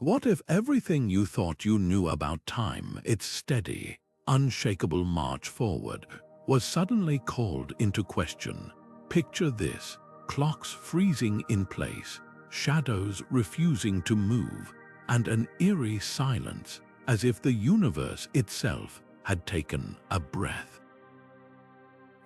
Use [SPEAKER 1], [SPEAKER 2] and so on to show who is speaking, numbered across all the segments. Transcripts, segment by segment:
[SPEAKER 1] What if everything you thought you knew about time, its steady, unshakable march forward, was suddenly called into question? Picture this: clocks freezing in place, shadows refusing to move, and an eerie silence, as if the universe itself had taken a breath.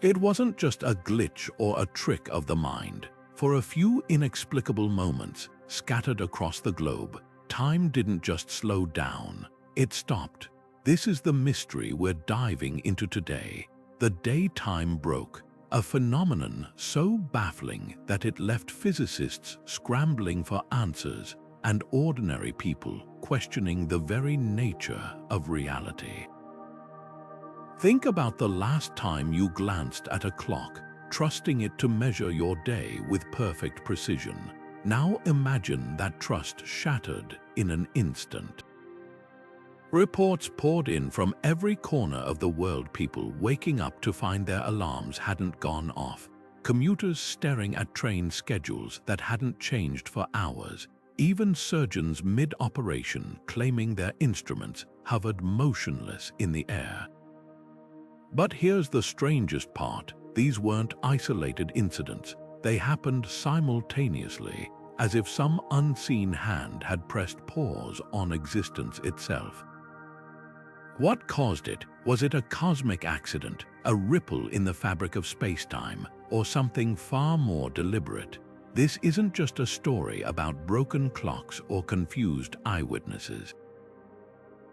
[SPEAKER 1] It wasn't just a glitch or a trick of the mind. For a few inexplicable moments, scattered across the globe, time didn't just slow down, it stopped. This is the mystery we're diving into today. The day time broke, a phenomenon so baffling that it left physicists scrambling for answers and ordinary people questioning the very nature of reality. Think about the last time you glanced at a clock, trusting it to measure your day with perfect precision. Now imagine that trust shattered in an instant. Reports poured in from every corner of the world, people waking up to find their alarms hadn't gone off, commuters staring at train schedules that hadn't changed for hours, even surgeons mid-operation claiming their instruments hovered motionless in the air. But here's the strangest part: these weren't isolated incidents. They happened simultaneously, as if some unseen hand had pressed pause on existence itself. What caused it? Was it a cosmic accident, a ripple in the fabric of space-time, or something far more deliberate? This isn't just a story about broken clocks or confused eyewitnesses.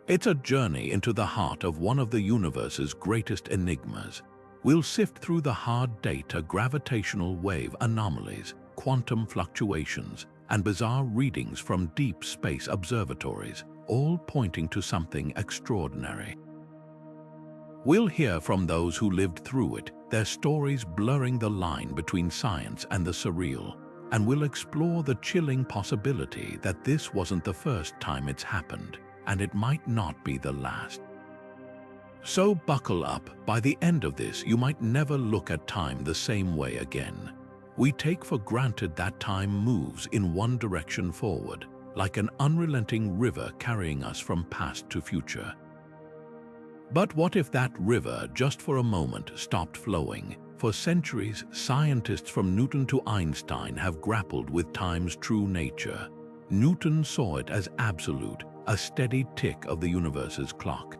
[SPEAKER 1] It's a journey into the heart of one of the universe's greatest enigmas. We'll sift through the hard data, gravitational wave anomalies, quantum fluctuations, and bizarre readings from deep space observatories, all pointing to something extraordinary. We'll hear from those who lived through it, their stories blurring the line between science and the surreal, and we'll explore the chilling possibility that this wasn't the first time it's happened, and it might not be the last. So buckle up. By the end of this, you might never look at time the same way again. We take for granted that time moves in one direction forward, like an unrelenting river carrying us from past to future. But what if that river, just for a moment, stopped flowing? For centuries, scientists from Newton to Einstein have grappled with time's true nature. Newton saw it as absolute, a steady tick of the universe's clock.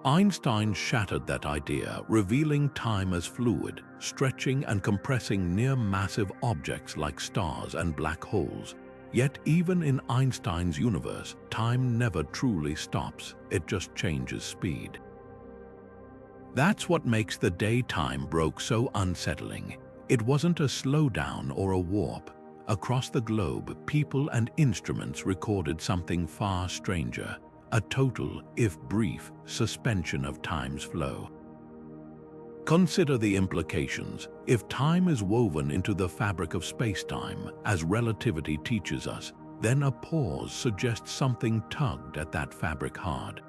[SPEAKER 1] Einstein shattered that idea, revealing time as fluid, stretching and compressing near massive objects like stars and black holes. Yet even in Einstein's universe, time never truly stops, it just changes speed. That's what makes the day time broke so unsettling. It wasn't a slowdown or a warp. Across the globe, people and instruments recorded something far stranger. A total, if brief, suspension of time's flow. Consider the implications. If time is woven into the fabric of space-time, as relativity teaches us, then a pause suggests something tugged at that fabric hard.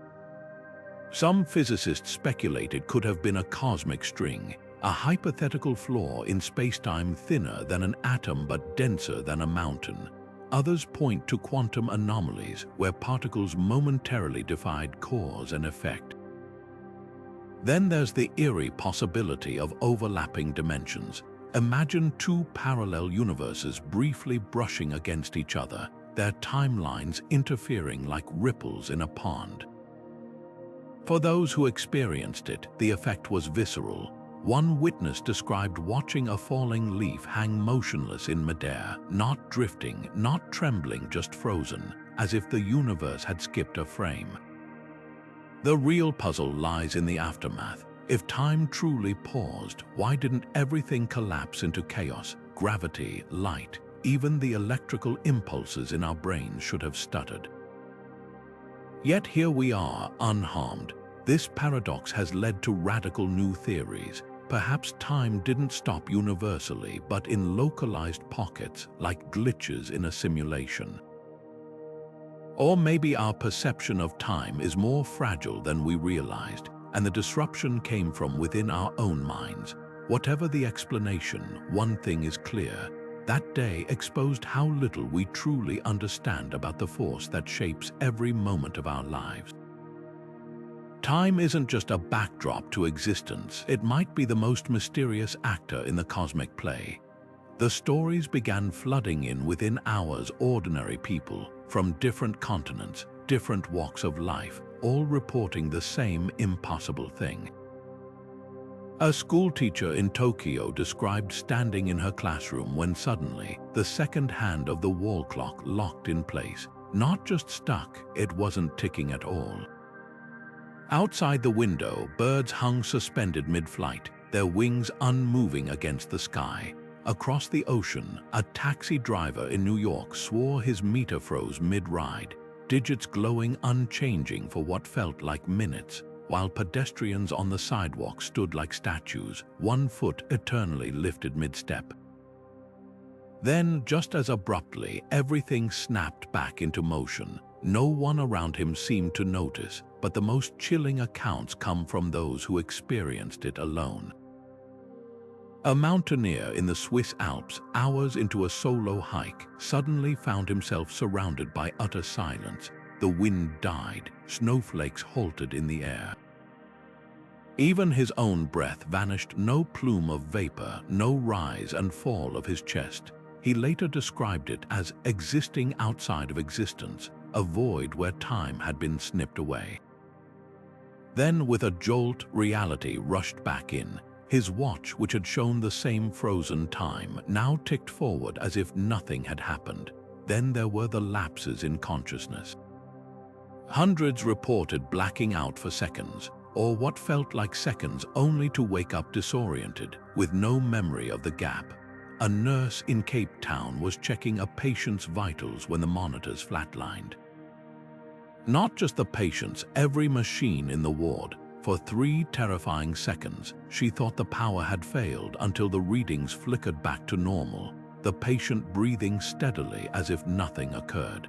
[SPEAKER 1] Some physicists speculate it could have been a cosmic string, a hypothetical flaw in space-time thinner than an atom but denser than a mountain. Others point to quantum anomalies, where particles momentarily defied cause and effect. Then there's the eerie possibility of overlapping dimensions. Imagine two parallel universes briefly brushing against each other, their timelines interfering like ripples in a pond. For those who experienced it, the effect was visceral. One witness described watching a falling leaf hang motionless in midair, not drifting, not trembling, just frozen, as if the universe had skipped a frame. The real puzzle lies in the aftermath. If time truly paused, why didn't everything collapse into chaos? Gravity, light, even the electrical impulses in our brains should have stuttered. Yet here we are, unharmed. This paradox has led to radical new theories. Perhaps time didn't stop universally, but in localized pockets, like glitches in a simulation. Or maybe our perception of time is more fragile than we realized, and the disruption came from within our own minds. Whatever the explanation, one thing is clear: That day exposed how little we truly understand about the force that shapes every moment of our lives. Time isn't just a backdrop to existence, it might be the most mysterious actor in the cosmic play. The stories began flooding in within hours. Ordinary people from different continents, different walks of life, all reporting the same impossible thing. A schoolteacher in Tokyo described standing in her classroom when suddenly the second hand of the wall clock locked in place. Not just stuck, it wasn't ticking at all. Outside the window, birds hung suspended mid-flight, their wings unmoving against the sky. Across the ocean, a taxi driver in New York swore his meter froze mid-ride, digits glowing unchanging for what felt like minutes, while pedestrians on the sidewalk stood like statues, one foot eternally lifted mid-step. Then, just as abruptly, everything snapped back into motion. No one around him seemed to notice, but the most chilling accounts come from those who experienced it alone. A mountaineer in the Swiss Alps, hours into a solo hike, suddenly found himself surrounded by utter silence. The wind died, snowflakes halted in the air. Even his own breath vanished, no plume of vapor, no rise and fall of his chest. He later described it as existing outside of existence, a void where time had been snipped away. Then, with a jolt, reality rushed back in. His watch, which had shown the same frozen time, now ticked forward as if nothing had happened. Then there were the lapses in consciousness. Hundreds reported blacking out for seconds, or what felt like seconds, only to wake up disoriented, with no memory of the gap. A nurse in Cape Town was checking a patient's vitals when the monitors flatlined. Not just the patient's, every machine in the ward. For 3 terrifying seconds, she thought the power had failed until the readings flickered back to normal, the patient breathing steadily as if nothing occurred.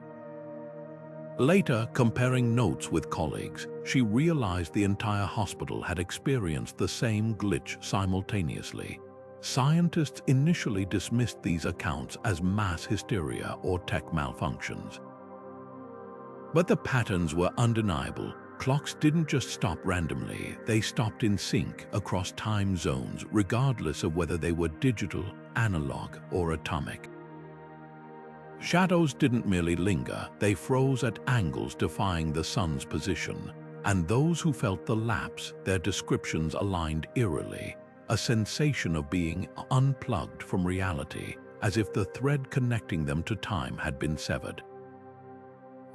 [SPEAKER 1] Later, comparing notes with colleagues, she realized the entire hospital had experienced the same glitch simultaneously. Scientists initially dismissed these accounts as mass hysteria or tech malfunctions. But the patterns were undeniable. Clocks didn't just stop randomly, they stopped in sync across time zones, regardless of whether they were digital, analog, or atomic. Shadows didn't merely linger, they froze at angles defying the sun's position. And those who felt the lapse, their descriptions aligned eerily, a sensation of being unplugged from reality, as if the thread connecting them to time had been severed.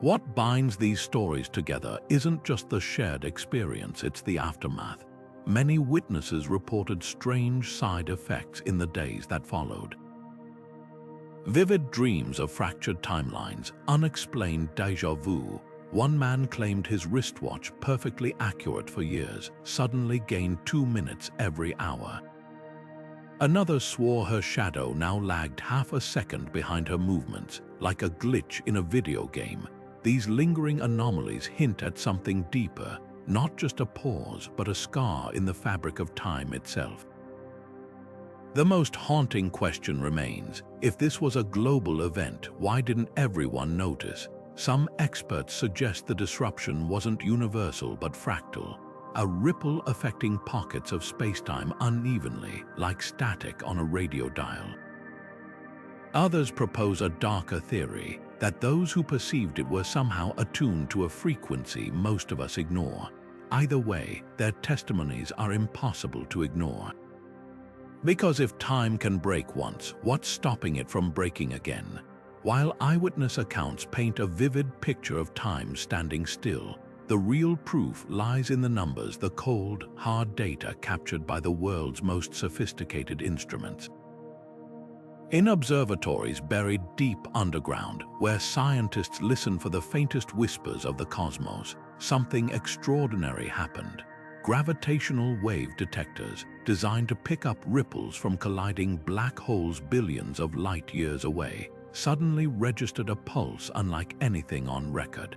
[SPEAKER 1] What binds these stories together isn't just the shared experience, it's the aftermath. Many witnesses reported strange side effects in the days that followed. Vivid dreams of fractured timelines, unexplained déjà vu. One man claimed his wristwatch, perfectly accurate for years, suddenly gained 2 minutes every hour. Another swore her shadow now lagged half a second behind her movements, like a glitch in a video game. These lingering anomalies hint at something deeper, not just a pause, but a scar in the fabric of time itself. The most haunting question remains, if this was a global event, why didn't everyone notice? Some experts suggest the disruption wasn't universal but fractal, a ripple affecting pockets of spacetime unevenly, like static on a radio dial. Others propose a darker theory, that those who perceived it were somehow attuned to a frequency most of us ignore. Either way, their testimonies are impossible to ignore. Because if time can break once, what's stopping it from breaking again? While eyewitness accounts paint a vivid picture of time standing still, the real proof lies in the numbers, the cold, hard data captured by the world's most sophisticated instruments. In observatories buried deep underground, where scientists listen for the faintest whispers of the cosmos, something extraordinary happened. Gravitational wave detectors, designed to pick up ripples from colliding black holes billions of light years away, suddenly registered a pulse unlike anything on record.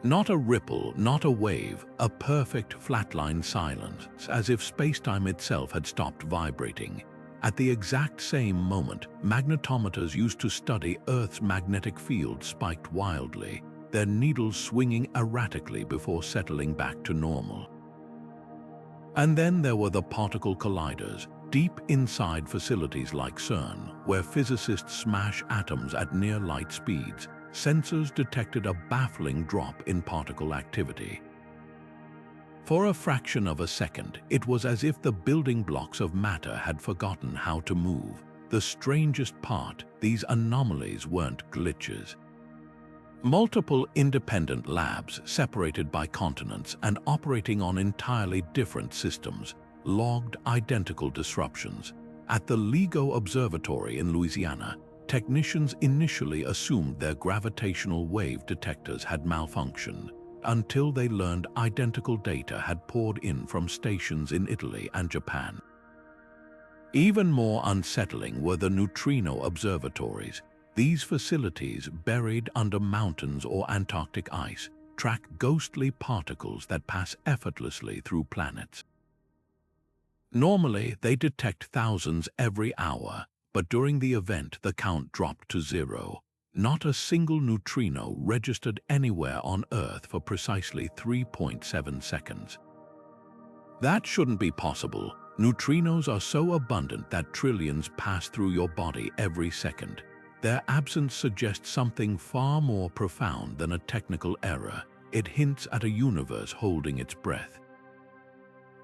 [SPEAKER 1] Not a ripple, not a wave, a perfect flatline silence, as if spacetime itself had stopped vibrating. At the exact same moment, magnetometers used to study Earth's magnetic field spiked wildly, their needles swinging erratically before settling back to normal. And then there were the particle colliders, deep inside facilities like CERN, where physicists smash atoms at near light speeds. Sensors detected a baffling drop in particle activity. For a fraction of a second, it was as if the building blocks of matter had forgotten how to move. The strangest part, these anomalies weren't glitches. Multiple independent labs, separated by continents and operating on entirely different systems, logged identical disruptions. At the LIGO Observatory in Louisiana, technicians initially assumed their gravitational wave detectors had malfunctioned, until they learned identical data had poured in from stations in Italy and Japan. Even more unsettling were the neutrino observatories. These facilities, buried under mountains or Antarctic ice, track ghostly particles that pass effortlessly through planets. Normally, they detect thousands every hour, but during the event the count dropped to 0. Not a single neutrino registered anywhere on Earth for precisely 3.7 seconds. That shouldn't be possible. Neutrinos are so abundant that trillions pass through your body every second. Their absence suggests something far more profound than a technical error. It hints at a universe holding its breath.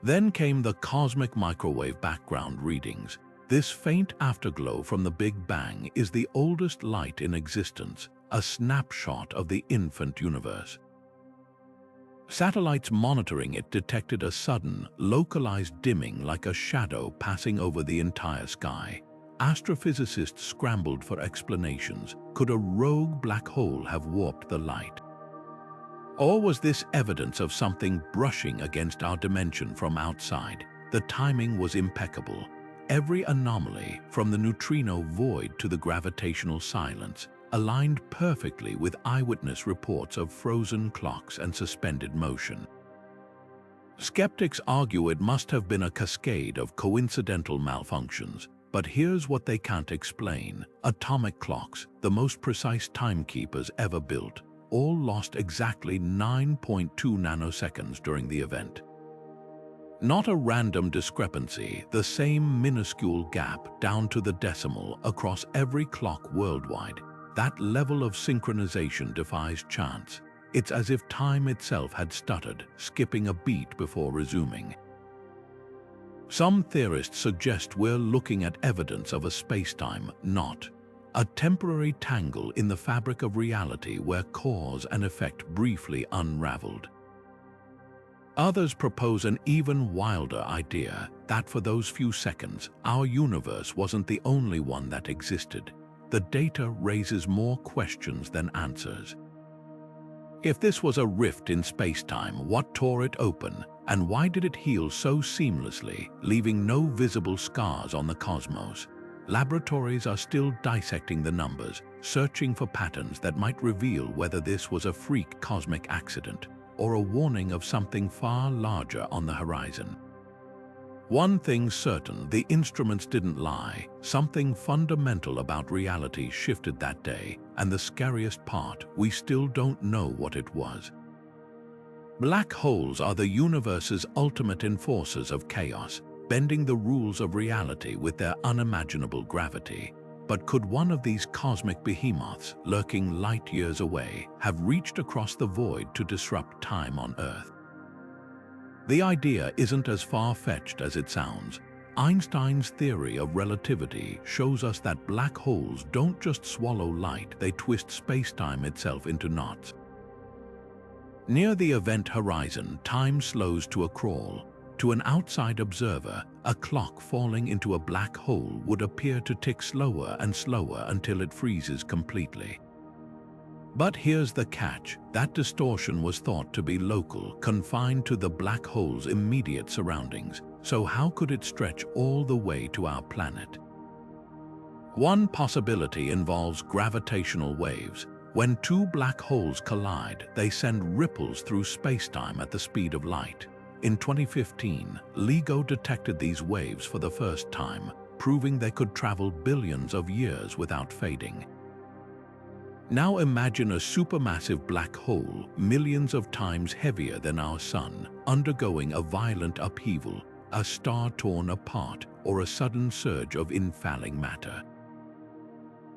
[SPEAKER 1] Then came the cosmic microwave background readings. This faint afterglow from the Big Bang is the oldest light in existence, a snapshot of the infant universe. Satellites monitoring it detected a sudden, localized dimming like a shadow passing over the entire sky. Astrophysicists scrambled for explanations. Could a rogue black hole have warped the light? Or was this evidence of something brushing against our dimension from outside? The timing was impeccable. Every anomaly, from the neutrino void to the gravitational silence, aligned perfectly with eyewitness reports of frozen clocks and suspended motion. Skeptics argue it must have been a cascade of coincidental malfunctions, but here's what they can't explain. Atomic clocks, the most precise timekeepers ever built, all lost exactly 9.2 nanoseconds during the event. Not a random discrepancy, the same minuscule gap down to the decimal across every clock worldwide. That level of synchronization defies chance. It's as if time itself had stuttered, skipping a beat before resuming. Some theorists suggest we're looking at evidence of a spacetime knot, a temporary tangle in the fabric of reality where cause and effect briefly unraveled. Others propose an even wilder idea, that for those few seconds, our universe wasn't the only one that existed. The data raises more questions than answers. If this was a rift in spacetime, what tore it open, and why did it heal so seamlessly, leaving no visible scars on the cosmos? Laboratories are still dissecting the numbers, searching for patterns that might reveal whether this was a freak cosmic accident or a warning of something far larger on the horizon. One thing's certain, the instruments didn't lie. Something fundamental about reality shifted that day, and the scariest part, we still don't know what it was. Black holes are the universe's ultimate enforcers of chaos, bending the rules of reality with their unimaginable gravity. But could one of these cosmic behemoths, lurking light years away, have reached across the void to disrupt time on Earth? The idea isn't as far-fetched as it sounds. Einstein's theory of relativity shows us that black holes don't just swallow light, they twist space-time itself into knots. Near the event horizon, time slows to a crawl. To an outside observer, a clock falling into a black hole would appear to tick slower and slower until it freezes completely. But here's the catch. That distortion was thought to be local, confined to the black hole's immediate surroundings. So how could it stretch all the way to our planet? One possibility involves gravitational waves. When two black holes collide, they send ripples through spacetime at the speed of light. In 2015, LIGO detected these waves for the first time, proving they could travel billions of years without fading. Now imagine a supermassive black hole, millions of times heavier than our Sun, undergoing a violent upheaval, a star torn apart, or a sudden surge of infalling matter.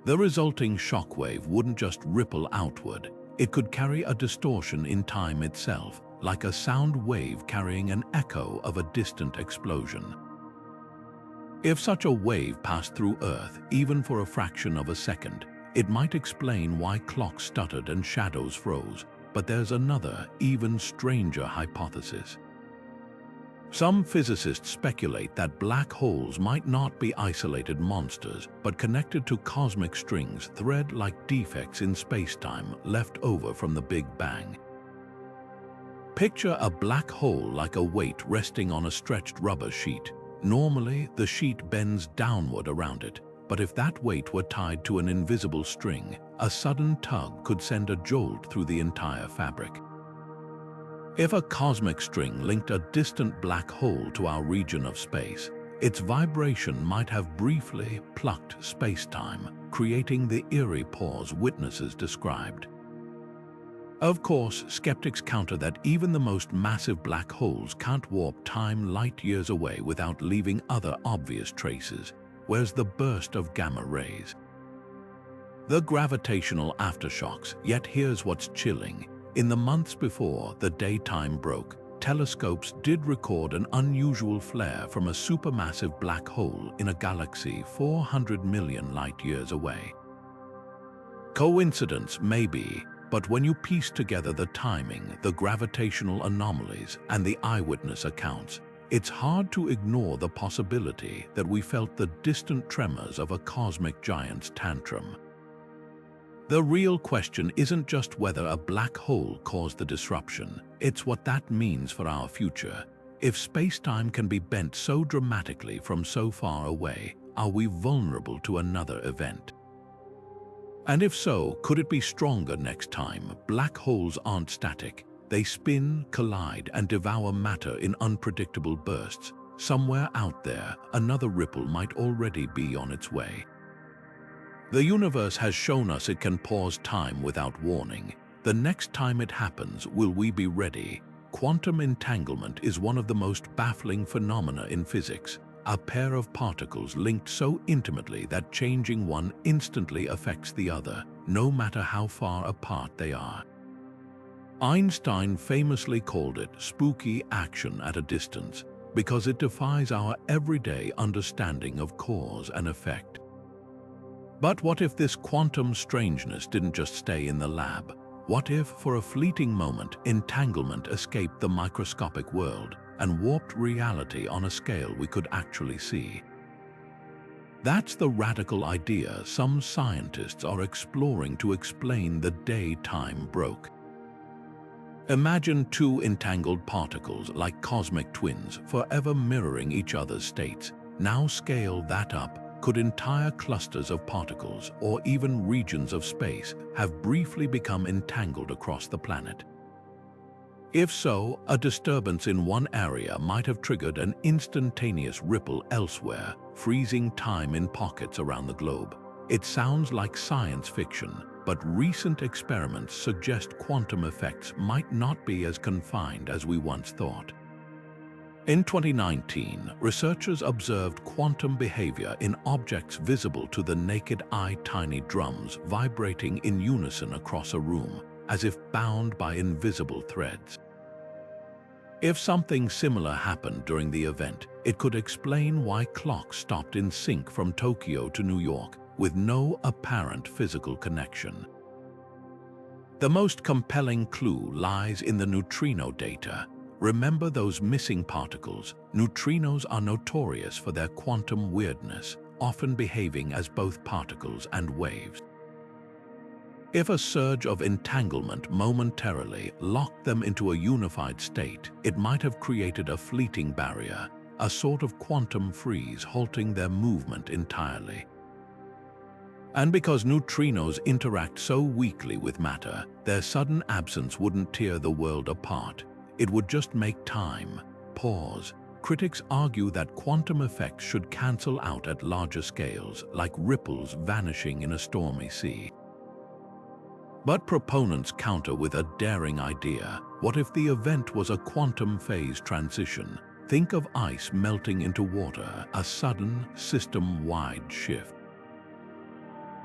[SPEAKER 1] The resulting shockwave wouldn't just ripple outward, it could carry a distortion in time itself, like a sound wave carrying an echo of a distant explosion. If such a wave passed through Earth, even for a fraction of a second, it might explain why clocks stuttered and shadows froze, but there's another, even stranger hypothesis. Some physicists speculate that black holes might not be isolated monsters, but connected to cosmic strings thread like defects in space-time left over from the Big Bang. Picture a black hole like a weight resting on a stretched rubber sheet. Normally, the sheet bends downward around it, but if that weight were tied to an invisible string, a sudden tug could send a jolt through the entire fabric. If a cosmic string linked a distant black hole to our region of space, its vibration might have briefly plucked space-time, creating the eerie pause witnesses described. Of course, skeptics counter that even the most massive black holes can't warp time light years away without leaving other obvious traces. Where's the burst of gamma rays? The gravitational aftershocks, yet here's what's chilling. In the months before the daytime broke, telescopes did record an unusual flare from a supermassive black hole in a galaxy 400 million light-years away. Coincidence, maybe, but when you piece together the timing, the gravitational anomalies, and the eyewitness accounts, it's hard to ignore the possibility that we felt the distant tremors of a cosmic giant's tantrum. The real question isn't just whether a black hole caused the disruption, it's what that means for our future. If space-time can be bent so dramatically from so far away, are we vulnerable to another event? And if so, could it be stronger next time? Black holes aren't static. They spin, collide, and devour matter in unpredictable bursts. Somewhere out there, another ripple might already be on its way. The universe has shown us it can pause time without warning. The next time it happens, will we be ready? Quantum entanglement is one of the most baffling phenomena in physics. A pair of particles linked so intimately that changing one instantly affects the other, no matter how far apart they are. Einstein famously called it spooky action at a distance because it defies our everyday understanding of cause and effect. But what if this quantum strangeness didn't just stay in the lab? What if, for a fleeting moment, entanglement escaped the microscopic world and warped reality on a scale we could actually see? That's the radical idea some scientists are exploring to explain the day time broke. Imagine two entangled particles like cosmic twins forever mirroring each other's states. Now scale that up. Could entire clusters of particles, or even regions of space, have briefly become entangled across the planet? If so, a disturbance in one area might have triggered an instantaneous ripple elsewhere, freezing time in pockets around the globe. It sounds like science fiction, but recent experiments suggest quantum effects might not be as confined as we once thought. In 2019, researchers observed quantum behavior in objects visible to the naked eye, tiny drums vibrating in unison across a room, as if bound by invisible threads. If something similar happened during the event, it could explain why clocks stopped in sync from Tokyo to New York, with no apparent physical connection. The most compelling clue lies in the neutrino data. Remember those missing particles? Neutrinos are notorious for their quantum weirdness, often behaving as both particles and waves. If a surge of entanglement momentarily locked them into a unified state, it might have created a fleeting barrier, a sort of quantum freeze halting their movement entirely. And because neutrinos interact so weakly with matter, their sudden absence wouldn't tear the world apart. It would just make time pause, critics argue that quantum effects should cancel out at larger scales, like ripples vanishing in a stormy sea. But proponents counter with a daring idea. What if the event was a quantum phase transition? Think of ice melting into water, a sudden, system-wide shift.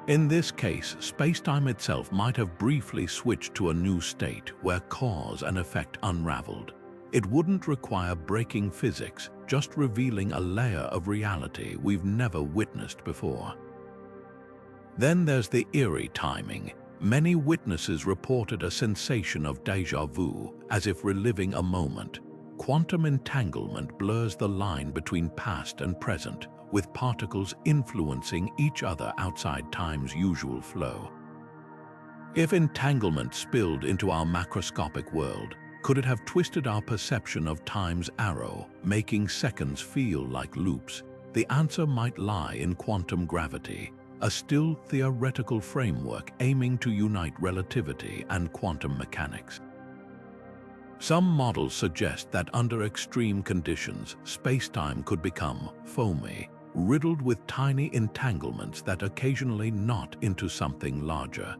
[SPEAKER 1] In this case, spacetime itself might have briefly switched to a new state where cause and effect unraveled. It wouldn't require breaking physics, just revealing a layer of reality we've never witnessed before. Then there's the eerie timing. Many witnesses reported a sensation of déjà vu, as if reliving a moment. Quantum entanglement blurs the line between past and present, with particles influencing each other outside time's usual flow. If entanglement spilled into our macroscopic world, could it have twisted our perception of time's arrow, making seconds feel like loops? The answer might lie in quantum gravity, a still theoretical framework aiming to unite relativity and quantum mechanics. Some models suggest that under extreme conditions, spacetime could become foamy, riddled with tiny entanglements that occasionally knot into something larger.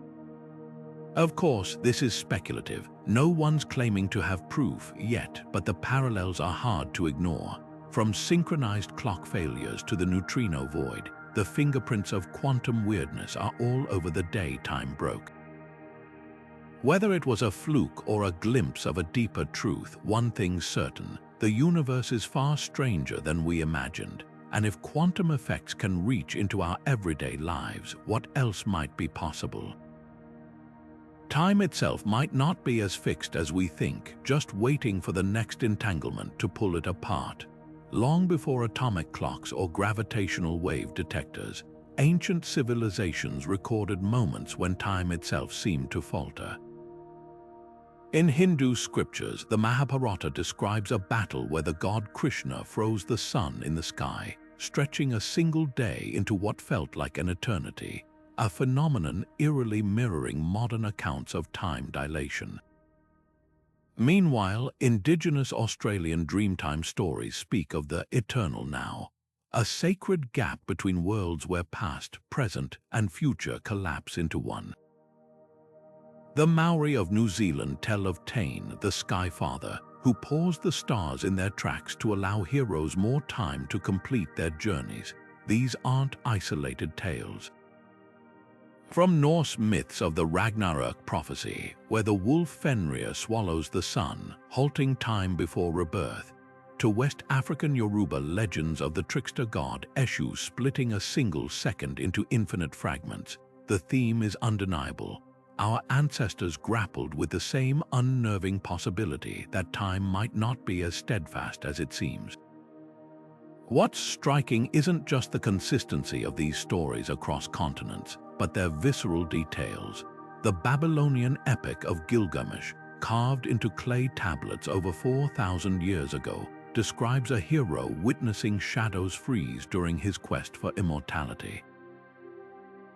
[SPEAKER 1] Of course, this is speculative. No one's claiming to have proof yet, but the parallels are hard to ignore. From synchronized clock failures to the neutrino void, the fingerprints of quantum weirdness are all over the day time broke. Whether it was a fluke or a glimpse of a deeper truth, one thing's certain: the universe is far stranger than we imagined. And if quantum effects can reach into our everyday lives, what else might be possible? Time itself might not be as fixed as we think, just waiting for the next entanglement to pull it apart. Long before atomic clocks or gravitational wave detectors, ancient civilizations recorded moments when time itself seemed to falter. In Hindu scriptures, the Mahabharata describes a battle where the god Krishna froze the sun in the sky, stretching a single day into what felt like an eternity, a phenomenon eerily mirroring modern accounts of time dilation. Meanwhile, indigenous Australian Dreamtime stories speak of the eternal now, a sacred gap between worlds where past, present, and future collapse into one. The Maori of New Zealand tell of Tain, the Sky Father, who paused the stars in their tracks to allow heroes more time to complete their journeys. These aren't isolated tales. From Norse myths of the Ragnarök prophecy, where the wolf Fenrir swallows the sun, halting time before rebirth, to West African Yoruba legends of the trickster god Eshu splitting a single second into infinite fragments, the theme is undeniable. Our ancestors grappled with the same unnerving possibility that time might not be as steadfast as it seems. What's striking isn't just the consistency of these stories across continents, but their visceral details. The Babylonian epic of Gilgamesh, carved into clay tablets over 4,000 years ago, describes a hero witnessing shadows freeze during his quest for immortality.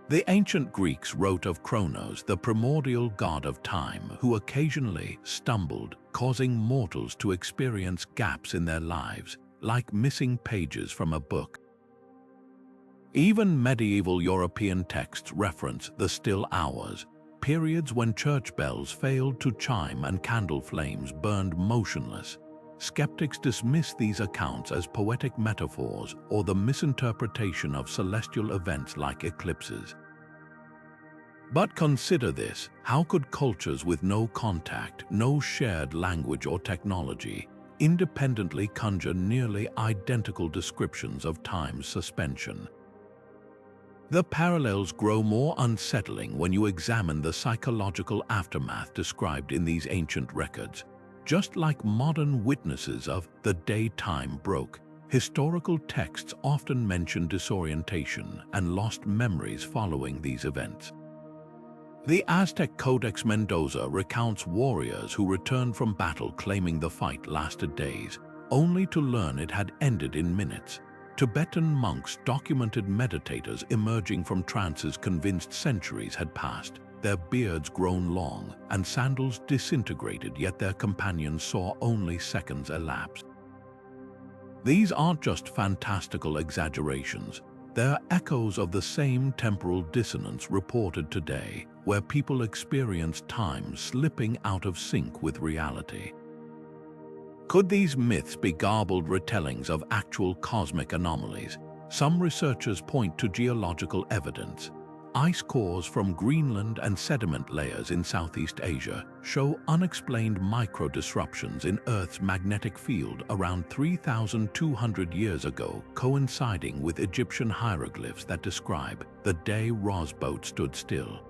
[SPEAKER 1] The ancient Greeks wrote of Kronos, the primordial god of time, who occasionally stumbled, causing mortals to experience gaps in their lives, like missing pages from a book. Even medieval European texts reference the still hours, periods when church bells failed to chime and candle flames burned motionless. Skeptics dismiss these accounts as poetic metaphors or the misinterpretation of celestial events like eclipses. But consider this: how could cultures with no contact, no shared language or technology, independently conjure nearly identical descriptions of time's suspension? The parallels grow more unsettling when you examine the psychological aftermath described in these ancient records. Just like modern witnesses of the day time broke, historical texts often mention disorientation and lost memories following these events. The Aztec Codex Mendoza recounts warriors who returned from battle claiming the fight lasted days, only to learn it had ended in minutes. Tibetan monks documented meditators emerging from trances convinced centuries had passed, their beards grown long and sandals disintegrated, yet their companions saw only seconds elapse. These aren't just fantastical exaggerations. They're echoes of the same temporal dissonance reported today, where people experience time slipping out of sync with reality. Could these myths be garbled retellings of actual cosmic anomalies? Some researchers point to geological evidence. Ice cores from Greenland and sediment layers in Southeast Asia show unexplained micro-disruptions in Earth's magnetic field around 3,200 years ago, coinciding with Egyptian hieroglyphs that describe the day Ra's boat stood still.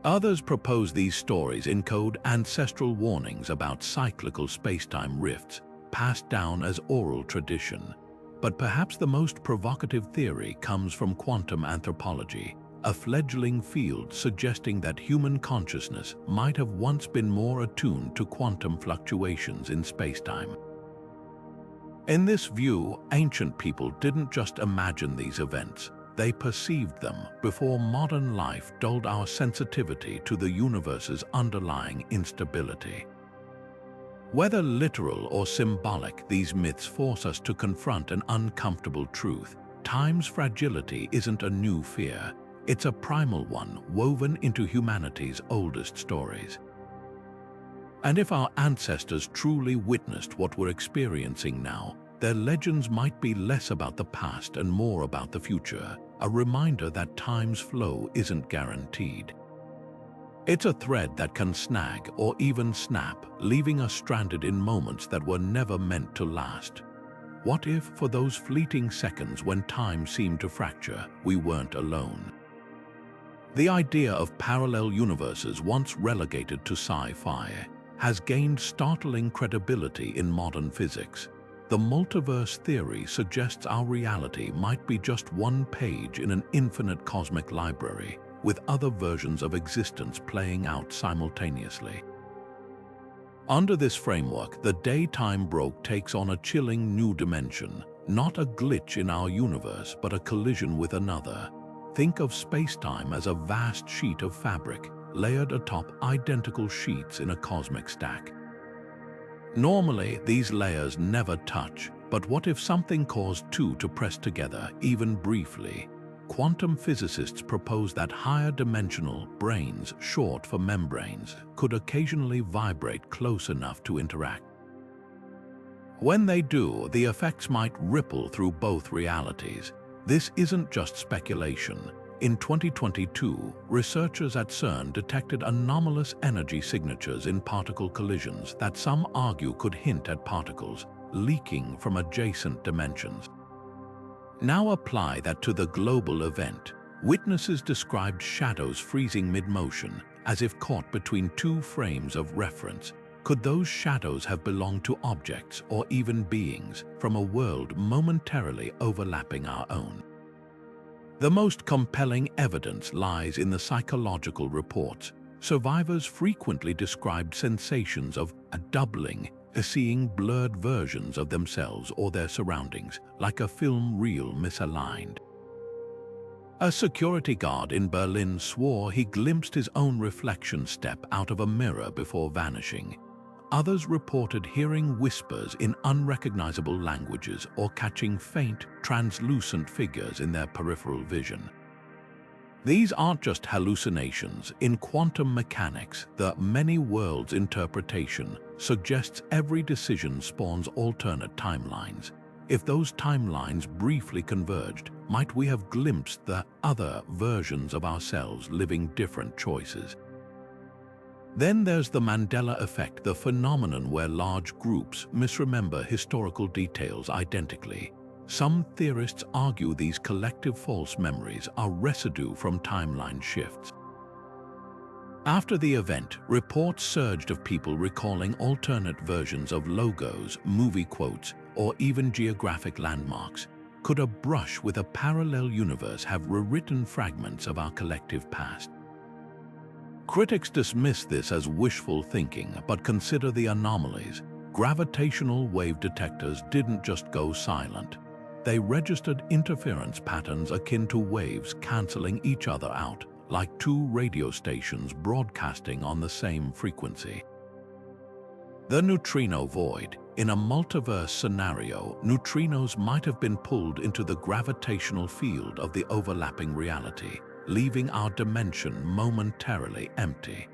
[SPEAKER 1] Others propose these stories encode ancestral warnings about cyclical spacetime rifts passed down as oral tradition. But perhaps the most provocative theory comes from quantum anthropology, a fledgling field suggesting that human consciousness might have once been more attuned to quantum fluctuations in spacetime. In this view, ancient people didn't just imagine these events, they perceived them before modern life dulled our sensitivity to the universe's underlying instability. Whether literal or symbolic, these myths force us to confront an uncomfortable truth. Time's fragility isn't a new fear. It's a primal one woven into humanity's oldest stories. And if our ancestors truly witnessed what we're experiencing now, their legends might be less about the past and more about the future, a reminder that time's flow isn't guaranteed. It's a thread that can snag or even snap, leaving us stranded in moments that were never meant to last. What if, for those fleeting seconds when time seemed to fracture, we weren't alone? The idea of parallel universes, once relegated to sci-fi, has gained startling credibility in modern physics. The multiverse theory suggests our reality might be just one page in an infinite cosmic library, with other versions of existence playing out simultaneously. Under this framework, the day time broke takes on a chilling new dimension, not a glitch in our universe, but a collision with another. Think of space-time as a vast sheet of fabric, layered atop identical sheets in a cosmic stack. Normally, these layers never touch, but what if something caused two to press together, even briefly? Quantum physicists propose that higher dimensional brains, short for membranes, could occasionally vibrate close enough to interact. When they do, the effects might ripple through both realities. This isn't just speculation. In 2022, researchers at CERN detected anomalous energy signatures in particle collisions that some argue could hint at particles leaking from adjacent dimensions. Now apply that to the global event. Witnesses described shadows freezing mid-motion, as if caught between two frames of reference. Could those shadows have belonged to objects or even beings from a world momentarily overlapping our own? The most compelling evidence lies in the psychological reports. Survivors frequently described sensations of a doubling, seeing blurred versions of themselves or their surroundings, like a film reel misaligned. A security guard in Berlin swore he glimpsed his own reflection step out of a mirror before vanishing. Others reported hearing whispers in unrecognizable languages or catching faint, translucent figures in their peripheral vision. These aren't just hallucinations. In quantum mechanics, the many worlds interpretation suggests every decision spawns alternate timelines. If those timelines briefly converged, might we have glimpsed the other versions of ourselves living different choices? Then there's the Mandela effect, the phenomenon where large groups misremember historical details identically. Some theorists argue these collective false memories are residue from timeline shifts. After the event, reports surged of people recalling alternate versions of logos, movie quotes, or even geographic landmarks. Could a brush with a parallel universe have rewritten fragments of our collective past? Critics dismiss this as wishful thinking, but consider the anomalies. Gravitational wave detectors didn't just go silent. They registered interference patterns akin to waves canceling each other out, like two radio stations broadcasting on the same frequency. The neutrino void. In a multiverse scenario, neutrinos might have been pulled into the gravitational field of the overlapping reality, leaving our dimension momentarily empty.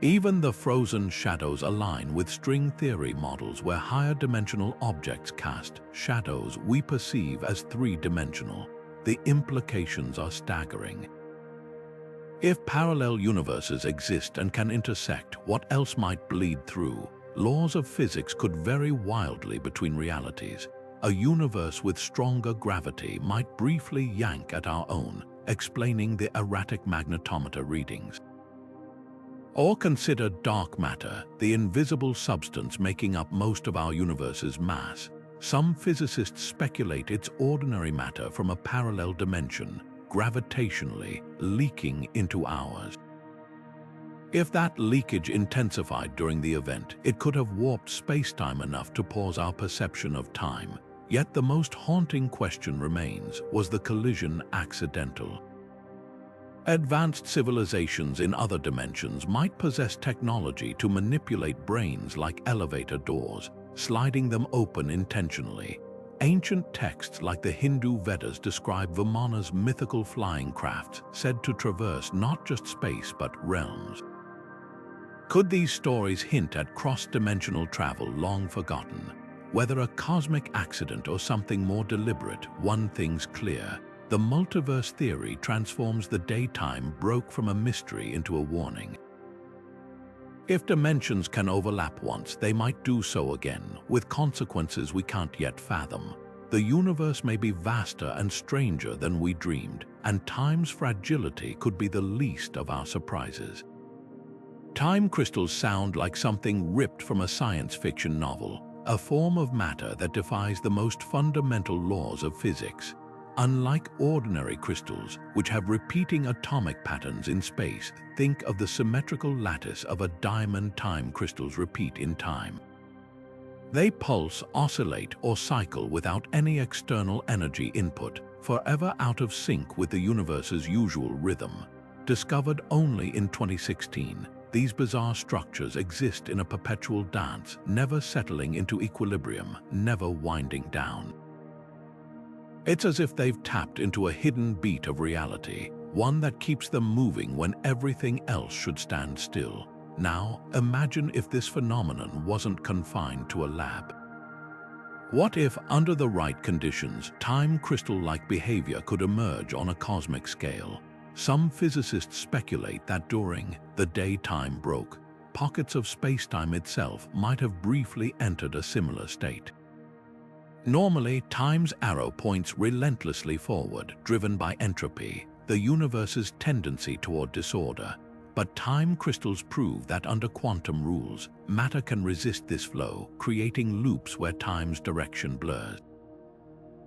[SPEAKER 1] Even the frozen shadows align with string theory models where higher dimensional objects cast shadows we perceive as three-dimensional. The implications are staggering. If parallel universes exist and can intersect, what else might bleed through? Laws of physics could vary wildly between realities. A universe with stronger gravity might briefly yank at our own, explaining the erratic magnetometer readings. Or consider dark matter, the invisible substance making up most of our universe's mass. Some physicists speculate it's ordinary matter from a parallel dimension, gravitationally leaking into ours. If that leakage intensified during the event, it could have warped space-time enough to pause our perception of time. Yet the most haunting question remains, was the collision accidental? Advanced civilizations in other dimensions might possess technology to manipulate brains like elevator doors, sliding them open intentionally. Ancient texts like the Hindu Vedas describe Vimana's mythical flying crafts said to traverse not just space but realms. Could these stories hint at cross-dimensional travel long forgotten? Whether a cosmic accident or something more deliberate, one thing's clear. The multiverse theory transforms the daytime broke from a mystery into a warning. If dimensions can overlap once, they might do so again, with consequences we can't yet fathom. The universe may be vaster and stranger than we dreamed, and time's fragility could be the least of our surprises. Time crystals sound like something ripped from a science fiction novel, a form of matter that defies the most fundamental laws of physics. Unlike ordinary crystals, which have repeating atomic patterns in space, think of the symmetrical lattice of a diamond. Time crystals repeat in time. They pulse, oscillate, or cycle without any external energy input, forever out of sync with the universe's usual rhythm. Discovered only in 2016, these bizarre structures exist in a perpetual dance, never settling into equilibrium, never winding down. It's as if they've tapped into a hidden beat of reality, one that keeps them moving when everything else should stand still. Now, imagine if this phenomenon wasn't confined to a lab. What if, under the right conditions, time crystal-like behavior could emerge on a cosmic scale? Some physicists speculate that during the day time broke, pockets of space-time itself might have briefly entered a similar state. Normally, time's arrow points relentlessly forward, driven by entropy, the universe's tendency toward disorder. But time crystals prove that under quantum rules, matter can resist this flow, creating loops where time's direction blurs.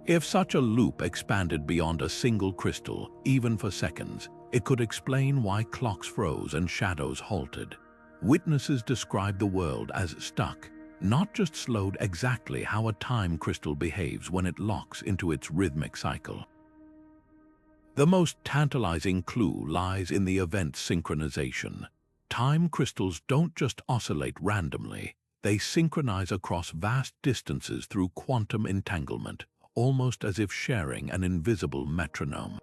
[SPEAKER 1] If such a loop expanded beyond a single crystal, even for seconds, it could explain why clocks froze and shadows halted. Witnesses describe the world as stuck, not just slowed, exactly how a time crystal behaves when it locks into its rhythmic cycle. The most tantalizing clue lies in the event synchronization. Time crystals don't just oscillate randomly, they synchronize across vast distances through quantum entanglement, almost as if sharing an invisible metronome.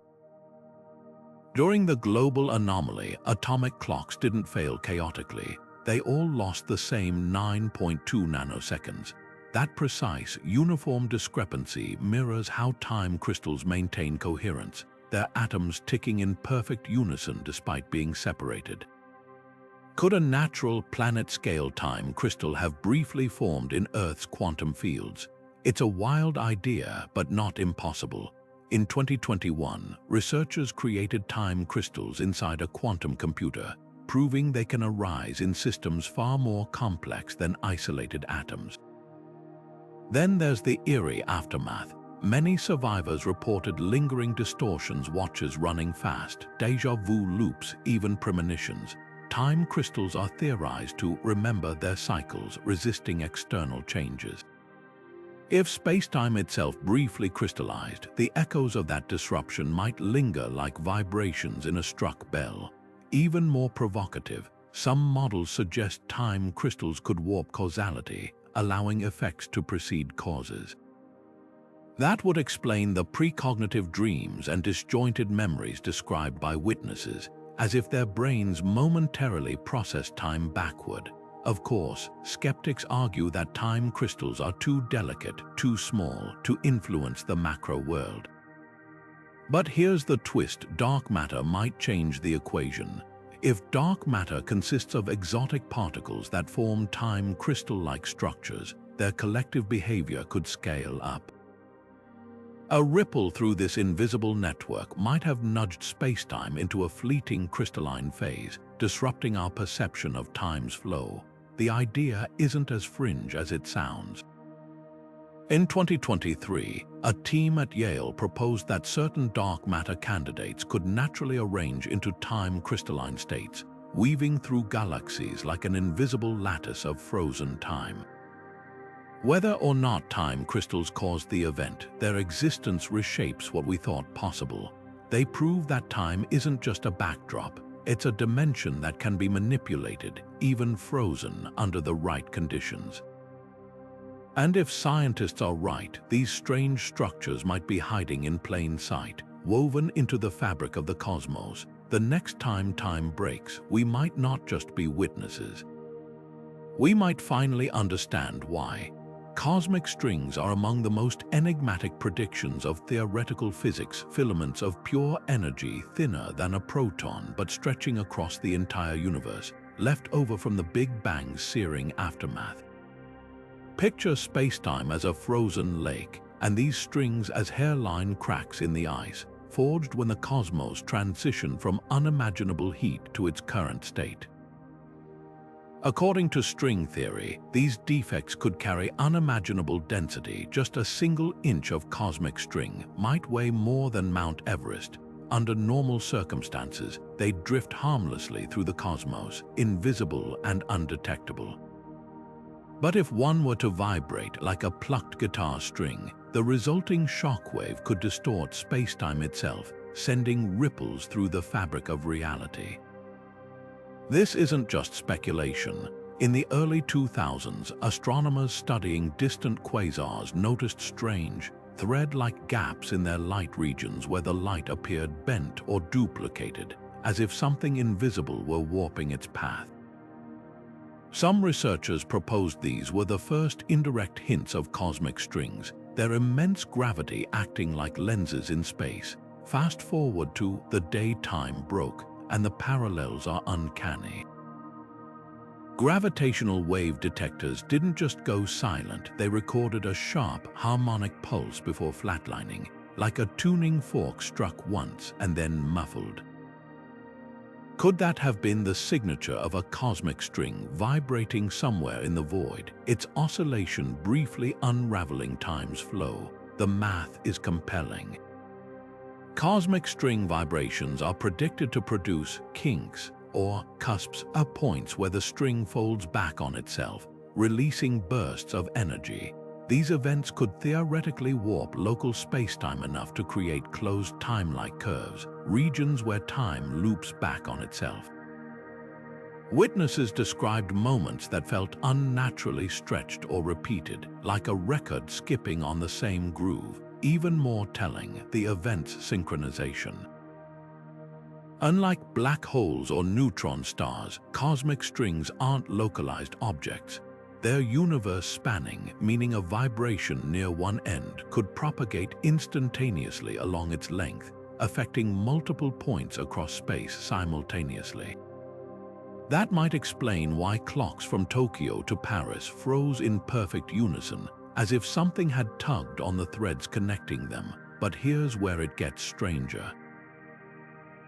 [SPEAKER 1] During the global anomaly, atomic clocks didn't fail chaotically. They all lost the same 9.2 nanoseconds. That precise, uniform discrepancy mirrors how time crystals maintain coherence, their atoms ticking in perfect unison despite being separated. Could a natural planet-scale time crystal have briefly formed in Earth's quantum fields? It's a wild idea, but not impossible. In 2021, researchers created time crystals inside a quantum computer, proving they can arise in systems far more complex than isolated atoms. Then there's the eerie aftermath. Many survivors reported lingering distortions, watches running fast, déjà vu loops, even premonitions. Time crystals are theorized to remember their cycles, resisting external changes. If space-time itself briefly crystallized, the echoes of that disruption might linger like vibrations in a struck bell. Even more provocative, some models suggest time crystals could warp causality, allowing effects to precede causes. That would explain the precognitive dreams and disjointed memories described by witnesses, as if their brains momentarily process time backward. Of course, skeptics argue that time crystals are too delicate, too small, to influence the macro world. But here's the twist: dark matter might change the equation. If dark matter consists of exotic particles that form time crystal-like structures, their collective behavior could scale up. A ripple through this invisible network might have nudged spacetime into a fleeting crystalline phase, disrupting our perception of time's flow. The idea isn't as fringe as it sounds. In 2023, a team at Yale proposed that certain dark matter candidates could naturally arrange into time crystalline states, weaving through galaxies like an invisible lattice of frozen time. Whether or not time crystals caused the event, their existence reshapes what we thought possible. They prove that time isn't just a backdrop, it's a dimension that can be manipulated, even frozen under the right conditions. And if scientists are right, these strange structures might be hiding in plain sight, woven into the fabric of the cosmos. The next time time breaks, we might not just be witnesses. We might finally understand why. Cosmic strings are among the most enigmatic predictions of theoretical physics, filaments of pure energy thinner than a proton but stretching across the entire universe, left over from the Big Bang's searing aftermath. Picture spacetime as a frozen lake, and these strings as hairline cracks in the ice, forged when the cosmos transitioned from unimaginable heat to its current state. According to string theory, these defects could carry unimaginable density. Just a single inch of cosmic string might weigh more than Mount Everest. Under normal circumstances, they drift harmlessly through the cosmos, invisible and undetectable. But if one were to vibrate like a plucked guitar string, the resulting shockwave could distort spacetime itself, sending ripples through the fabric of reality. This isn't just speculation. In the early 2000s, astronomers studying distant quasars noticed strange, thread-like gaps in their light regions where the light appeared bent or duplicated, as if something invisible were warping its path. Some researchers proposed these were the first indirect hints of cosmic strings, their immense gravity acting like lenses in space. Fast forward to the day time broke, and the parallels are uncanny. Gravitational wave detectors didn't just go silent, they recorded a sharp, harmonic pulse before flatlining, like a tuning fork struck once and then muffled. Could that have been the signature of a cosmic string vibrating somewhere in the void, its oscillation briefly unraveling time's flow? The math is compelling. Cosmic string vibrations are predicted to produce kinks, or cusps, points where the string folds back on itself, releasing bursts of energy. These events could theoretically warp local spacetime enough to create closed time-like curves, regions where time loops back on itself. Witnesses described moments that felt unnaturally stretched or repeated, like a record skipping on the same groove. Even more telling, the event's synchronization. Unlike black holes or neutron stars, cosmic strings aren't localized objects. They're universe-spanning, meaning a vibration near one end could propagate instantaneously along its length, affecting multiple points across space simultaneously. That might explain why clocks from Tokyo to Paris froze in perfect unison, as if something had tugged on the threads connecting them. But here's where it gets stranger.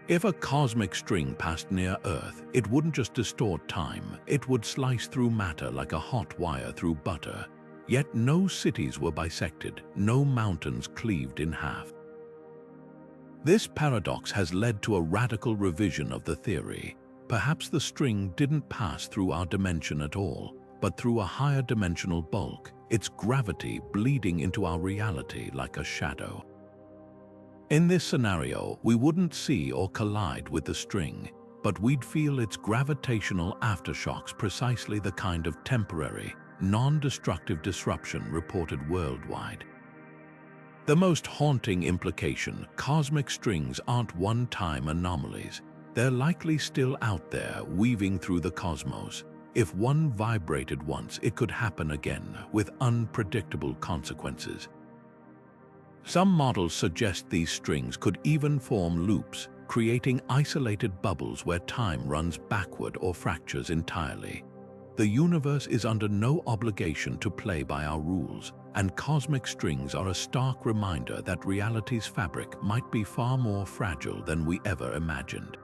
[SPEAKER 1] If a cosmic string passed near Earth, it wouldn't just distort time, it would slice through matter like a hot wire through butter. Yet no cities were bisected, no mountains cleaved in half. This paradox has led to a radical revision of the theory. Perhaps the string didn't pass through our dimension at all, but through a higher dimensional bulk, its gravity bleeding into our reality like a shadow. In this scenario, we wouldn't see or collide with the string. but we'd feel its gravitational aftershocks, precisely the kind of temporary, non-destructive disruption reported worldwide. The most haunting implication: cosmic strings aren't one-time anomalies. They're likely still out there, weaving through the cosmos. If one vibrated once, it could happen again, with unpredictable consequences. Some models suggest these strings could even form loops, creating isolated bubbles where time runs backward or fractures entirely. The universe is under no obligation to play by our rules, and cosmic strings are a stark reminder that reality's fabric might be far more fragile than we ever imagined.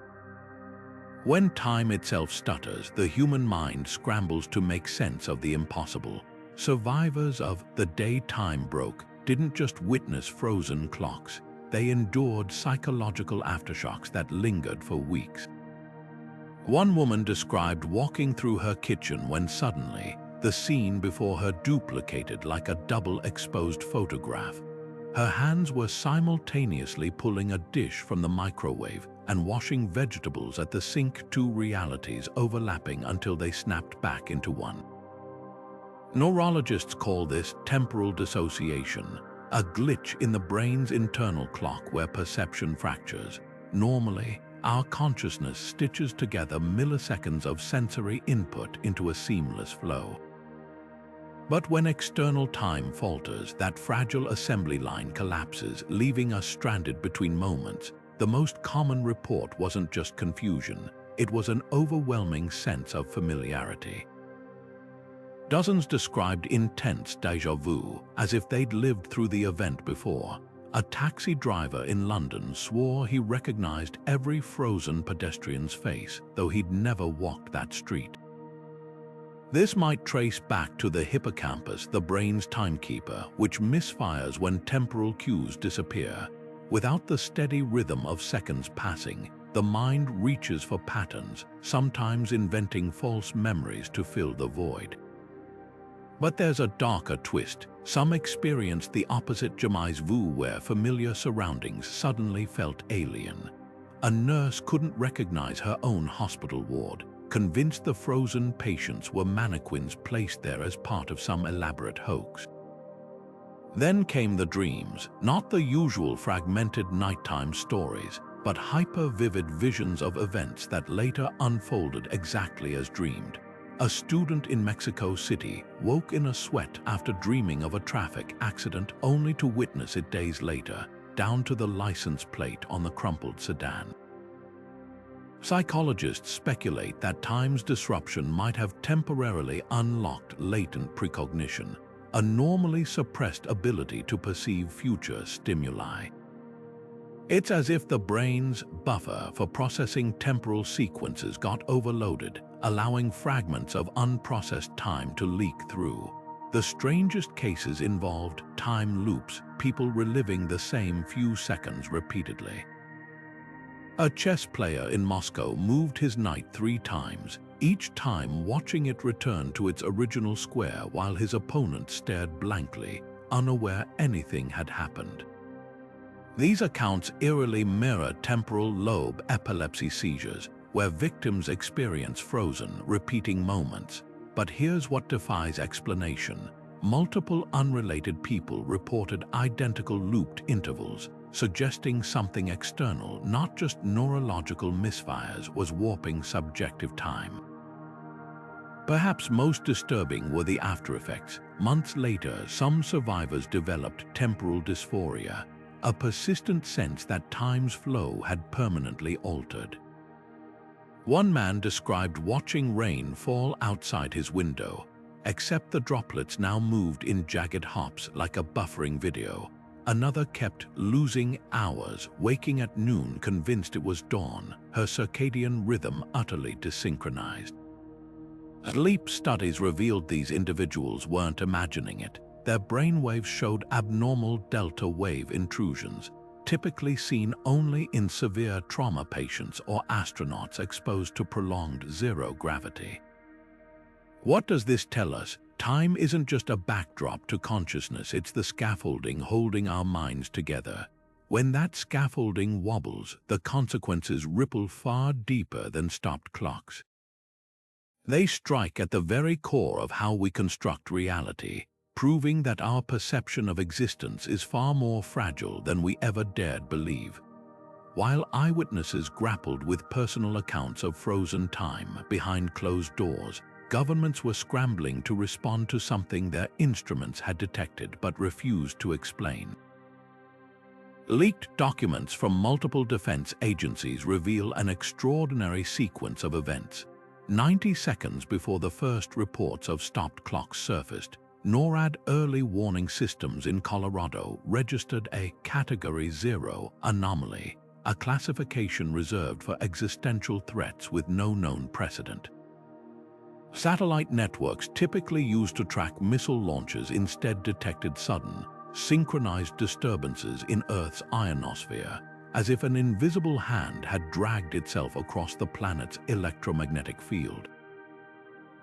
[SPEAKER 1] When time itself stutters, the human mind scrambles to make sense of the impossible. Survivors of The Day Time Broke didn't just witness frozen clocks, they endured psychological aftershocks that lingered for weeks. One woman described walking through her kitchen when suddenly the scene before her duplicated like a double-exposed photograph. Her hands were simultaneously pulling a dish from the microwave and washing vegetables at the sink, two realities overlapping until they snapped back into one. Neurologists call this temporal dissociation, a glitch in the brain's internal clock where perception fractures. Normally, our consciousness stitches together milliseconds of sensory input into a seamless flow. But when external time falters, that fragile assembly line collapses, leaving us stranded between moments. The most common report wasn't just confusion, it was an overwhelming sense of familiarity. Dozens described intense déjà vu, as if they'd lived through the event before. A taxi driver in London swore he recognized every frozen pedestrian's face, though he'd never walked that street. This might trace back to the hippocampus, the brain's timekeeper, which misfires when temporal cues disappear. Without the steady rhythm of seconds passing, the mind reaches for patterns, sometimes inventing false memories to fill the void. But there's a darker twist. Some experienced the opposite jamais vu, where familiar surroundings suddenly felt alien. A nurse couldn't recognize her own hospital ward, convinced the frozen patients were mannequins placed there as part of some elaborate hoax. Then came the dreams, not the usual fragmented nighttime stories, but hyper-vivid visions of events that later unfolded exactly as dreamed. A student in Mexico City woke in a sweat after dreaming of a traffic accident, only to witness it days later, down to the license plate on the crumpled sedan. Psychologists speculate that time's disruption might have temporarily unlocked latent precognition, a normally suppressed ability to perceive future stimuli. It's as if the brain's buffer for processing temporal sequences got overloaded, allowing fragments of unprocessed time to leak through. The strangest cases involved time loops, people reliving the same few seconds repeatedly. A chess player in Moscow moved his knight 3 times, each time watching it return to its original square while his opponent stared blankly, unaware anything had happened. These accounts eerily mirror temporal lobe epilepsy seizures, where victims experience frozen, repeating moments. But here's what defies explanation. Multiple unrelated people reported identical looped intervals, suggesting something external, not just neurological misfires, was warping subjective time. Perhaps most disturbing were the aftereffects. Months later, some survivors developed temporal dysphoria, a persistent sense that time's flow had permanently altered. One man described watching rain fall outside his window, except the droplets now moved in jagged hops like a buffering video. Another kept losing hours, waking at noon convinced it was dawn, her circadian rhythm utterly desynchronized. Sleep studies revealed these individuals weren't imagining it. Their brainwaves showed abnormal delta wave intrusions, typically seen only in severe trauma patients or astronauts exposed to prolonged zero gravity. What does this tell us? Time isn't just a backdrop to consciousness, it's the scaffolding holding our minds together. When that scaffolding wobbles, the consequences ripple far deeper than stopped clocks. They strike at the very core of how we construct reality, proving that our perception of existence is far more fragile than we ever dared believe. While eyewitnesses grappled with personal accounts of frozen time behind closed doors, governments were scrambling to respond to something their instruments had detected but refused to explain. Leaked documents from multiple defense agencies reveal an extraordinary sequence of events. 90 seconds before the first reports of stopped clocks surfaced, NORAD early warning systems in Colorado registered a Category 0 anomaly, a classification reserved for existential threats with no known precedent. Satellite networks typically used to track missile launches instead detected sudden, synchronized disturbances in Earth's ionosphere, as if an invisible hand had dragged itself across the planet's electromagnetic field.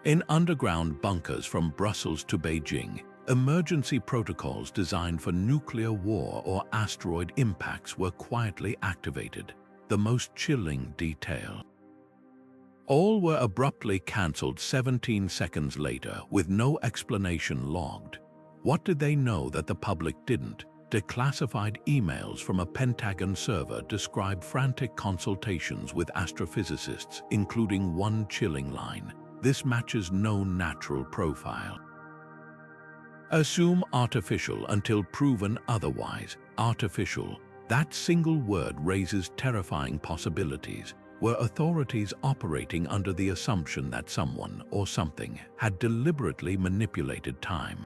[SPEAKER 1] In underground bunkers from Brussels to Beijing, emergency protocols designed for nuclear war or asteroid impacts were quietly activated, the most chilling detail. All were abruptly cancelled 17 seconds later with no explanation logged. What did they know that the public didn't? Declassified emails from a Pentagon server describe frantic consultations with astrophysicists, including one chilling line: "This matches no natural profile." Assume artificial until proven otherwise. Artificial. That single word raises terrifying possibilities. Were authorities operating under the assumption that someone or something had deliberately manipulated time?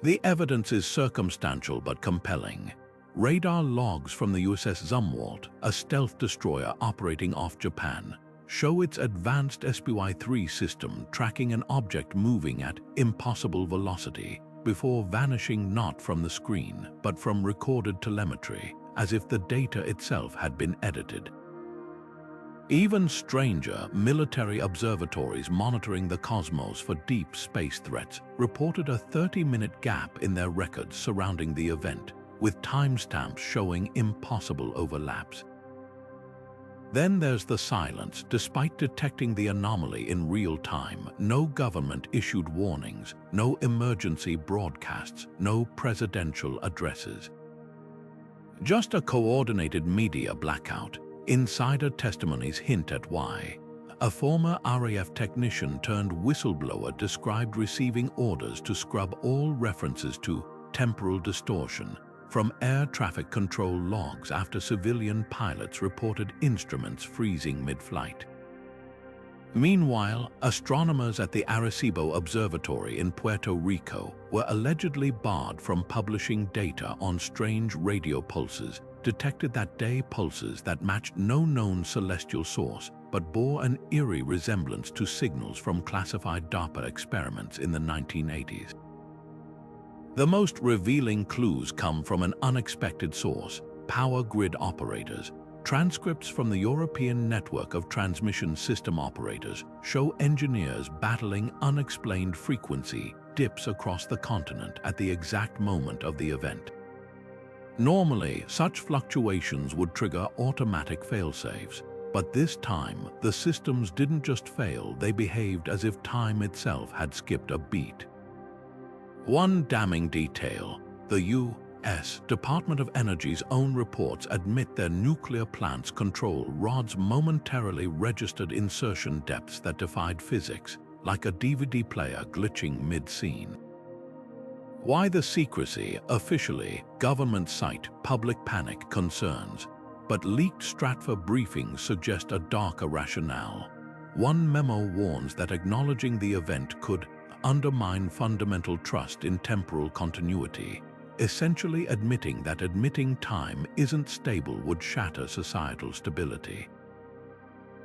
[SPEAKER 1] The evidence is circumstantial but compelling. Radar logs from the USS Zumwalt, a stealth destroyer operating off Japan, show its advanced SPY-3 system tracking an object moving at impossible velocity before vanishing not from the screen but from recorded telemetry, as if the data itself had been edited. Even stranger, military observatories monitoring the cosmos for deep space threats reported a 30-minute gap in their records surrounding the event, with timestamps showing impossible overlaps. Then there's the silence. Despite detecting the anomaly in real time, no government issued warnings, no emergency broadcasts, no presidential addresses. Just a coordinated media blackout. Insider testimonies hint at why. A former RAF technician turned whistleblower described receiving orders to scrub all references to temporal distortion from air traffic control logs after civilian pilots reported instruments freezing mid-flight. Meanwhile, astronomers at the Arecibo Observatory in Puerto Rico were allegedly barred from publishing data on strange radio pulses detected that day, pulses that matched no known celestial source but bore an eerie resemblance to signals from classified DARPA experiments in the 1980s. The most revealing clues come from an unexpected source: power grid operators. Transcripts from the European Network of Transmission System Operators show engineers battling unexplained frequency dips across the continent at the exact moment of the event. Normally, such fluctuations would trigger automatic failsafes, but this time, the systems didn't just fail, they behaved as if time itself had skipped a beat. One damning detail: the U.S. Department of Energy's own reports admit their nuclear plant's control rods momentarily registered insertion depths that defied physics, like a DVD player glitching mid-scene. Why the secrecy? Officially, government cite public panic concerns, but leaked Stratfor briefings suggest a darker rationale. One memo warns that acknowledging the event could undermine fundamental trust in temporal continuity, essentially admitting that admitting time isn't stable would shatter societal stability.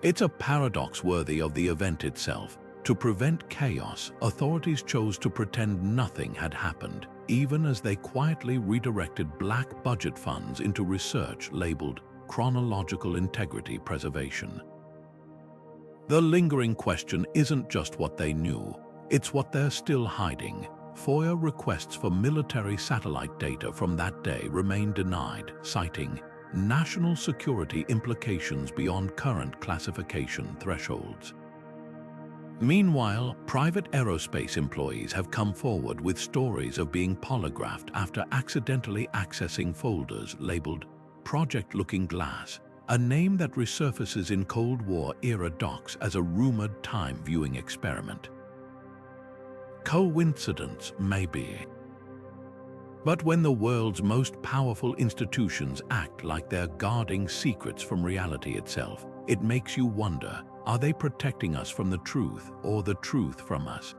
[SPEAKER 1] It's a paradox worthy of the event itself. To prevent chaos, authorities chose to pretend nothing had happened, even as they quietly redirected black budget funds into research labeled chronological integrity preservation. The lingering question isn't just what they knew, it's what they're still hiding. FOIA requests for military satellite data from that day remain denied, citing national security implications beyond current classification thresholds. Meanwhile, private aerospace employees have come forward with stories of being polygraphed after accidentally accessing folders labeled Project Looking Glass, a name that resurfaces in Cold War-era docs as a rumored time viewing experiment. Coincidence, maybe. But when the world's most powerful institutions act like they're guarding secrets from reality itself, it makes you wonder, are they protecting us from the truth or the truth from us?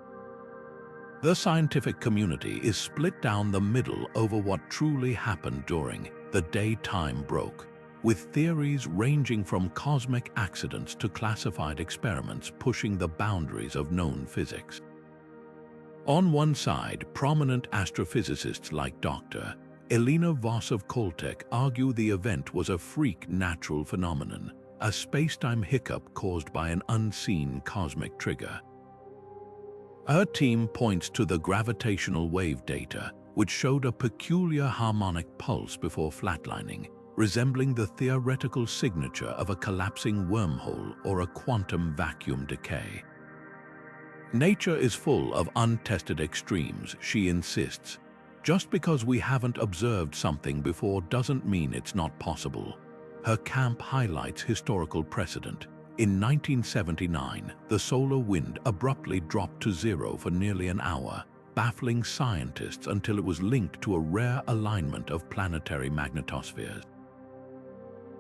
[SPEAKER 1] The scientific community is split down the middle over what truly happened during the day time broke, with theories ranging from cosmic accidents to classified experiments pushing the boundaries of known physics. On one side, prominent astrophysicists like Dr. Elena Voss of Caltech argue the event was a freak natural phenomenon, a space-time hiccup caused by an unseen cosmic trigger. Her team points to the gravitational wave data, which showed a peculiar harmonic pulse before flatlining, resembling the theoretical signature of a collapsing wormhole or a quantum vacuum decay. Nature is full of untested extremes, she insists. Just because we haven't observed something before doesn't mean it's not possible. Her camp highlights historical precedent. In 1979, the solar wind abruptly dropped to zero for nearly an hour, baffling scientists until it was linked to a rare alignment of planetary magnetospheres.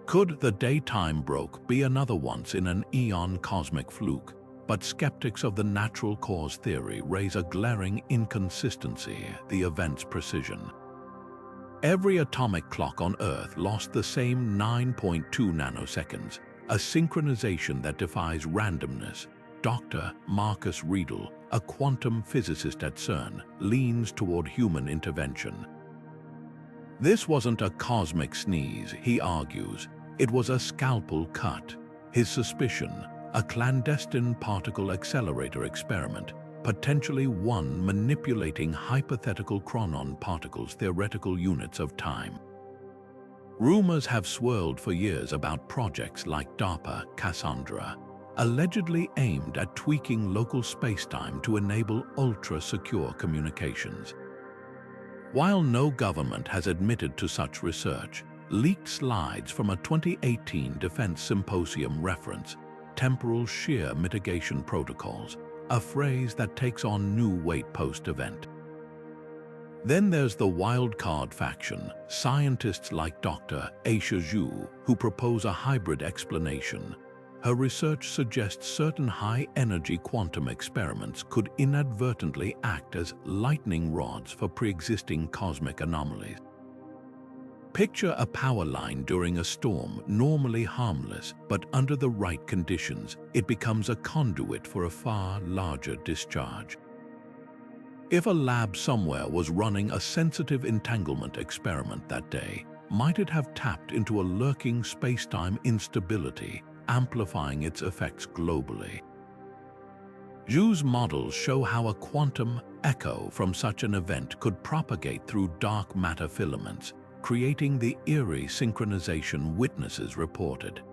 [SPEAKER 1] Could the daytime broke be another once-in-an-eon cosmic fluke? But skeptics of the natural cause theory raise a glaring inconsistency: the event's precision. Every atomic clock on Earth lost the same 9.2 nanoseconds, a synchronization that defies randomness. Dr. Marcus Riedel, a quantum physicist at CERN, leans toward human intervention. This wasn't a cosmic sneeze, he argues. It was a scalpel cut. His suspicion: a clandestine particle accelerator experiment, potentially one manipulating hypothetical chronon particles, theoretical units of time. Rumors have swirled for years about projects like DARPA Cassandra, allegedly aimed at tweaking local spacetime to enable ultra-secure communications. While no government has admitted to such research, leaked slides from a 2018 Defense Symposium reference temporal shear mitigation protocols, a phrase that takes on new weight post-event. Then there's the wildcard faction, scientists like Dr. Aisha Zhu, who propose a hybrid explanation. Her research suggests certain high-energy quantum experiments could inadvertently act as lightning rods for pre-existing cosmic anomalies. Picture a power line during a storm, normally harmless, but under the right conditions, it becomes a conduit for a far larger discharge. If a lab somewhere was running a sensitive entanglement experiment that day, might it have tapped into a lurking space-time instability, amplifying its effects globally? Zhu's models show how a quantum echo from such an event could propagate through dark matter filaments, creating the eerie synchronization witnesses reported.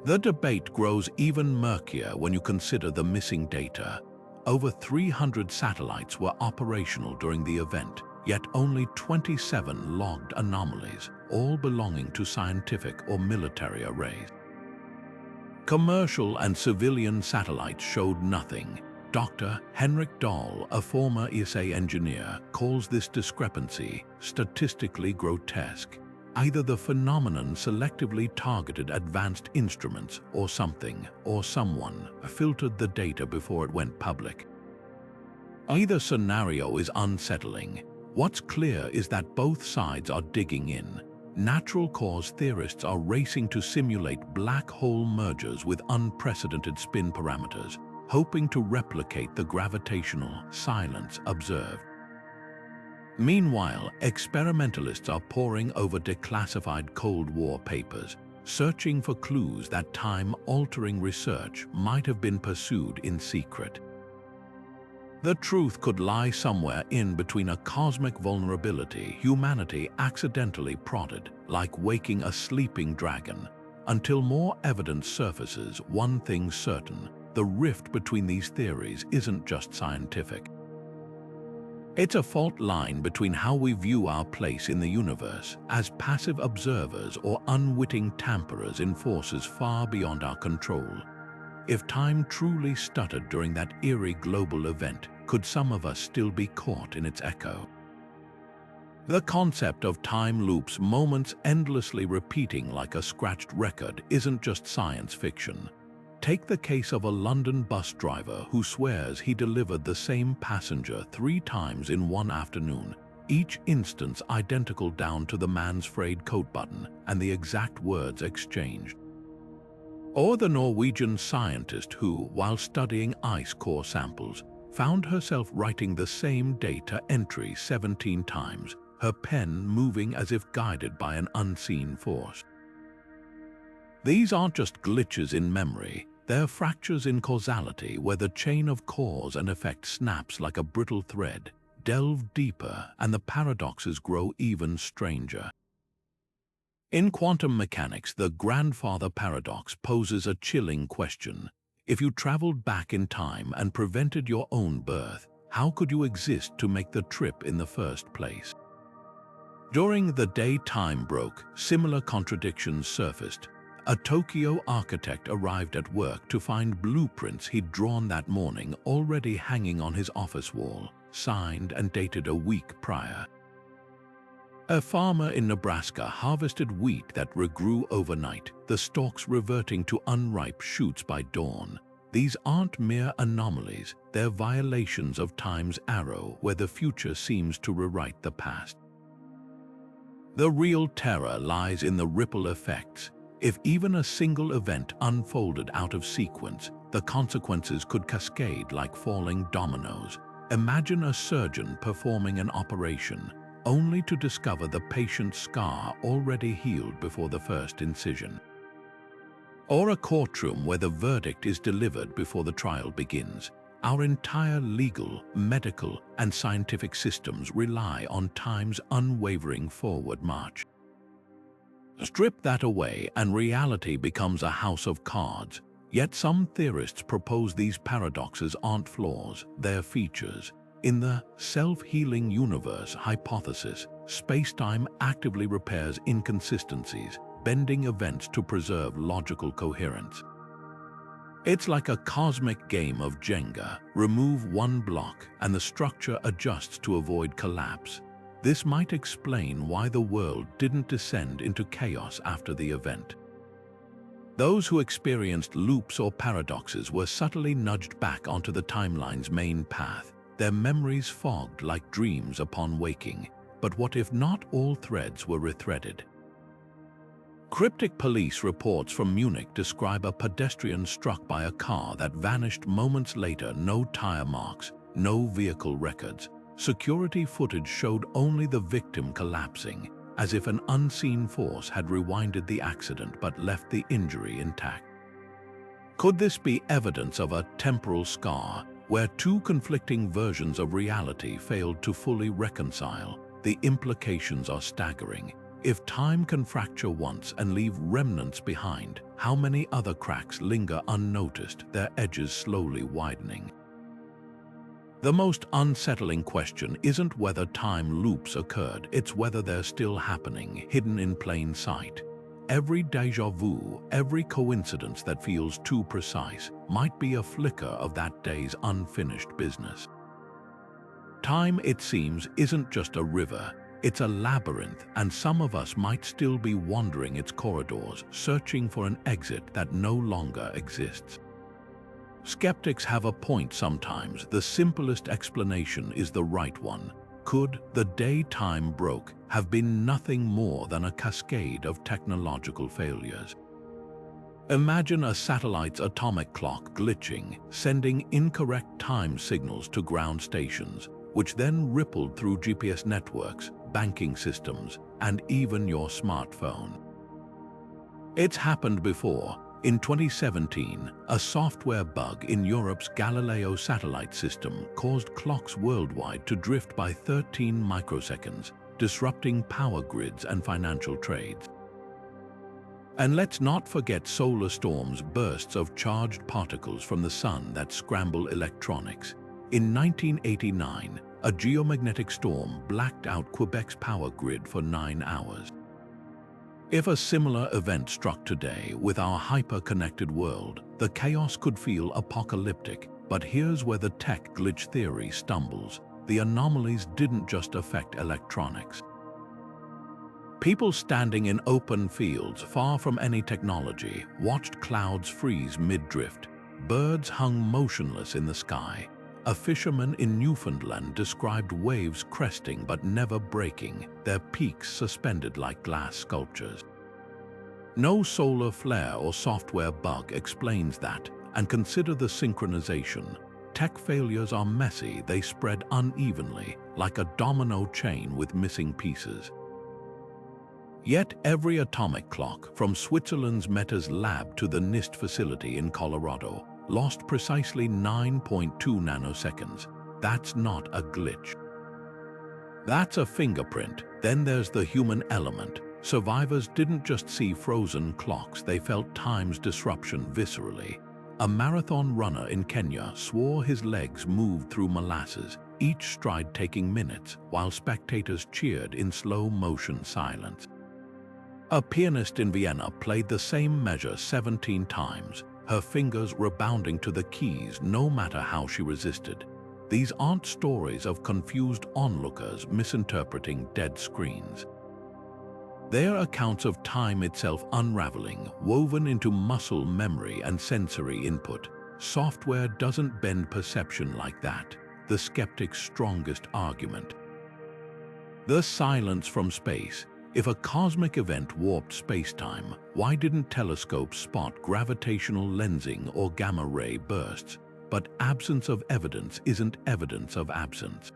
[SPEAKER 1] The debate grows even murkier when you consider the missing data. Over 300 satellites were operational during the event, yet only 27 logged anomalies, all belonging to scientific or military arrays. Commercial and civilian satellites showed nothing. Dr. Henrik Dahl, a former ESA engineer, calls this discrepancy statistically grotesque. Either the phenomenon selectively targeted advanced instruments, or something, or someone, filtered the data before it went public. Either scenario is unsettling. What's clear is that both sides are digging in. Natural cause theorists are racing to simulate black hole mergers with unprecedented spin parameters, hoping to replicate the gravitational silence observed. Meanwhile, experimentalists are poring over declassified Cold War papers, searching for clues that time-altering research might have been pursued in secret. The truth could lie somewhere in between a cosmic vulnerability humanity accidentally prodded, like waking a sleeping dragon. Until more evidence surfaces, one thing's certain: the rift between these theories isn't just scientific. It's a fault line between how we view our place in the universe as passive observers or unwitting tamperers in forces far beyond our control. If time truly stuttered during that eerie global event, could some of us still be caught in its echo? The concept of time loops, moments endlessly repeating like a scratched record, isn't just science fiction. Take the case of a London bus driver who swears he delivered the same passenger 3 times in one afternoon, each instance identical down to the man's frayed coat button and the exact words exchanged. Or the Norwegian scientist who, while studying ice core samples, found herself writing the same data entry 17 times, her pen moving as if guided by an unseen force. These aren't just glitches in memory, they're fractures in causality where the chain of cause and effect snaps like a brittle thread. Delve deeper and the paradoxes grow even stranger. In quantum mechanics, the grandfather paradox poses a chilling question. If you traveled back in time and prevented your own birth, how could you exist to make the trip in the first place? During the day time broke, similar contradictions surfaced. A Tokyo architect arrived at work to find blueprints he'd drawn that morning already hanging on his office wall, signed and dated a week prior. A farmer in Nebraska harvested wheat that regrew overnight, the stalks reverting to unripe shoots by dawn. These aren't mere anomalies, they're violations of time's arrow where the future seems to rewrite the past. The real terror lies in the ripple effects. If even a single event unfolded out of sequence, the consequences could cascade like falling dominoes. Imagine a surgeon performing an operation, only to discover the patient's scar already healed before the first incision. Or a courtroom where the verdict is delivered before the trial begins. Our entire legal, medical, and scientific systems rely on time's unwavering forward march. Strip that away and reality becomes a house of cards. Yet some theorists propose these paradoxes aren't flaws, they're features. In the self-healing universe hypothesis, space-time actively repairs inconsistencies, bending events to preserve logical coherence. It's like a cosmic game of Jenga. Remove one block and the structure adjusts to avoid collapse. This might explain why the world didn't descend into chaos after the event. Those who experienced loops or paradoxes were subtly nudged back onto the timeline's main path, their memories fogged like dreams upon waking. But what if not all threads were rethreaded? Cryptic police reports from Munich describe a pedestrian struck by a car that vanished moments later. No tire marks, no vehicle records. Security footage showed only the victim collapsing, as if an unseen force had rewinded the accident but left the injury intact. Could this be evidence of a temporal scar, where 2 conflicting versions of reality failed to fully reconcile? The implications are staggering. If time can fracture once and leave remnants behind, how many other cracks linger unnoticed, their edges slowly widening? The most unsettling question isn't whether time loops occurred, it's whether they're still happening, hidden in plain sight. Every déjà vu, every coincidence that feels too precise, might be a flicker of that day's unfinished business. Time, it seems, isn't just a river, it's a labyrinth, and some of us might still be wandering its corridors, searching for an exit that no longer exists. Skeptics have a point sometimes. The simplest explanation is the right one. Could the day time broke have been nothing more than a cascade of technological failures? Imagine a satellite's atomic clock glitching, sending incorrect time signals to ground stations, which then rippled through GPS networks, banking systems, and even your smartphone. It's happened before. In 2017, a software bug in Europe's Galileo satellite system caused clocks worldwide to drift by 13 microseconds, disrupting power grids and financial trades. And let's not forget solar storms, bursts of charged particles from the sun that scramble electronics. In 1989, a geomagnetic storm blacked out Quebec's power grid for 9 hours. If a similar event struck today with our hyper-connected world, the chaos could feel apocalyptic. But here's where the tech glitch theory stumbles. The anomalies didn't just affect electronics. People standing in open fields far from any technology watched clouds freeze mid-drift. Birds hung motionless in the sky. A fisherman in Newfoundland described waves cresting but never breaking, their peaks suspended like glass sculptures. No solar flare or software bug explains that, and consider the synchronization. Tech failures are messy, they spread unevenly, like a domino chain with missing pieces. Yet every atomic clock, from Switzerland's Meta's lab to the NIST facility in Colorado, lost precisely 9.2 nanoseconds. That's not a glitch. That's a fingerprint. Then there's the human element. Survivors didn't just see frozen clocks, they felt time's disruption viscerally. A marathon runner in Kenya swore his legs moved through molasses, each stride taking minutes, while spectators cheered in slow-motion silence. A pianist in Vienna played the same measure 17 times, her fingers rebounding to the keys no matter how she resisted. These aren't stories of confused onlookers misinterpreting dead screens. They're accounts of time itself unraveling, woven into muscle memory and sensory input. Software doesn't bend perception like that, the skeptic's strongest argument. The silence from space. If a cosmic event warped spacetime, why didn't telescopes spot gravitational lensing or gamma-ray bursts? But absence of evidence isn't evidence of absence.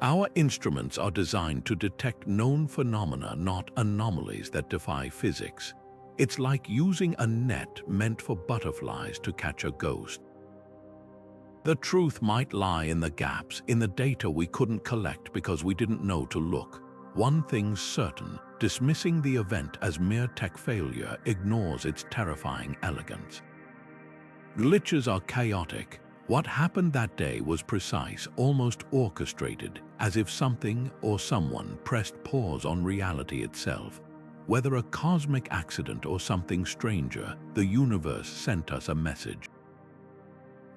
[SPEAKER 1] Our instruments are designed to detect known phenomena, not anomalies that defy physics. It's like using a net meant for butterflies to catch a ghost. The truth might lie in the gaps, in the data we couldn't collect because we didn't know to look. One thing's certain, dismissing the event as mere tech failure ignores its terrifying elegance. Glitches are chaotic. What happened that day was precise, almost orchestrated, as if something or someone pressed pause on reality itself. Whether a cosmic accident or something stranger, the universe sent us a message.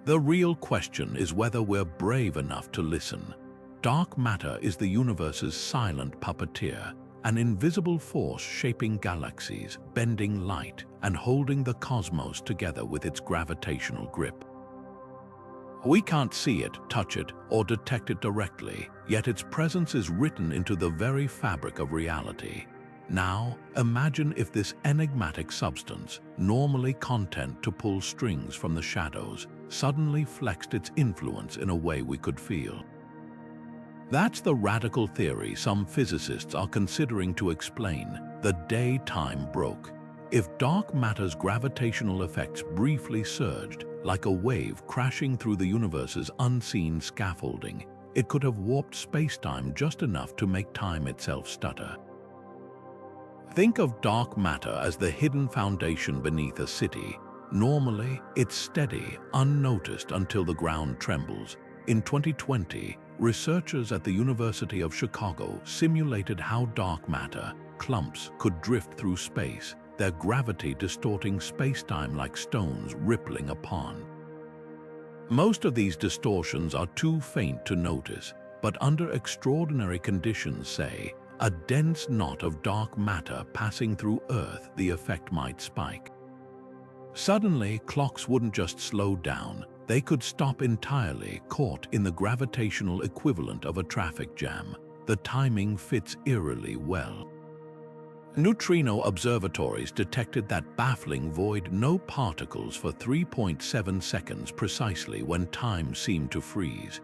[SPEAKER 1] The real question is whether we're brave enough to listen. Dark matter is the universe's silent puppeteer, an invisible force shaping galaxies, bending light, and holding the cosmos together with its gravitational grip. We can't see it, touch it, or detect it directly, yet its presence is written into the very fabric of reality. Now, imagine if this enigmatic substance, normally content to pull strings from the shadows, suddenly flexed its influence in a way we could feel. That's the radical theory some physicists are considering to explain the day time broke. If dark matter's gravitational effects briefly surged, like a wave crashing through the universe's unseen scaffolding, it could have warped spacetime just enough to make time itself stutter. Think of dark matter as the hidden foundation beneath a city. Normally, it's steady, unnoticed until the ground trembles. In 2020, researchers at the University of Chicago simulated how dark matter, clumps, could drift through space, their gravity distorting spacetime like stones rippling a pond. Most of these distortions are too faint to notice, but under extraordinary conditions, say, a dense knot of dark matter passing through Earth, the effect might spike. Suddenly, clocks wouldn't just slow down, they could stop entirely, caught in the gravitational equivalent of a traffic jam. The timing fits eerily well. Neutrino observatories detected that baffling void, no particles for 3.7 seconds precisely when time seemed to freeze.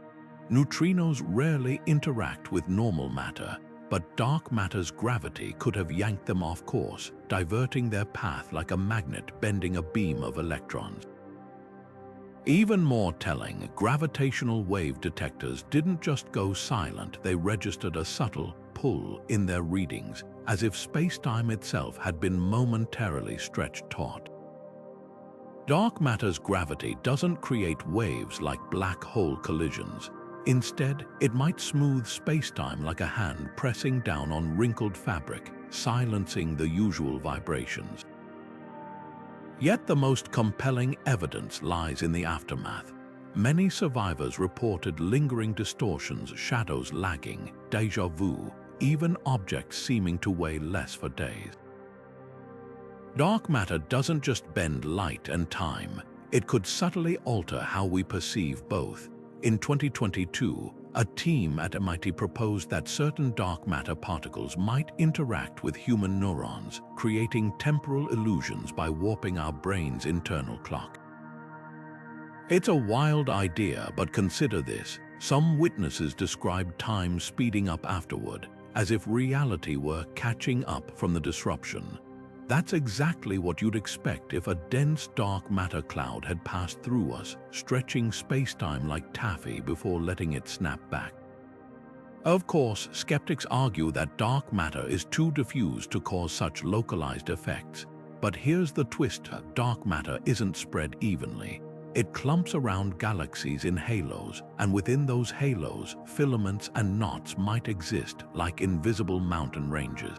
[SPEAKER 1] Neutrinos rarely interact with normal matter. but dark matter's gravity could have yanked them off course, diverting their path like a magnet bending a beam of electrons. Even more telling, gravitational wave detectors didn't just go silent, they registered a subtle pull in their readings, as if space-time itself had been momentarily stretched taut. Dark matter's gravity doesn't create waves like black hole collisions. Instead, it might smooth space-time like a hand pressing down on wrinkled fabric, silencing the usual vibrations. Yet the most compelling evidence lies in the aftermath. Many survivors reported lingering distortions, shadows lagging, déjà vu, even objects seeming to weigh less for days. Dark matter doesn't just bend light and time, it could subtly alter how we perceive both. In 2022, a team at MIT proposed that certain dark matter particles might interact with human neurons, creating temporal illusions by warping our brain's internal clock. It's a wild idea, but consider this. Some witnesses described time speeding up afterward, as if reality were catching up from the disruption. That's exactly what you'd expect if a dense dark matter cloud had passed through us, stretching space-time like taffy before letting it snap back. Of course, skeptics argue that dark matter is too diffuse to cause such localized effects. But here's the twist: dark matter isn't spread evenly. It clumps around galaxies in halos, and within those halos, filaments and knots might exist like invisible mountain ranges.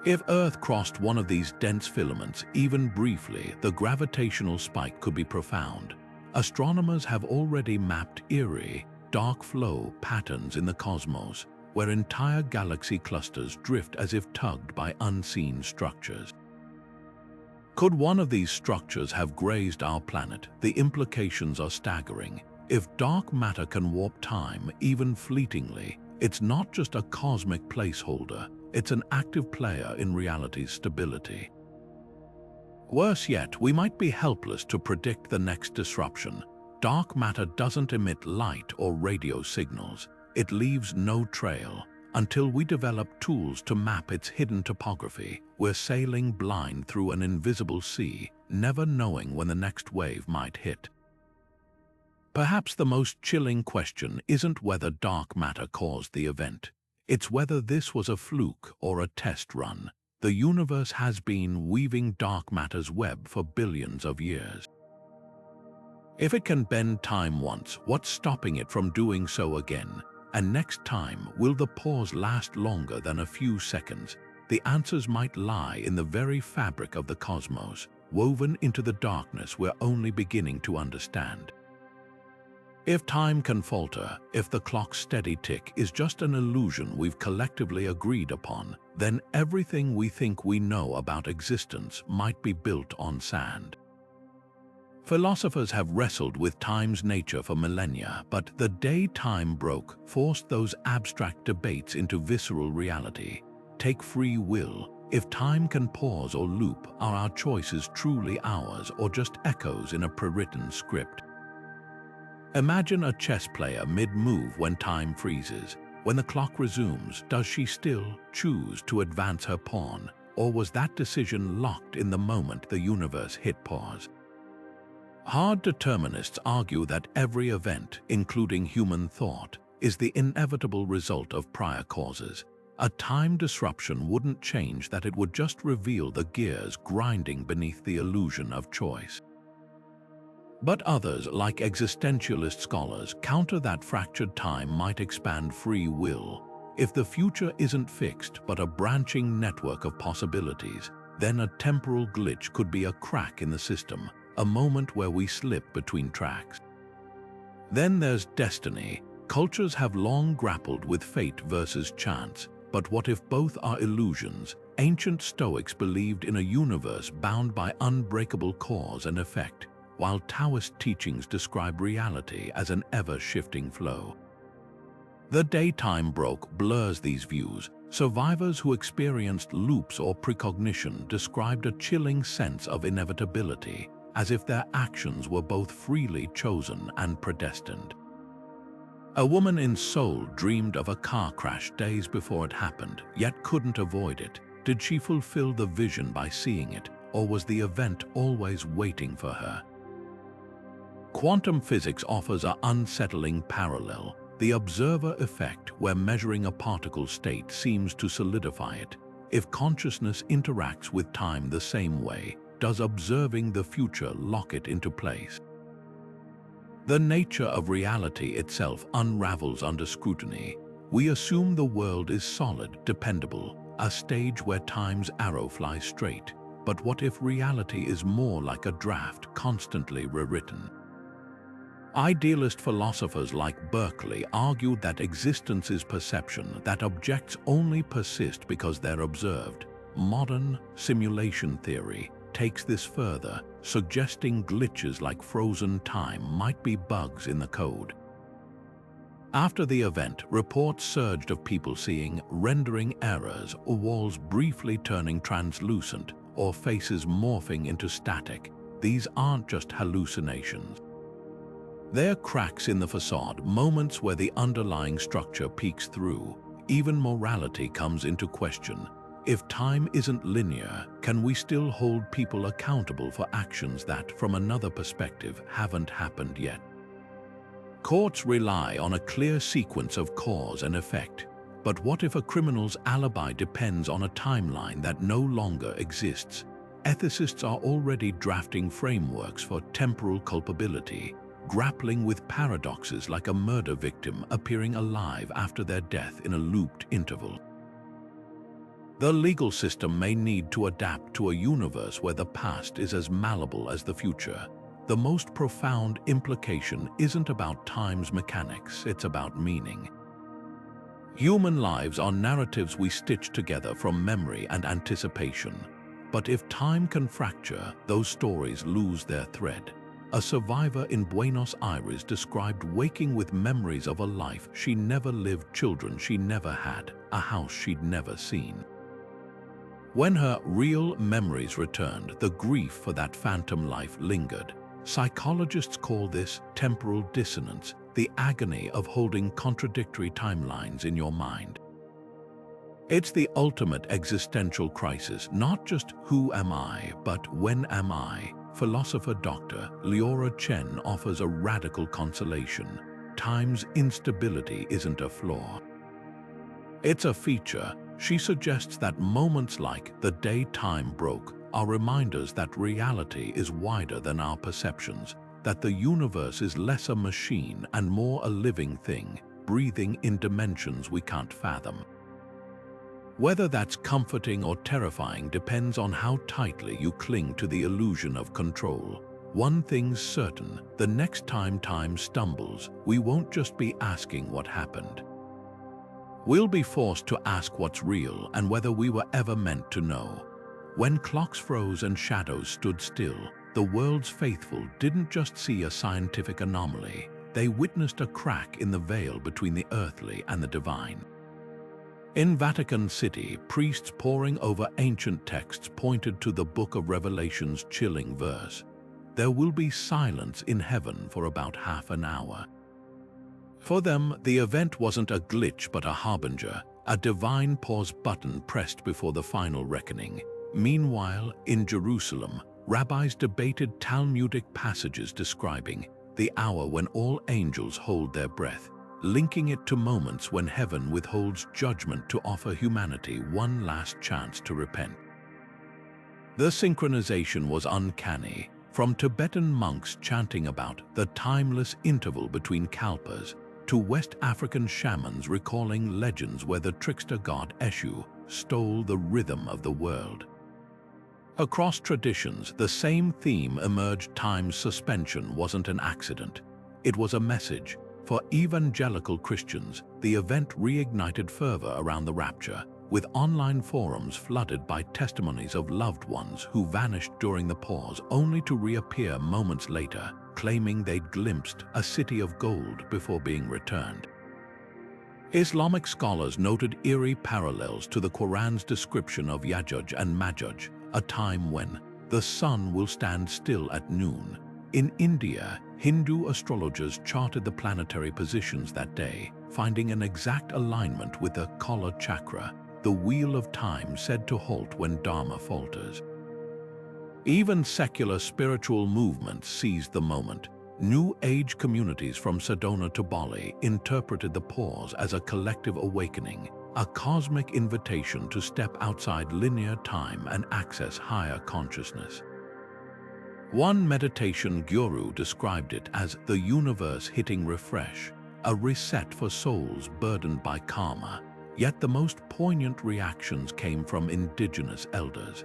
[SPEAKER 1] If Earth crossed one of these dense filaments, even briefly, the gravitational spike could be profound. Astronomers have already mapped eerie, dark flow patterns in the cosmos, where entire galaxy clusters drift as if tugged by unseen structures. Could one of these structures have grazed our planet? The implications are staggering. If dark matter can warp time, even fleetingly, it's not just a cosmic placeholder. It's an active player in reality's stability. Worse yet, we might be helpless to predict the next disruption. Dark matter doesn't emit light or radio signals. It leaves no trail. Until we develop tools to map its hidden topography, we're sailing blind through an invisible sea, never knowing when the next wave might hit. Perhaps the most chilling question isn't whether dark matter caused the event. It's whether this was a fluke or a test run. The universe has been weaving dark matter's web for billions of years. If it can bend time once, what's stopping it from doing so again? And next time, will the pause last longer than a few seconds? The answers might lie in the very fabric of the cosmos, woven into the darkness we're only beginning to understand. If time can falter, if the clock's steady tick is just an illusion we've collectively agreed upon, then everything we think we know about existence might be built on sand. Philosophers have wrestled with time's nature for millennia, but the day time broke forced those abstract debates into visceral reality. Take free will. If time can pause or loop, are our choices truly ours or just echoes in a pre-written script? Imagine a chess player mid-move when time freezes. When the clock resumes, does she still choose to advance her pawn, or was that decision locked in the moment the universe hit pause? Hard determinists argue that every event, including human thought, is the inevitable result of prior causes. A time disruption wouldn't change that, it would just reveal the gears grinding beneath the illusion of choice. But others, like existentialist scholars, counter that fractured time might expand free will. If the future isn't fixed but a branching network of possibilities, then a temporal glitch could be a crack in the system, a moment where we slip between tracks. Then there's destiny. Cultures have long grappled with fate versus chance, but what if both are illusions? Ancient Stoics believed in a universe bound by unbreakable cause and effect, while Taoist teachings describe reality as an ever-shifting flow. The daytime broke blurs these views. Survivors who experienced loops or precognition described a chilling sense of inevitability, as if their actions were both freely chosen and predestined. A woman in Seoul dreamed of a car crash days before it happened, yet couldn't avoid it. Did she fulfill the vision by seeing it, or was the event always waiting for her? Quantum physics offers an unsettling parallel, the observer effect, where measuring a particle's state seems to solidify it. If consciousness interacts with time the same way, does observing the future lock it into place? The nature of reality itself unravels under scrutiny. We assume the world is solid, dependable, a stage where time's arrow flies straight. But what if reality is more like a draft, constantly rewritten? Idealist philosophers like Berkeley argued that existence is perception, that objects only persist because they're observed. Modern simulation theory takes this further, suggesting glitches like frozen time might be bugs in the code. After the event, reports surged of people seeing rendering errors, or walls briefly turning translucent, or faces morphing into static. These aren't just hallucinations. They're cracks in the facade, moments where the underlying structure peeks through. Even morality comes into question. If time isn't linear, can we still hold people accountable for actions that, from another perspective, haven't happened yet? Courts rely on a clear sequence of cause and effect. But what if a criminal's alibi depends on a timeline that no longer exists? Ethicists are already drafting frameworks for temporal culpability, grappling with paradoxes like a murder victim appearing alive after their death in a looped interval. The legal system may need to adapt to a universe where the past is as malleable as the future. The most profound implication isn't about time's mechanics, it's about meaning. Human lives are narratives we stitch together from memory and anticipation. But if time can fracture, those stories lose their thread. A survivor in Buenos Aires described waking with memories of a life she never lived, children she never had, a house she'd never seen. When her real memories returned, the grief for that phantom life lingered. Psychologists call this temporal dissonance, the agony of holding contradictory timelines in your mind. It's the ultimate existential crisis, not just who am I, but when am I? Philosopher Dr. Leora Chen offers a radical consolation. Time's instability isn't a flaw. It's a feature. She suggests that moments like the day time broke are reminders that reality is wider than our perceptions, that the universe is less a machine and more a living thing, breathing in dimensions we can't fathom. Whether that's comforting or terrifying depends on how tightly you cling to the illusion of control. One thing's certain, the next time time stumbles, we won't just be asking what happened. We'll be forced to ask what's real and whether we were ever meant to know. When clocks froze and shadows stood still, the world's faithful didn't just see a scientific anomaly, they witnessed a crack in the veil between the earthly and the divine. In Vatican City, priests poring over ancient texts pointed to the Book of Revelation's chilling verse, "There will be silence in heaven for about half an hour." For them, the event wasn't a glitch but a harbinger, a divine pause button pressed before the final reckoning. Meanwhile, in Jerusalem, rabbis debated Talmudic passages describing the hour when all angels hold their breath, linking it to moments when heaven withholds judgment to offer humanity one last chance to repent. The synchronization was uncanny, from Tibetan monks chanting about the timeless interval between kalpas to West African shamans recalling legends where the trickster god Eshu stole the rhythm of the world. Across traditions, the same theme emerged: time's suspension wasn't an accident. It was a message. For evangelical Christians, the event reignited fervor around the rapture, with online forums flooded by testimonies of loved ones who vanished during the pause only to reappear moments later, claiming they'd glimpsed a city of gold before being returned. Islamic scholars noted eerie parallels to the Quran's description of Yajuj and Majuj, a time when the sun will stand still at noon. In India, Hindu astrologers charted the planetary positions that day, finding an exact alignment with the Kala chakra, the wheel of time said to halt when Dharma falters. Even secular spiritual movements seized the moment. New Age communities from Sedona to Bali interpreted the pause as a collective awakening, a cosmic invitation to step outside linear time and access higher consciousness. One meditation guru described it as the universe hitting refresh, a reset for souls burdened by karma, yet the most poignant reactions came from indigenous elders.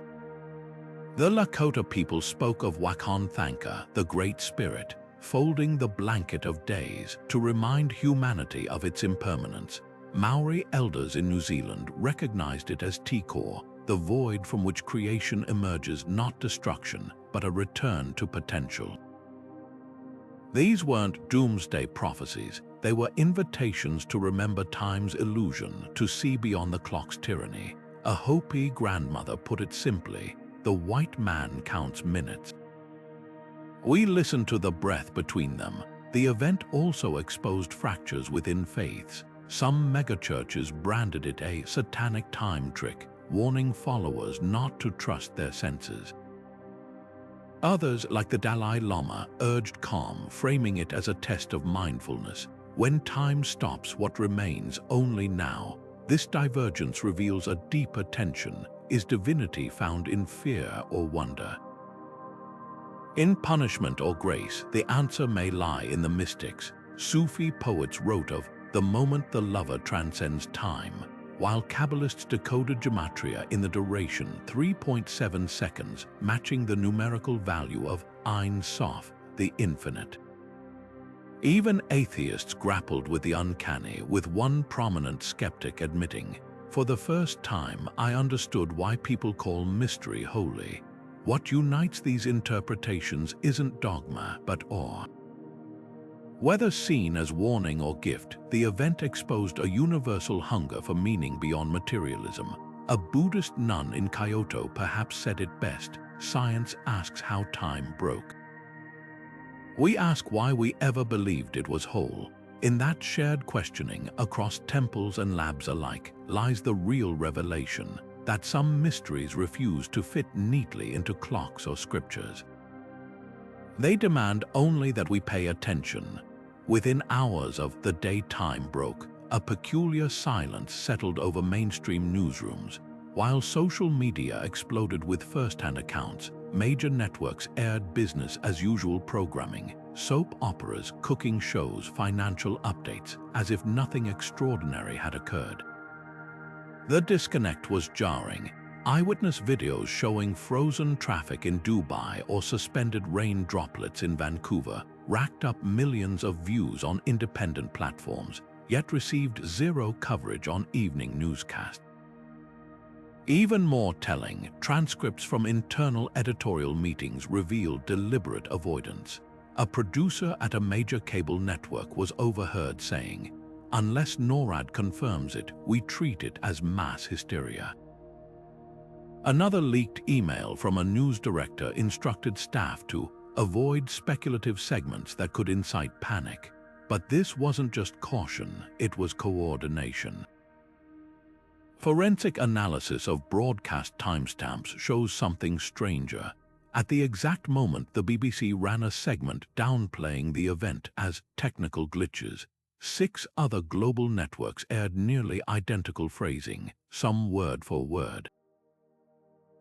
[SPEAKER 1] The Lakota people spoke of Wakan Thanka, the Great Spirit, folding the blanket of days to remind humanity of its impermanence. Maori elders in New Zealand recognized it as Tikor, the void from which creation emerges, not destruction, but a return to potential. These weren't doomsday prophecies, they were invitations to remember time's illusion, to see beyond the clock's tyranny. A Hopi grandmother put it simply, the white man counts minutes. We listened to the breath between them. The event also exposed fractures within faiths. Some megachurches branded it a satanic time trick, warning followers not to trust their senses. Others, like the Dalai Lama, urged calm, framing it as a test of mindfulness. When time stops, what remains only now? This divergence reveals a deeper tension. Is divinity found in fear or wonder? In punishment or grace, the answer may lie in the mystics. Sufi poets wrote of the moment the lover transcends time, while Kabbalists decoded gematria in the duration 3.7 seconds, matching the numerical value of Ein Sof, the infinite. Even atheists grappled with the uncanny, with one prominent skeptic admitting, "For the first time, I understood why people call mystery holy. What unites these interpretations isn't dogma, but awe." Whether seen as warning or gift, the event exposed a universal hunger for meaning beyond materialism. A Buddhist nun in Kyoto perhaps said it best, "Science asks how time broke. We ask why we ever believed it was whole." In that shared questioning across temples and labs alike lies the real revelation that some mysteries refuse to fit neatly into clocks or scriptures. They demand only that we pay attention. Within hours of the day time broke, a peculiar silence settled over mainstream newsrooms. While social media exploded with first-hand accounts, major networks aired business-as-usual programming, soap operas, cooking shows, financial updates, as if nothing extraordinary had occurred. The disconnect was jarring. Eyewitness videos showing frozen traffic in Dubai or suspended rain droplets in Vancouver racked up millions of views on independent platforms, yet received zero coverage on evening newscasts. Even more telling, transcripts from internal editorial meetings revealed deliberate avoidance. A producer at a major cable network was overheard saying, "Unless NORAD confirms it, we treat it as mass hysteria." Another leaked email from a news director instructed staff to avoid speculative segments that could incite panic. But this wasn't just caution, it was coordination. Forensic analysis of broadcast timestamps shows something stranger. At the exact moment the BBC ran a segment downplaying the event as technical glitches, 6 other global networks aired nearly identical phrasing, some word for word.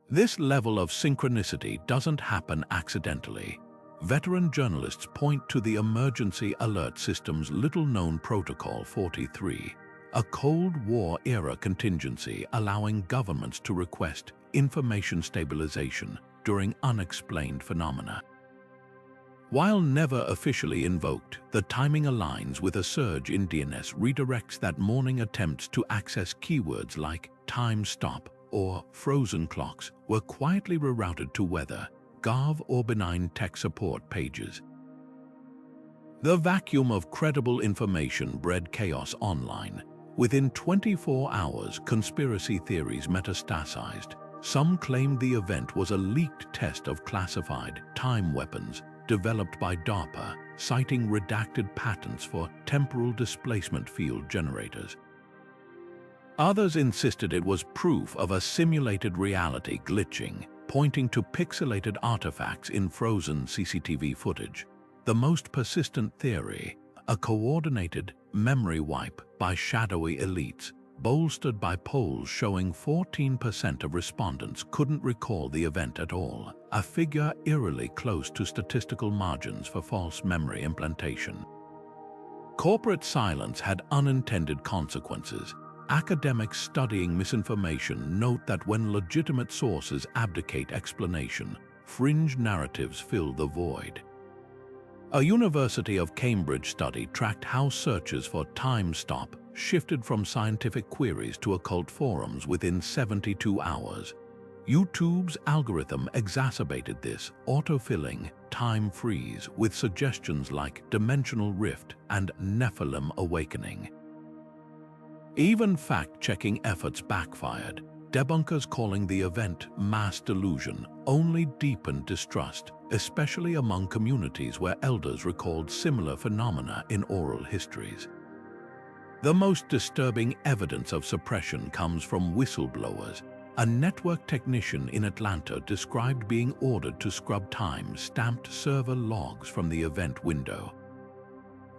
[SPEAKER 1] This level of synchronicity doesn't happen accidentally. Veteran journalists point to the Emergency Alert System's little-known Protocol 43, a Cold War-era contingency allowing governments to request information stabilization during unexplained phenomena. While never officially invoked, the timing aligns with a surge in DNS redirects that morning. Attempts to access keywords like time stop or frozen clocks were quietly rerouted to weather, Gov or benign tech support pages. The vacuum of credible information bred chaos online. Within 24 hours, conspiracy theories metastasized. Some claimed the event was a leaked test of classified time weapons developed by DARPA, citing redacted patents for temporal displacement field generators. Others insisted it was proof of a simulated reality glitching, pointing to pixelated artifacts in frozen CCTV footage. The most persistent theory, a coordinated memory wipe by shadowy elites, bolstered by polls showing 14% of respondents couldn't recall the event at all, a figure eerily close to statistical margins for false memory implantation. Corporate silence had unintended consequences. Academics studying misinformation note that when legitimate sources abdicate explanation, fringe narratives fill the void. A University of Cambridge study tracked how searches for time stop shifted from scientific queries to occult forums within 72 hours. YouTube's algorithm exacerbated this, autofilling time freeze with suggestions like dimensional rift and Nephilim awakening. Even fact-checking efforts backfired. Debunkers calling the event mass delusion only deepened distrust, especially among communities where elders recalled similar phenomena in oral histories. The most disturbing evidence of suppression comes from whistleblowers. A network technician in Atlanta described being ordered to scrub time-stamped server logs from the event window.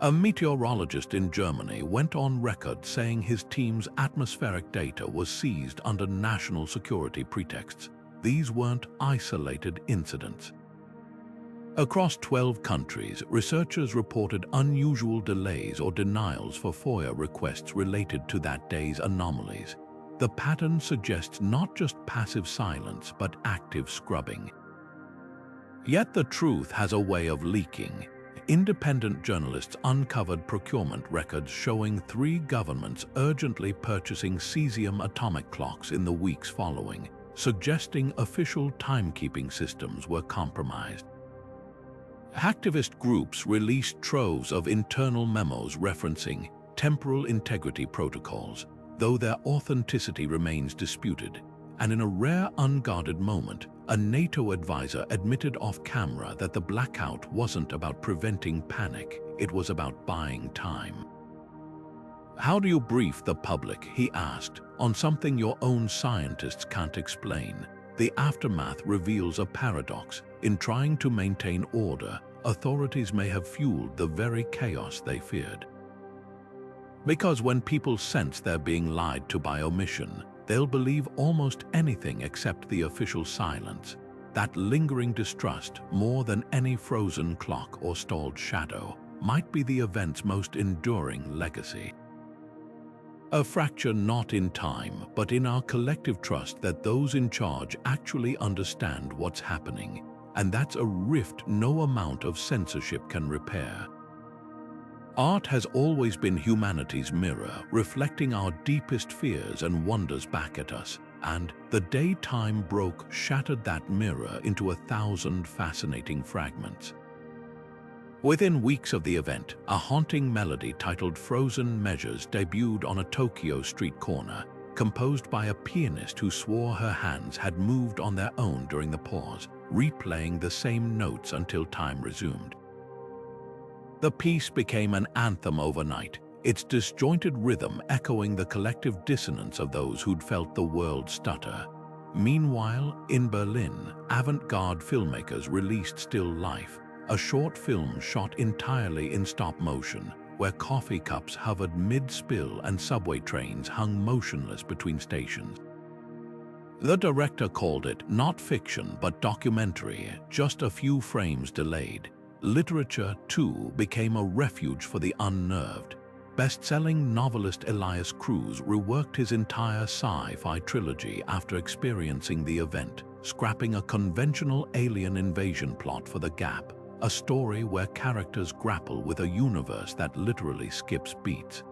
[SPEAKER 1] A meteorologist in Germany went on record saying his team's atmospheric data was seized under national security pretexts. These weren't isolated incidents. Across 12 countries, researchers reported unusual delays or denials for FOIA requests related to that day's anomalies. The pattern suggests not just passive silence, but active scrubbing. Yet the truth has a way of leaking. Independent journalists uncovered procurement records showing 3 governments urgently purchasing cesium atomic clocks in the weeks following, suggesting official timekeeping systems were compromised. Hacktivist groups released troves of internal memos referencing temporal integrity protocols, though their authenticity remains disputed. And in a rare unguarded moment, a NATO advisor admitted off-camera that the blackout wasn't about preventing panic, it was about buying time. "How do you brief the public," he asked, "on something your own scientists can't explain?" The aftermath reveals a paradox. In trying to maintain order, authorities may have fueled the very chaos they feared. Because when people sense they're being lied to by omission, they'll believe almost anything except the official silence. That lingering distrust, more than any frozen clock or stalled shadow, might be the event's most enduring legacy. A fracture not in time, but in our collective trust that those in charge actually understand what's happening, and that's a rift no amount of censorship can repair. Art has always been humanity's mirror, reflecting our deepest fears and wonders back at us, and the day time broke shattered that mirror into 1,000 fascinating fragments. Within weeks of the event, a haunting melody titled Frozen Measures debuted on a Tokyo street corner, composed by a pianist who swore her hands had moved on their own during the pause, replaying the same notes until time resumed. The piece became an anthem overnight, its disjointed rhythm echoing the collective dissonance of those who'd felt the world stutter. Meanwhile, in Berlin, avant-garde filmmakers released Still Life, a short film shot entirely in stop motion, where coffee cups hovered mid-spill and subway trains hung motionless between stations. The director called it not fiction but documentary, just a few frames delayed. Literature, too, became a refuge for the unnerved. Best-selling novelist Elias Cruz reworked his entire sci-fi trilogy after experiencing the event, scrapping a conventional alien invasion plot for The Gap, a story where characters grapple with a universe that literally skips beats.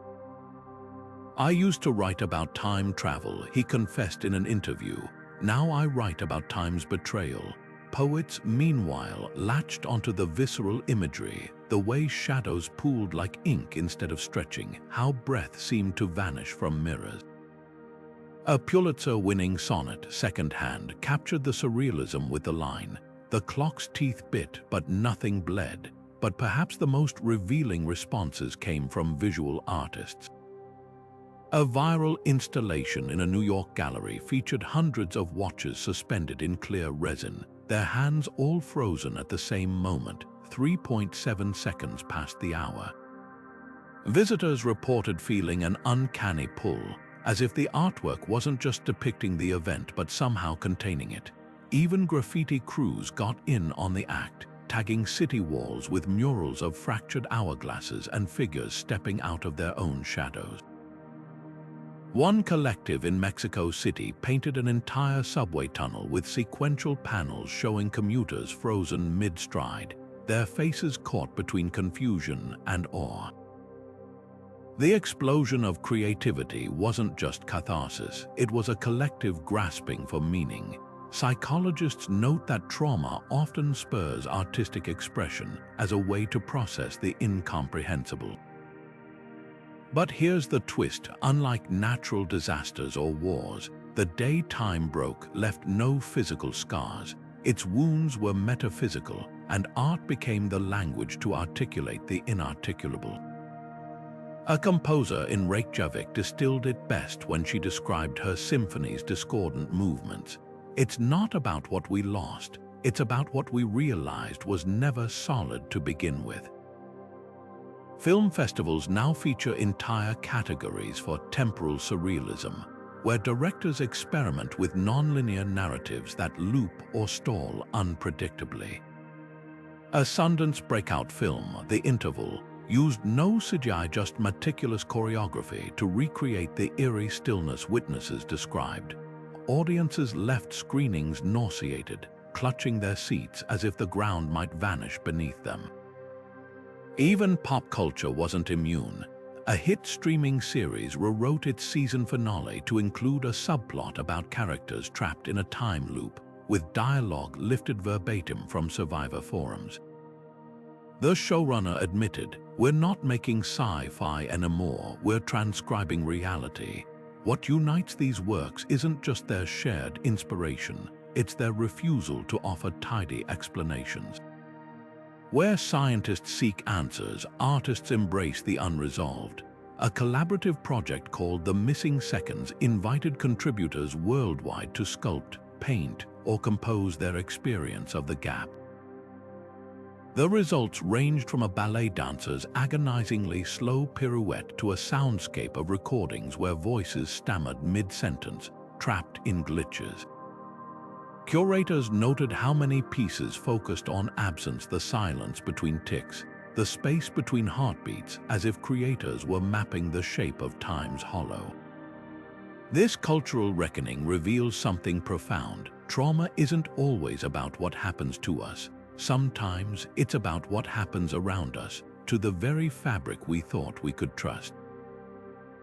[SPEAKER 1] "I used to write about time travel," he confessed in an interview. "Now I write about time's betrayal." Poets, meanwhile, latched onto the visceral imagery, the way shadows pooled like ink instead of stretching, how breath seemed to vanish from mirrors. A Pulitzer-winning sonnet, Secondhand, captured the surrealism with the line, "The clock's teeth bit, but nothing bled." but perhaps the most revealing responses came from visual artists. A viral installation in a New York gallery featured hundreds of watches suspended in clear resin, their hands all frozen at the same moment, 3.7 seconds past the hour. Visitors reported feeling an uncanny pull, as if the artwork wasn't just depicting the event but somehow containing it. Even graffiti crews got in on the act, tagging city walls with murals of fractured hourglasses and figures stepping out of their own shadows. One collective in Mexico City painted an entire subway tunnel with sequential panels showing commuters frozen mid-stride, their faces caught between confusion and awe. The explosion of creativity wasn't just catharsis, it was a collective grasping for meaning. Psychologists note that trauma often spurs artistic expression as a way to process the incomprehensible. But here's the twist: unlike natural disasters or wars, the day time broke left no physical scars. Its wounds were metaphysical, and art became the language to articulate the inarticulable. A composer in Reykjavik distilled it best when she described her symphony's discordant movements. It's not about what we lost, it's about what we realized was never solid to begin with. Film festivals now feature entire categories for temporal surrealism, where directors experiment with nonlinear narratives that loop or stall unpredictably. A Sundance breakout film, The Interval, used no CGI, just meticulous choreography to recreate the eerie stillness witnesses described. Audiences left screenings nauseated, clutching their seats as if the ground might vanish beneath them. Even pop culture wasn't immune. A hit streaming series rewrote its season finale to include a subplot about characters trapped in a time loop, with dialogue lifted verbatim from survivor forums. The showrunner admitted, "We're not making sci-fi anymore, we're transcribing reality." What unites these works isn't just their shared inspiration, it's their refusal to offer tidy explanations. Where scientists seek answers, artists embrace the unresolved. A collaborative project called The Missing Seconds invited contributors worldwide to sculpt, paint, or compose their experience of the gap. The results ranged from a ballet dancer's agonizingly slow pirouette to a soundscape of recordings where voices stammered mid-sentence, trapped in glitches. Curators noted how many pieces focused on absence, the silence between ticks, the space between heartbeats, as if creators were mapping the shape of time's hollow. This cultural reckoning reveals something profound. Trauma isn't always about what happens to us. Sometimes it's about what happens around us, to the very fabric we thought we could trust.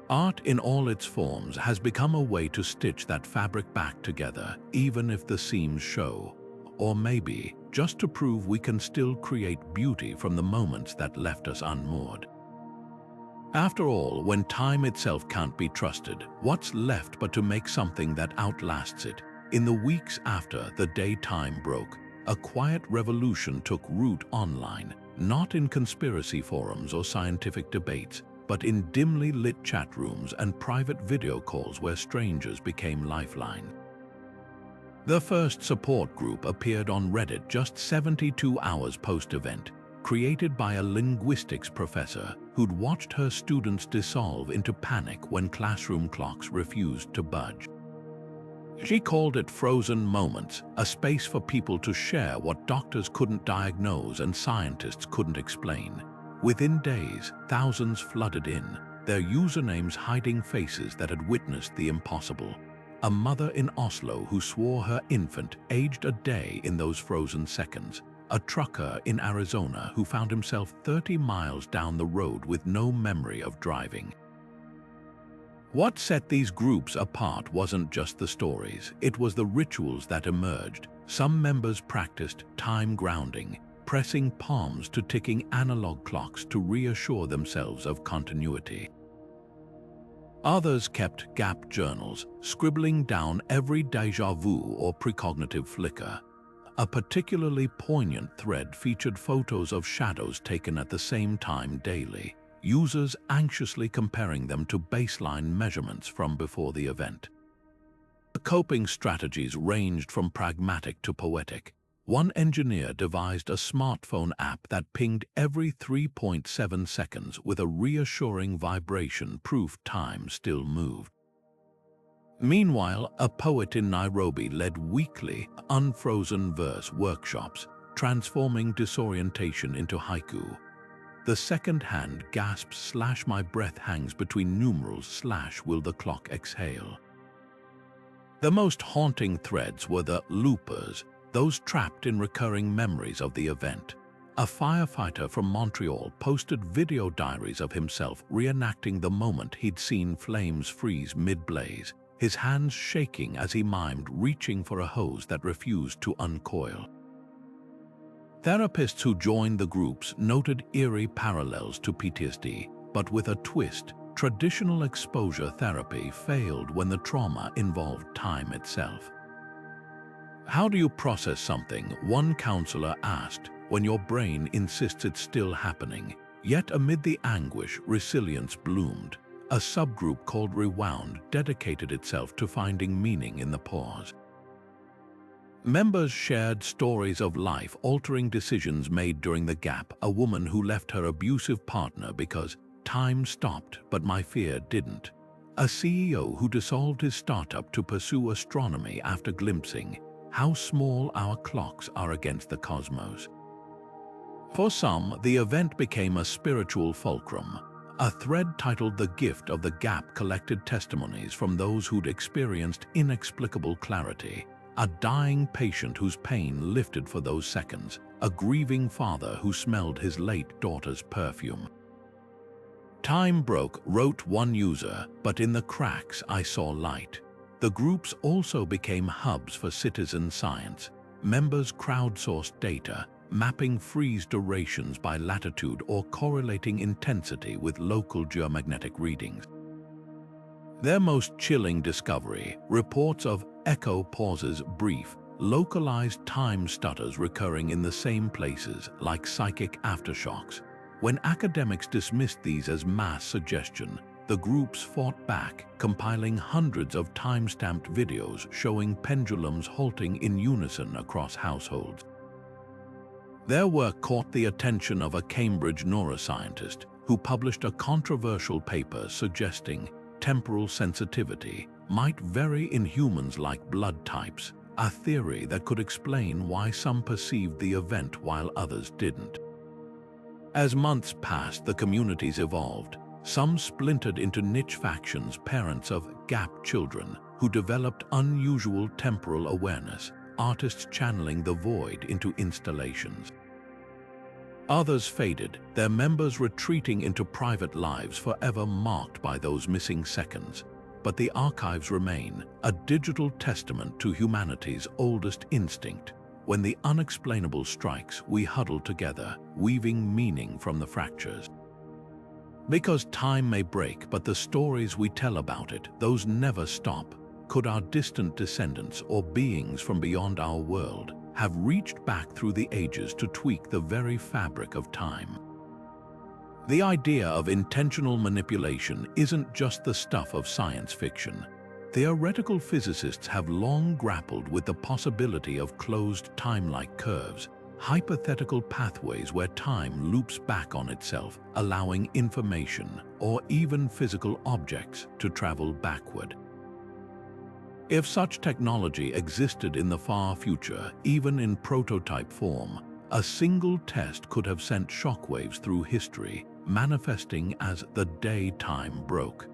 [SPEAKER 1] Art in all its forms has become a way to stitch that fabric back together, even if the seams show. Or maybe, just to prove we can still create beauty from the moments that left us unmoored. After all, when time itself can't be trusted, what's left but to make something that outlasts it? In the weeks after the day time broke, a quiet revolution took root online, not in conspiracy forums or scientific debates, but in dimly lit chat rooms and private video calls where strangers became lifelines. The first support group appeared on Reddit just 72 hours post-event, created by a linguistics professor who'd watched her students dissolve into panic when classroom clocks refused to budge. She called it Frozen Moments, a space for people to share what doctors couldn't diagnose and scientists couldn't explain. Within days, thousands flooded in, their usernames hiding faces that had witnessed the impossible. A mother in Oslo who swore her infant aged a day in those frozen seconds. A trucker in Arizona who found himself 30 miles down the road with no memory of driving. What set these groups apart wasn't just the stories, it was the rituals that emerged. Some members practiced time grounding, pressing palms to ticking analog clocks to reassure themselves of continuity. Others kept gap journals, scribbling down every déjà vu or precognitive flicker. A particularly poignant thread featured photos of shadows taken at the same time daily, users anxiously comparing them to baseline measurements from before the event. The coping strategies ranged from pragmatic to poetic. One engineer devised a smartphone app that pinged every 3.7 seconds with a reassuring vibration proof time still moved. Meanwhile, a poet in Nairobi led weekly, unfrozen verse workshops, transforming disorientation into haiku. The second-hand gasps / my breath hangs between numerals / will the clock exhale. The most haunting threads were the loopers, those trapped in recurring memories of the event. A firefighter from Montreal posted video diaries of himself reenacting the moment he'd seen flames freeze mid-blaze, his hands shaking as he mimed reaching for a hose that refused to uncoil. Therapists who joined the groups noted eerie parallels to PTSD, but with a twist. Traditional exposure therapy failed when the trauma involved time itself. How do you process something, one counselor asked, when your brain insists it's still happening? Yet amid the anguish, resilience bloomed. A subgroup called Rewound dedicated itself to finding meaning in the pause. Members shared stories of life-altering decisions made during the gap, a woman who left her abusive partner because time stopped, but my fear didn't. A CEO who dissolved his startup to pursue astronomy after glimpsing how small our clocks are against the cosmos. For some, the event became a spiritual fulcrum. A thread titled The Gift of the Gap collected testimonies from those who'd experienced inexplicable clarity. A dying patient whose pain lifted for those seconds. A grieving father who smelled his late daughter's perfume. Time broke, wrote one user, but in the cracks I saw light. The groups also became hubs for citizen science. Members crowdsourced data, mapping freeze durations by latitude or correlating intensity with local geomagnetic readings. Their most chilling discovery, reports of echo pauses brief, localized time stutters recurring in the same places like psychic aftershocks. When academics dismissed these as mass suggestion, the groups fought back, compiling hundreds of time-stamped videos showing pendulums halting in unison across households. Their work caught the attention of a Cambridge neuroscientist who published a controversial paper suggesting temporal sensitivity might vary in humans like blood types, a theory that could explain why some perceived the event while others didn't. As months passed, the communities evolved. Some splintered into niche factions, parents of gap children who developed unusual temporal awareness, artists channeling the void into installations. Others faded, their members retreating into private lives forever marked by those missing seconds. But the archives remain, a digital testament to humanity's oldest instinct. When the unexplainable strikes, we huddle together, weaving meaning from the fractures. Because time may break, but the stories we tell about it, those never stop. Could our distant descendants or beings from beyond our world have reached back through the ages to tweak the very fabric of time? The idea of intentional manipulation isn't just the stuff of science fiction. Theoretical physicists have long grappled with the possibility of closed time-like curves, hypothetical pathways where time loops back on itself, allowing information or even physical objects to travel backward. If such technology existed in the far future, even in prototype form, a single test could have sent shockwaves through history, manifesting as the day time broke.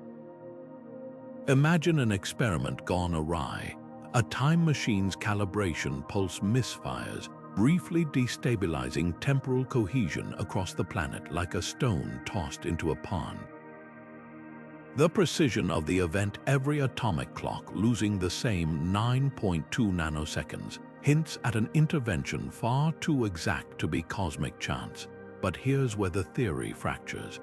[SPEAKER 1] Imagine an experiment gone awry. A time machine's calibration pulse misfires, briefly destabilizing temporal cohesion across the planet like a stone tossed into a pond. The precision of the event, every atomic clock losing the same 9.2 nanoseconds, hints at an intervention far too exact to be cosmic chance. But here's where the theory fractures.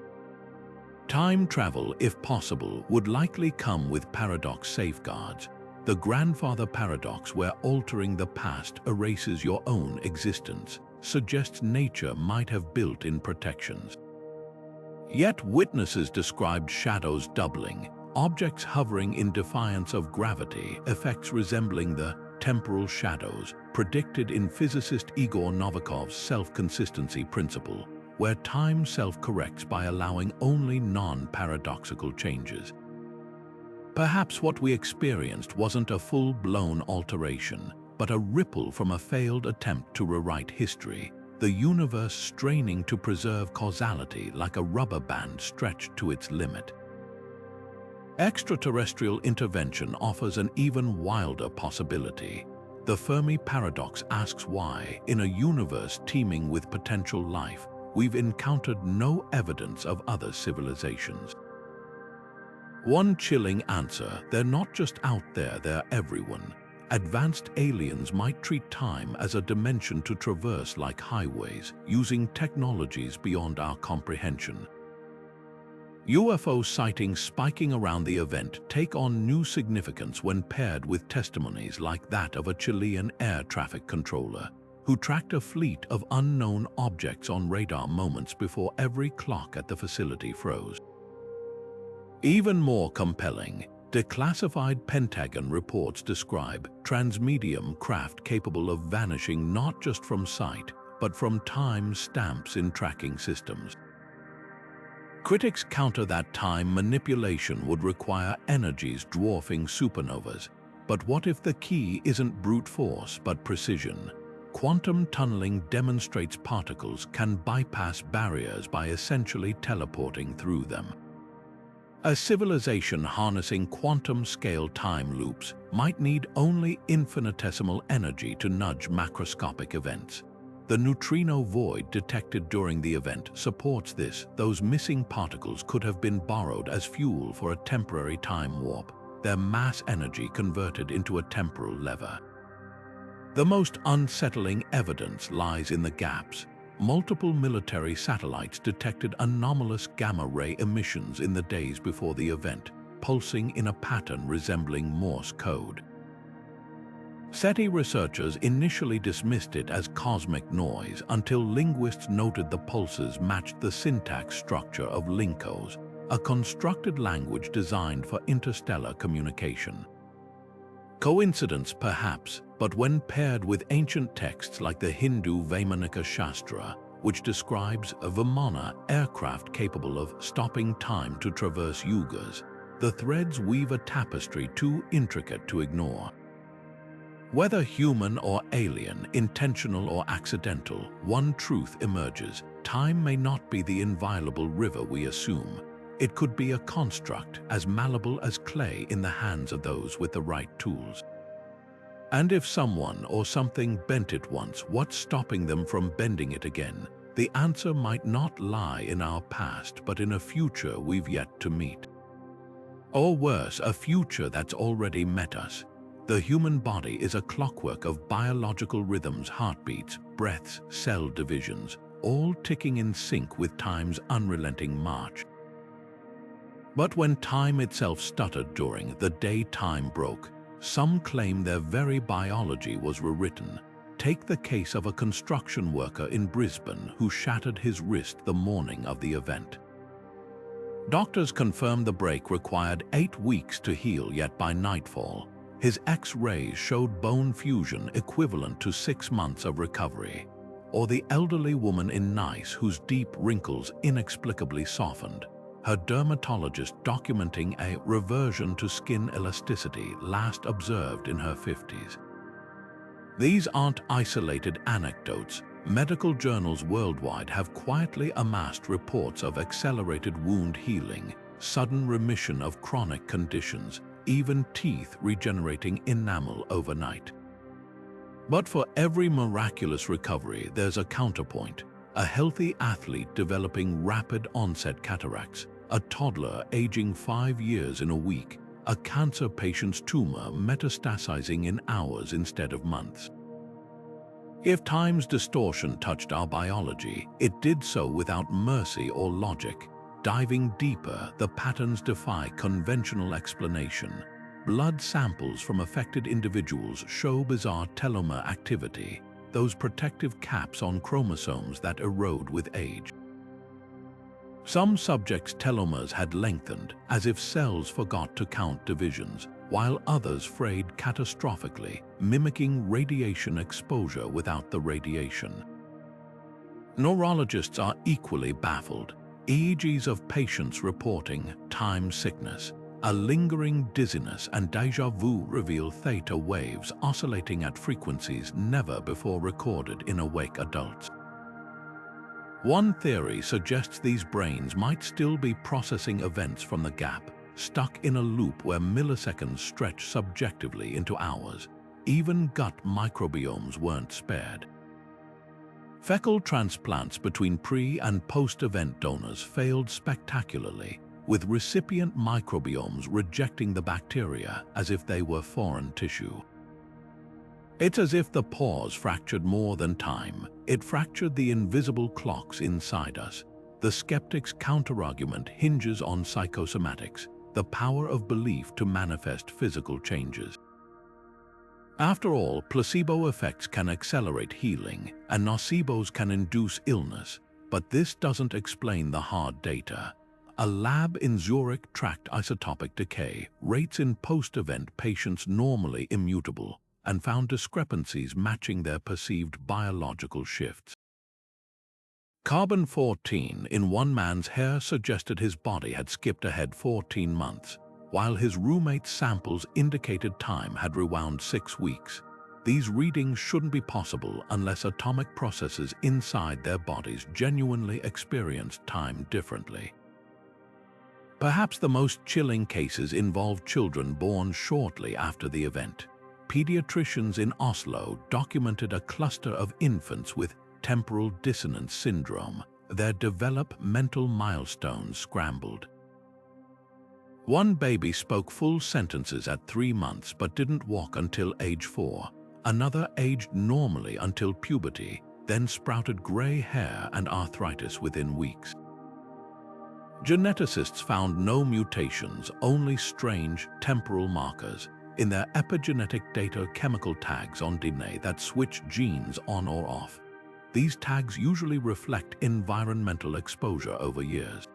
[SPEAKER 1] Time travel, if possible, would likely come with paradox safeguards. The grandfather paradox, where altering the past erases your own existence, suggests nature might have built-in protections. Yet witnesses described shadows doubling, objects hovering in defiance of gravity, effects resembling the temporal shadows predicted in physicist Igor Novikov's self-consistency principle, where time self-corrects by allowing only non-paradoxical changes. Perhaps what we experienced wasn't a full-blown alteration, but a ripple from a failed attempt to rewrite history, the universe straining to preserve causality like a rubber band stretched to its limit. Extraterrestrial intervention offers an even wilder possibility. The Fermi paradox asks why, in a universe teeming with potential life, we've encountered no evidence of other civilizations. One chilling answer: they're not just out there, they're everyone. Advanced aliens might treat time as a dimension to traverse like highways, using technologies beyond our comprehension. UFO sightings spiking around the event take on new significance when paired with testimonies like that of a Chilean air traffic controller who tracked a fleet of unknown objects on radar moments before every clock at the facility froze. Even more compelling, declassified Pentagon reports describe transmedium craft capable of vanishing not just from sight, but from time stamps in tracking systems. Critics counter that time manipulation would require energies dwarfing supernovas. But what if the key isn't brute force but precision? Quantum tunneling demonstrates particles can bypass barriers by essentially teleporting through them. A civilization harnessing quantum-scale time loops might need only infinitesimal energy to nudge macroscopic events. The neutrino void detected during the event supports this. Those missing particles could have been borrowed as fuel for a temporary time warp, their mass energy converted into a temporal lever. The most unsettling evidence lies in the gaps. Multiple military satellites detected anomalous gamma-ray emissions in the days before the event, pulsing in a pattern resembling Morse code. SETI researchers initially dismissed it as cosmic noise until linguists noted the pulses matched the syntax structure of Linkos, a constructed language designed for interstellar communication. Coincidence, perhaps, but when paired with ancient texts like the Hindu Vaimanika Shastra, which describes a Vimana aircraft capable of stopping time to traverse yugas, the threads weave a tapestry too intricate to ignore. Whether human or alien, intentional or accidental, one truth emerges: time may not be the inviolable river we assume. It could be a construct as malleable as clay in the hands of those with the right tools. And if someone or something bent it once, what's stopping them from bending it again? The answer might not lie in our past, but in a future we've yet to meet. Or worse, a future that's already met us. The human body is a clockwork of biological rhythms, heartbeats, breaths, cell divisions, all ticking in sync with time's unrelenting march. But when time itself stuttered during the day time broke, some claim their very biology was rewritten. Take the case of a construction worker in Brisbane who shattered his wrist the morning of the event. Doctors confirmed the break required 8 weeks to heal, yet by nightfall, his X-rays showed bone fusion equivalent to 6 months of recovery. Or the elderly woman in Nice whose deep wrinkles inexplicably softened, her dermatologist documenting a reversion to skin elasticity last observed in her 50s. These aren't isolated anecdotes. Medical journals worldwide have quietly amassed reports of accelerated wound healing, sudden remission of chronic conditions, even teeth regenerating enamel overnight. But for every miraculous recovery, there's a counterpoint. A healthy athlete developing rapid onset cataracts, a toddler aging 5 years in a week, a cancer patient's tumor metastasizing in hours instead of months. If time's distortion touched our biology, it did so without mercy or logic. Diving deeper, the patterns defy conventional explanation. Blood samples from affected individuals show bizarre telomere activity, those protective caps on chromosomes that erode with age. Some subjects' telomeres had lengthened, as if cells forgot to count divisions, while others frayed catastrophically, mimicking radiation exposure without the radiation. Neurologists are equally baffled. EEGs of patients reporting time sickness, a lingering dizziness and déjà vu reveal theta waves oscillating at frequencies never before recorded in awake adults. One theory suggests these brains might still be processing events from the gap, stuck in a loop where milliseconds stretch subjectively into hours. Even gut microbiomes weren't spared. Fecal transplants between pre- and post-event donors failed spectacularly, with recipient microbiomes rejecting the bacteria as if they were foreign tissue. It's as if the pause fractured more than time. It fractured the invisible clocks inside us. The skeptic's counterargument hinges on psychosomatics, the power of belief to manifest physical changes. After all, placebo effects can accelerate healing, and nocebos can induce illness, but this doesn't explain the hard data. A lab in Zurich tracked isotopic decay, rates in post-event patients normally immutable, and found discrepancies matching their perceived biological shifts. Carbon-14 in one man's hair suggested his body had skipped ahead 14 months, while his roommate's samples indicated time had rewound 6 weeks. These readings shouldn't be possible unless atomic processes inside their bodies genuinely experienced time differently. Perhaps the most chilling cases involved children born shortly after the event. Pediatricians in Oslo documented a cluster of infants with temporal dissonance syndrome, their developmental milestones scrambled. One baby spoke full sentences at 3 months but didn't walk until age 4. Another aged normally until puberty, then sprouted gray hair and arthritis within weeks. Geneticists found no mutations, only strange temporal markers. In their epigenetic data, chemical tags on DNA that switch genes on or off. These tags usually reflect environmental exposure over years.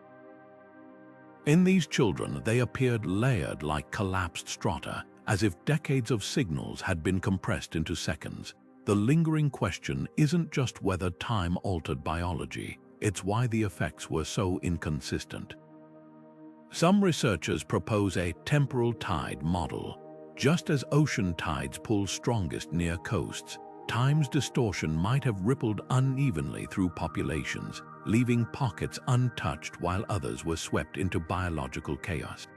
[SPEAKER 1] In these children, they appeared layered like collapsed strata, as if decades of signals had been compressed into seconds. The lingering question isn't just whether time altered biology, it's why the effects were so inconsistent. Some researchers propose a temporal tide model. Just as ocean tides pull strongest near coasts, time's distortion might have rippled unevenly through populations, leaving pockets untouched while others were swept into biological chaos.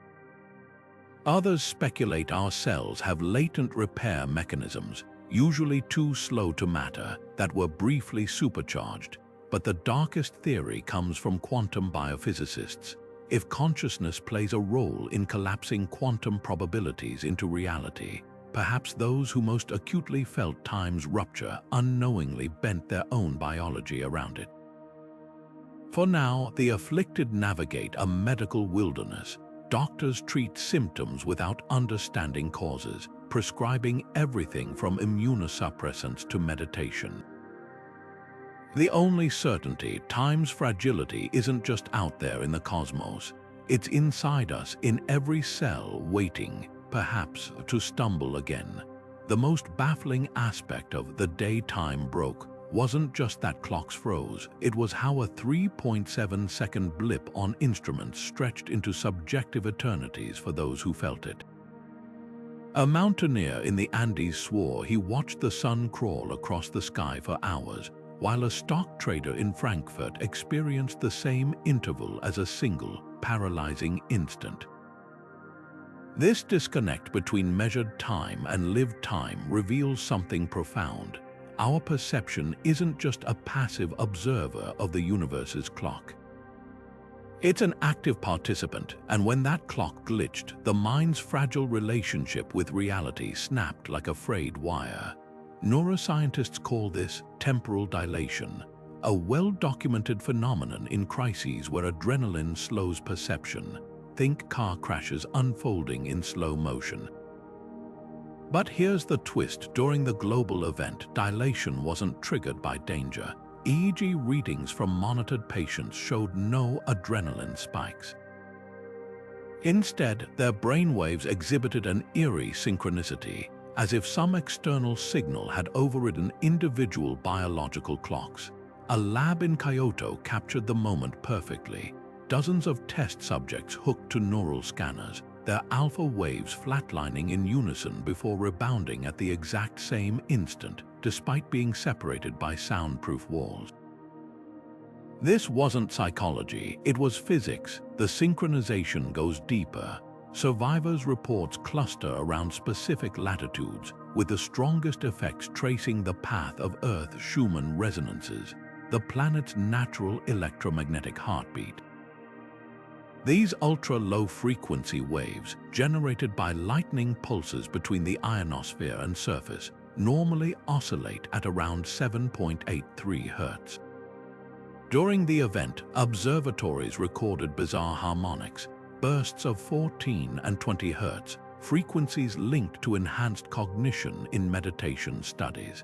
[SPEAKER 1] Others speculate our cells have latent repair mechanisms, usually too slow to matter, that were briefly supercharged. But the darkest theory comes from quantum biophysicists. If consciousness plays a role in collapsing quantum probabilities into reality, perhaps those who most acutely felt time's rupture unknowingly bent their own biology around it. For now, the afflicted navigate a medical wilderness. Doctors treat symptoms without understanding causes, prescribing everything from immunosuppressants to meditation. The only certainty, time's fragility, isn't just out there in the cosmos. It's inside us, in every cell, waiting, perhaps, to stumble again. The most baffling aspect of the day time broke wasn't just that clocks froze, it was how a 3.7-second blip on instruments stretched into subjective eternities for those who felt it. A mountaineer in the Andes swore he watched the sun crawl across the sky for hours, while a stock trader in Frankfurt experienced the same interval as a single, paralyzing instant. This disconnect between measured time and lived time reveals something profound. Our perception isn't just a passive observer of the universe's clock. It's an active participant, and when that clock glitched, the mind's fragile relationship with reality snapped like a frayed wire. Neuroscientists call this temporal dilation, a well-documented phenomenon in crises where adrenaline slows perception. Think car crashes unfolding in slow motion. But here's the twist: during the global event, dilation wasn't triggered by danger. EEG readings from monitored patients showed no adrenaline spikes. Instead, their brainwaves exhibited an eerie synchronicity, as if some external signal had overridden individual biological clocks. A lab in Kyoto captured the moment perfectly. Dozens of test subjects hooked to neural scanners, their alpha waves flatlining in unison before rebounding at the exact same instant, despite being separated by soundproof walls. This wasn't psychology, it was physics. The synchronization goes deeper. Survivors' reports cluster around specific latitudes, with the strongest effects tracing the path of Earth's Schumann resonances, the planet's natural electromagnetic heartbeat. These ultra-low frequency waves, generated by lightning pulses between the ionosphere and surface, normally oscillate at around 7.83 Hz. During the event, observatories recorded bizarre harmonics, bursts of 14 and 20 Hz, frequencies linked to enhanced cognition in meditation studies.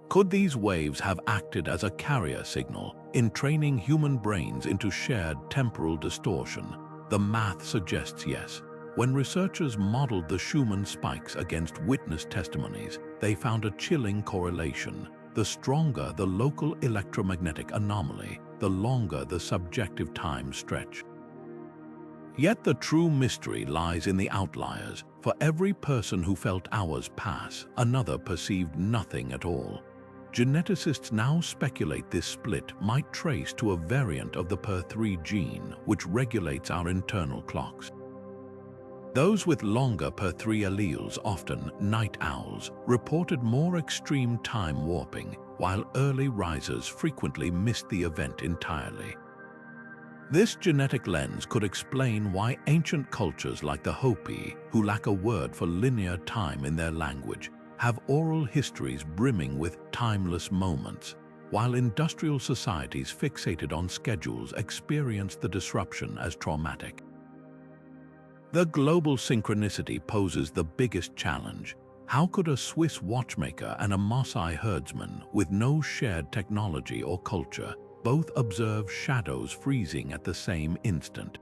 [SPEAKER 1] Could these waves have acted as a carrier signal in training human brains into shared temporal distortion? The math suggests yes. When researchers modeled the Schumann spikes against witness testimonies, they found a chilling correlation. The stronger the local electromagnetic anomaly, the longer the subjective time stretch. Yet the true mystery lies in the outliers. For every person who felt hours pass, another perceived nothing at all. Geneticists now speculate this split might trace to a variant of the PER3 gene, which regulates our internal clocks. Those with longer PER3 alleles, often night owls, reported more extreme time warping, while early risers frequently missed the event entirely. This genetic lens could explain why ancient cultures like the Hopi, who lack a word for linear time in their language, have oral histories brimming with timeless moments, while industrial societies fixated on schedules experienced the disruption as traumatic. The global synchronicity poses the biggest challenge. How could a Swiss watchmaker and a Maasai herdsman with no shared technology or culture both observe shadows freezing at the same instant?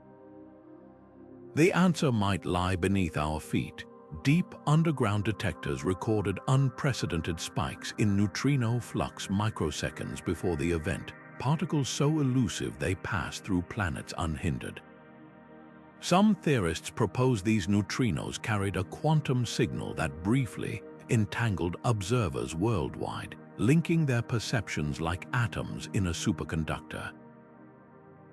[SPEAKER 1] The answer might lie beneath our feet. Deep underground detectors recorded unprecedented spikes in neutrino flux microseconds before the event, particles so elusive they pass through planets unhindered. Some theorists propose these neutrinos carried a quantum signal that briefly entangled observers worldwide, linking their perceptions like atoms in a superconductor.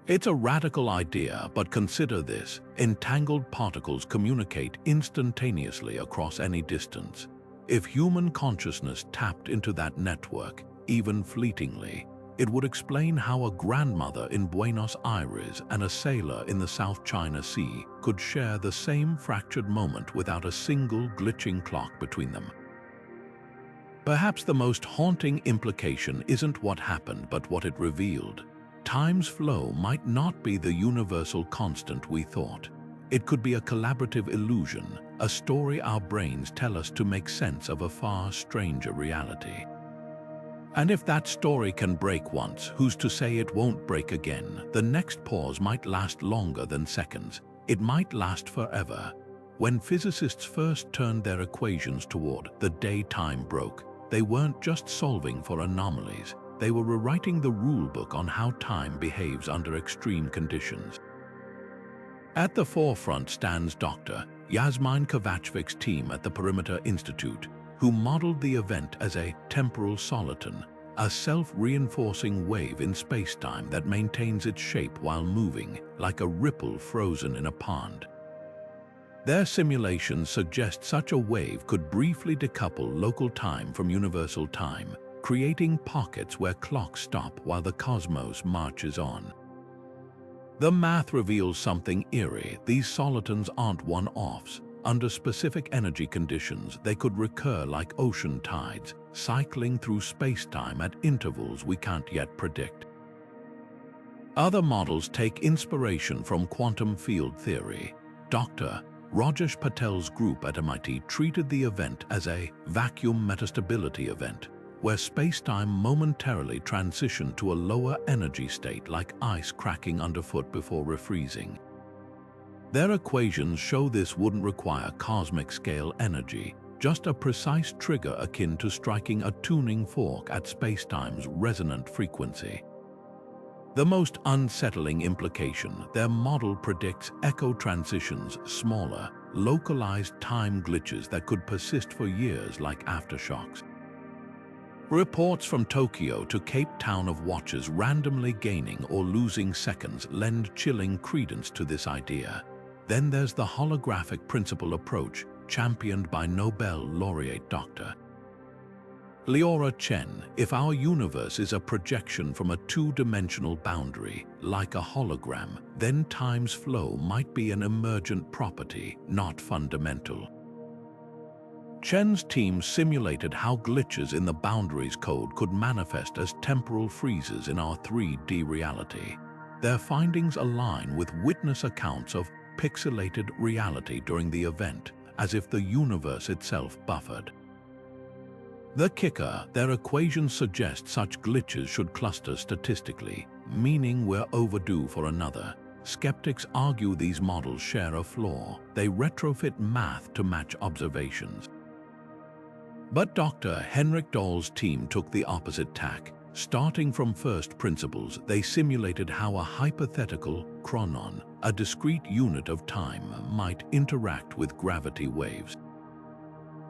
[SPEAKER 1] It's a radical idea, but consider this: entangled particles communicate instantaneously across any distance. If human consciousness tapped into that network, even fleetingly, it would explain how a grandmother in Buenos Aires and a sailor in the South China Sea could share the same fractured moment without a single glitching clock between them. Perhaps the most haunting implication isn't what happened, but what it revealed. Time's flow might not be the universal constant we thought. It could be a collaborative illusion, a story our brains tell us to make sense of a far stranger reality. And if that story can break once, who's to say it won't break again? The next pause might last longer than seconds. It might last forever. When physicists first turned their equations toward the day time broke, they weren't just solving for anomalies. They were rewriting the rulebook on how time behaves under extreme conditions. At the forefront stands Dr. Yasmin Kovachevic's team at the Perimeter Institute, who modeled the event as a temporal soliton, a self-reinforcing wave in spacetime that maintains its shape while moving, like a ripple frozen in a pond. Their simulations suggest such a wave could briefly decouple local time from universal time, creating pockets where clocks stop while the cosmos marches on. The math reveals something eerie. These solitons aren't one-offs. Under specific energy conditions, they could recur like ocean tides, cycling through space-time at intervals we can't yet predict. Other models take inspiration from quantum field theory. Dr. Rajesh Patel's group at MIT treated the event as a vacuum metastability event, where space-time momentarily transitioned to a lower energy state like ice cracking underfoot before refreezing. Their equations show this wouldn't require cosmic-scale energy, just a precise trigger akin to striking a tuning fork at spacetime's resonant frequency. The most unsettling implication, their model predicts echo transitions, smaller, localized time glitches that could persist for years like aftershocks. Reports from Tokyo to Cape Town of watches randomly gaining or losing seconds lend chilling credence to this idea. Then there's the holographic principle approach, championed by Nobel laureate Dr. Leora Chen. If our universe is a projection from a two-dimensional boundary, like a hologram, then time's flow might be an emergent property, not fundamental. Chen's team simulated how glitches in the boundaries code could manifest as temporal freezes in our 3D reality. Their findings align with witness accounts of pixelated reality during the event, as if the universe itself buffered. The kicker, their equations suggest such glitches should cluster statistically, meaning we're overdue for another. Skeptics argue these models share a flaw. They retrofit math to match observations. But Dr. Henrik Dahl's team took the opposite tack. Starting from first principles, they simulated how a hypothetical chronon, a discrete unit of time, might interact with gravity waves.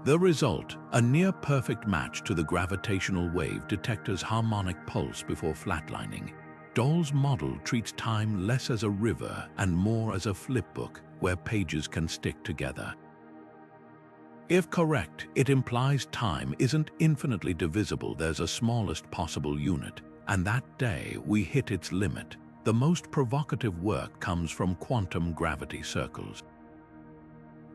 [SPEAKER 1] The result, a near-perfect match to the gravitational wave detector's harmonic pulse before flatlining. Dahl's model treats time less as a river and more as a flipbook where pages can stick together. If correct, it implies time isn't infinitely divisible. There's a smallest possible unit, and that day we hit its limit. The most provocative work comes from quantum gravity circles.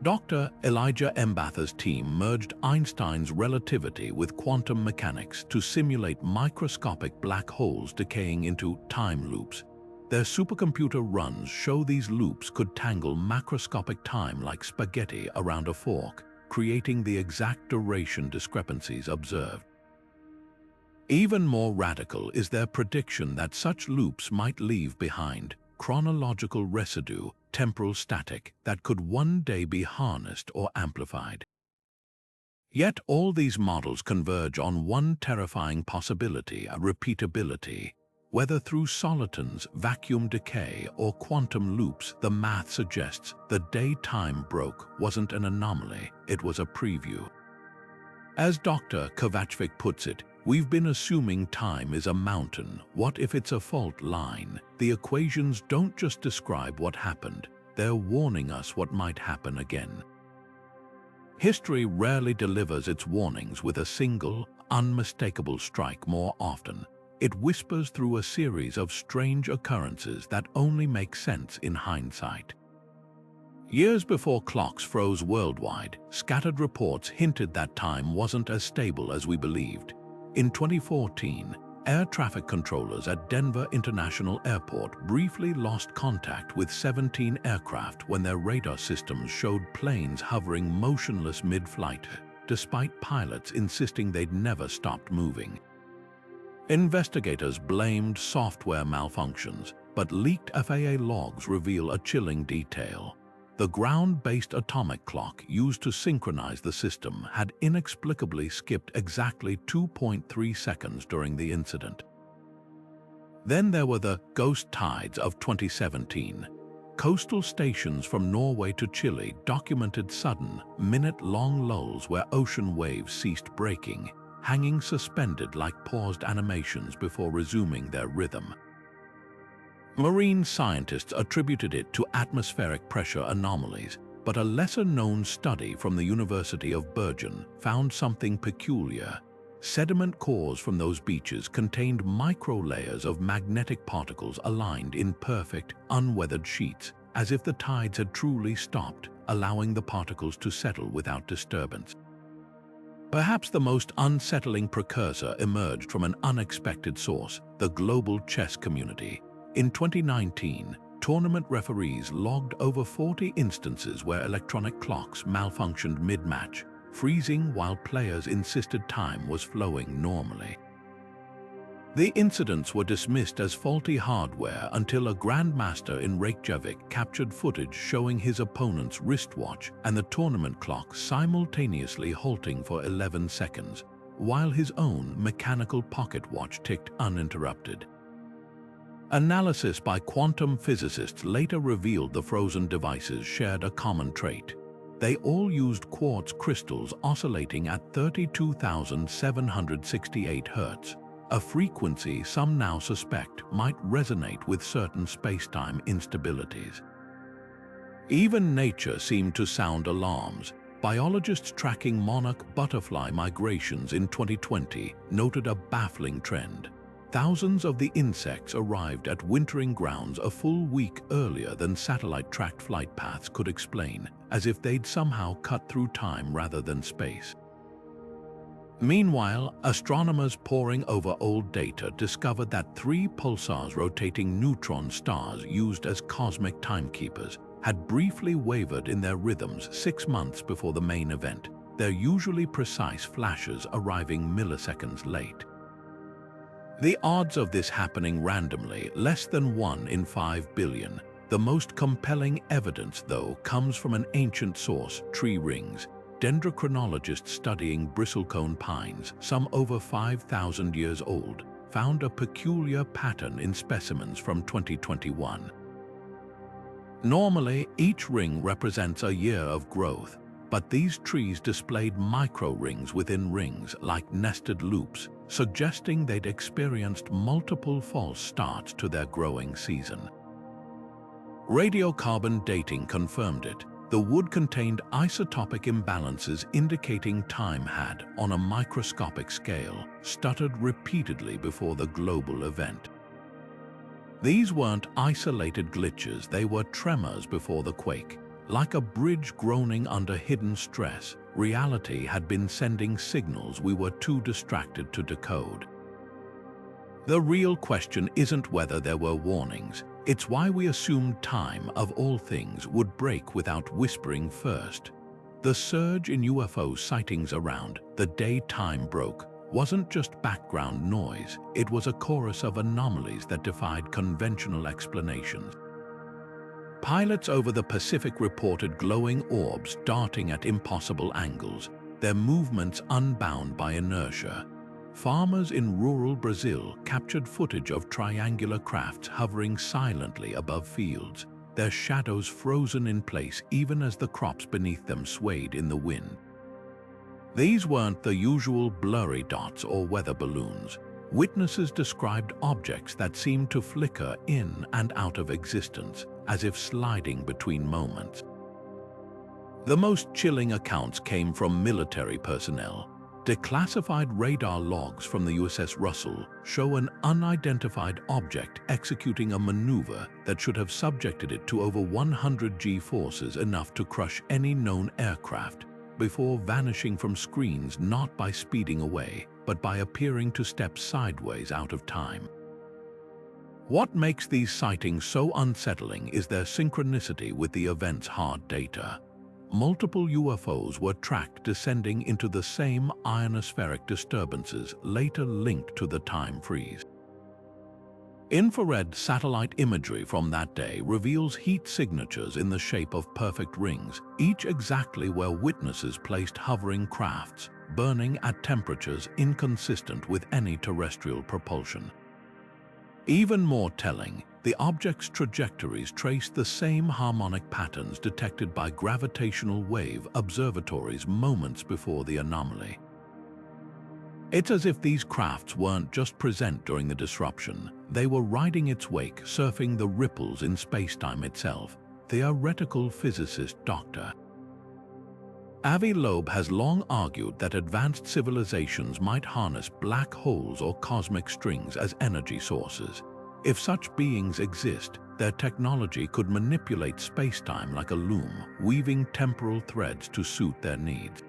[SPEAKER 1] Dr. Elijah Mbatha's team merged Einstein's relativity with quantum mechanics to simulate microscopic black holes decaying into time loops. Their supercomputer runs show these loops could tangle macroscopic time like spaghetti around a fork, creating the exact duration discrepancies observed. Even more radical is their prediction that such loops might leave behind chronological residue, temporal static, that could one day be harnessed or amplified. Yet all these models converge on one terrifying possibility, a repeatability. Whether through solitons, vacuum decay, or quantum loops, the math suggests the day time broke wasn't an anomaly, it was a preview. As Dr. Kovacevic puts it, we've been assuming time is a mountain. What if it's a fault line? The equations don't just describe what happened, they're warning us what might happen again. History rarely delivers its warnings with a single, unmistakable strike. More often, it whispers through a series of strange occurrences that only make sense in hindsight. Years before clocks froze worldwide, scattered reports hinted that time wasn't as stable as we believed. In 2014, air traffic controllers at Denver International Airport briefly lost contact with 17 aircraft when their radar systems showed planes hovering motionless mid-flight, despite pilots insisting they'd never stopped moving. Investigators blamed software malfunctions, but leaked FAA logs reveal a chilling detail. The ground-based atomic clock used to synchronize the system had inexplicably skipped exactly 2.3 seconds during the incident. Then there were the ghost tides of 2017. Coastal stations from Norway to Chile documented sudden, minute-long lulls where ocean waves ceased breaking, hanging suspended like paused animations before resuming their rhythm. Marine scientists attributed it to atmospheric pressure anomalies, but a lesser-known study from the University of Bergen found something peculiar. Sediment cores from those beaches contained micro-layers of magnetic particles aligned in perfect, unweathered sheets, as if the tides had truly stopped, allowing the particles to settle without disturbance. Perhaps the most unsettling precursor emerged from an unexpected source, the global chess community. In 2019, tournament referees logged over 40 instances where electronic clocks malfunctioned mid-match, freezing while players insisted time was flowing normally. The incidents were dismissed as faulty hardware until a grandmaster in Reykjavik captured footage showing his opponent's wristwatch and the tournament clock simultaneously halting for 11 seconds, while his own mechanical pocket watch ticked uninterrupted. Analysis by quantum physicists later revealed the frozen devices shared a common trait. They all used quartz crystals oscillating at 32,768 Hz, a frequency some now suspect might resonate with certain space-time instabilities. Even nature seemed to sound alarms. Biologists tracking monarch butterfly migrations in 2020 noted a baffling trend. Thousands of the insects arrived at wintering grounds a full week earlier than satellite-tracked flight paths could explain, as if they'd somehow cut through time rather than space. Meanwhile, astronomers poring over old data discovered that 3 pulsars rotating neutron stars used as cosmic timekeepers had briefly wavered in their rhythms 6 months before the main event, their usually precise flashes arriving milliseconds late. The odds of this happening randomly, less than 1 in 5 billion. The most compelling evidence, though, comes from an ancient source, tree rings. Dendrochronologists studying bristlecone pines, some over 5,000 years old, found a peculiar pattern in specimens from 2021. Normally, each ring represents a year of growth, but these trees displayed micro-rings within rings like nested loops, suggesting they'd experienced multiple false starts to their growing season. Radiocarbon dating confirmed it. The wood contained isotopic imbalances indicating time had, on a microscopic scale, stuttered repeatedly before the global event. These weren't isolated glitches, they were tremors before the quake. Like a bridge groaning under hidden stress, reality had been sending signals we were too distracted to decode. The real question isn't whether there were warnings. It's why we assumed time, of all things, would break without whispering first. The surge in UFO sightings around the day time broke wasn't just background noise, it was a chorus of anomalies that defied conventional explanations. Pilots over the Pacific reported glowing orbs darting at impossible angles, their movements unbound by inertia. Farmers in rural Brazil captured footage of triangular crafts hovering silently above fields, their shadows frozen in place even as the crops beneath them swayed in the wind. These weren't the usual blurry dots or weather balloons. Witnesses described objects that seemed to flicker in and out of existence, as if sliding between moments. The most chilling accounts came from military personnel. Declassified radar logs from the USS Russell show an unidentified object executing a maneuver that should have subjected it to over 100 G-forces, enough to crush any known aircraft, before vanishing from screens not by speeding away, but by appearing to step sideways out of time. What makes these sightings so unsettling is their synchronicity with the event's hard data. Multiple UFOs were tracked descending into the same ionospheric disturbances later linked to the time freeze. Infrared satellite imagery from that day reveals heat signatures in the shape of perfect rings, each exactly where witnesses placed hovering crafts, burning at temperatures inconsistent with any terrestrial propulsion. Even more telling, the object's trajectories traced the same harmonic patterns detected by gravitational wave observatories moments before the anomaly. It's as if these crafts weren't just present during the disruption, they were riding its wake, surfing the ripples in space-time itself. Theoretical physicist Dr. Avi Loeb has long argued that advanced civilizations might harness black holes or cosmic strings as energy sources. If such beings exist, their technology could manipulate space-time like a loom, weaving temporal threads to suit their needs.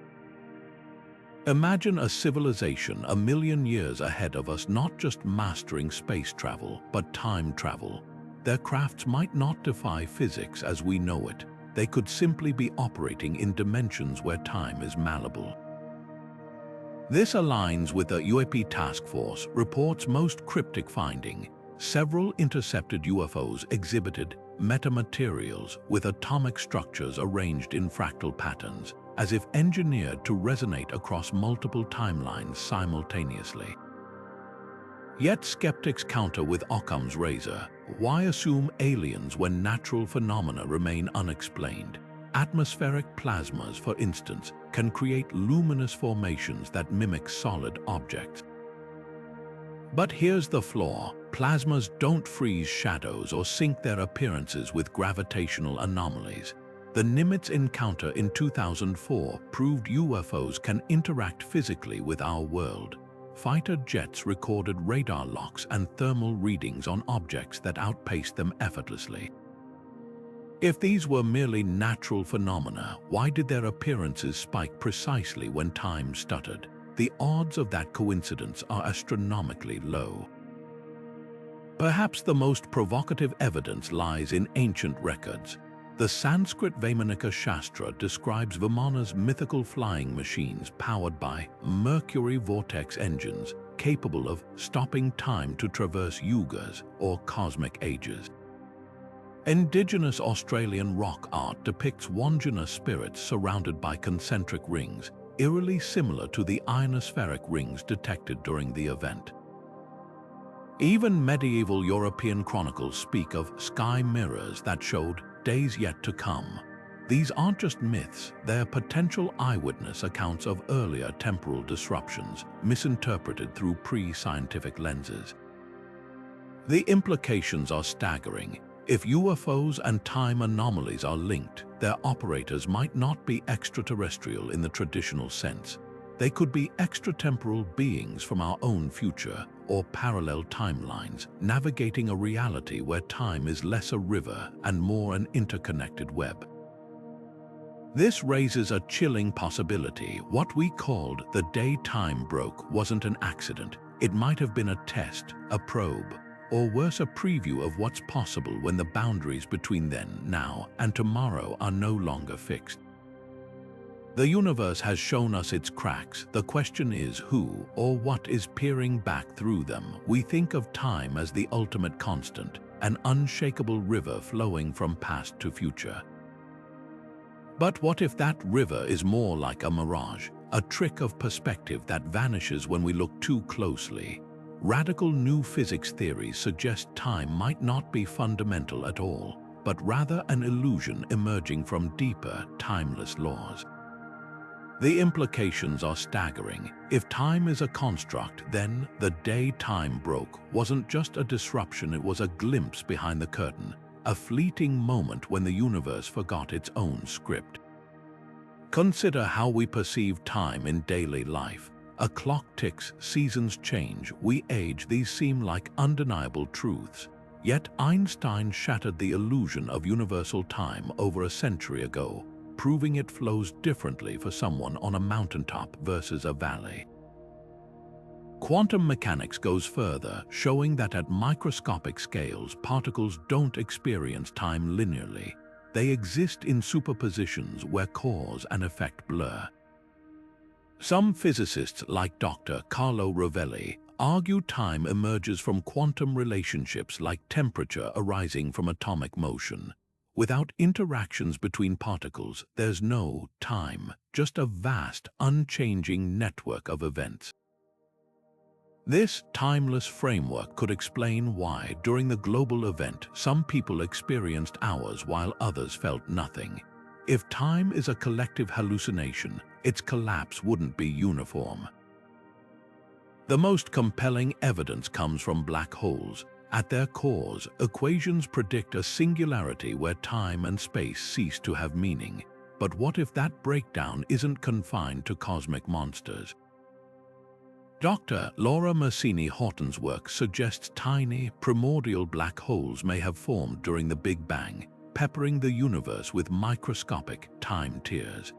[SPEAKER 1] Imagine a civilization a million years ahead of us not just mastering space travel, but time travel. their crafts might not defy physics as we know it. They could simply be operating in dimensions where time is malleable. This aligns with the UAP task force report's most cryptic finding. Several intercepted UFOs exhibited metamaterials with atomic structures arranged in fractal patterns, as if engineered to resonate across multiple timelines simultaneously. Yet skeptics counter with Occam's razor. Why assume aliens when natural phenomena remain unexplained? Atmospheric plasmas, for instance, can create luminous formations that mimic solid objects. But here's the flaw. Plasmas don't freeze shadows or sync their appearances with gravitational anomalies. The Nimitz encounter in 2004 proved UFOs can interact physically with our world. Fighter jets recorded radar locks and thermal readings on objects that outpaced them effortlessly. If these were merely natural phenomena, why did their appearances spike precisely when time stuttered? The odds of that coincidence are astronomically low. Perhaps the most provocative evidence lies in ancient records. The Sanskrit Vaimanika Shastra describes Vimana's mythical flying machines powered by mercury vortex engines capable of stopping time to traverse yugas or cosmic ages. Indigenous Australian rock art depicts Wandjina spirits surrounded by concentric rings, eerily similar to the ionospheric rings detected during the event. Even medieval European chronicles speak of sky mirrors that showed days yet to come. These aren't just myths, they're potential eyewitness accounts of earlier temporal disruptions, misinterpreted through pre-scientific lenses. The implications are staggering. If UFOs and time anomalies are linked, their operators might not be extraterrestrial in the traditional sense. They could be extratemporal beings from our own future or parallel timelines, navigating a reality where time is less a river and more an interconnected web. This raises a chilling possibility. What we called the day time broke wasn't an accident. It might have been a test, a probe, or worse, a preview of what's possible when the boundaries between then, now, and tomorrow are no longer fixed. The universe has shown us its cracks. The question is who or what is peering back through them. We think of time as the ultimate constant, an unshakable river flowing from past to future. But what if that river is more like a mirage, a trick of perspective that vanishes when we look too closely? Radical new physics theories suggest time might not be fundamental at all, but rather an illusion emerging from deeper, timeless laws. The implications are staggering. If time is a construct, then the day time broke wasn't just a disruption, it was a glimpse behind the curtain, a fleeting moment when the universe forgot its own script. Consider how we perceive time in daily life. A clock ticks, seasons change, we age. These seem like undeniable truths. Yet Einstein shattered the illusion of universal time over a century ago, proving it flows differently for someone on a mountaintop versus a valley. Quantum mechanics goes further, showing that at microscopic scales, particles don't experience time linearly. They exist in superpositions where cause and effect blur. Some physicists, like Dr. Carlo Rovelli, argue time emerges from quantum relationships like temperature arising from atomic motion. Without interactions between particles, there's no time, just a vast, unchanging network of events. This timeless framework could explain why, during the global event, some people experienced hours while others felt nothing. If time is a collective hallucination, its collapse wouldn't be uniform. The most compelling evidence comes from black holes. At their cores, equations predict a singularity where time and space cease to have meaning. But what if that breakdown isn't confined to cosmic monsters? Dr. Laura Mersini-Horton's work suggests tiny, primordial black holes may have formed during the Big Bang, peppering the universe with microscopic time tears.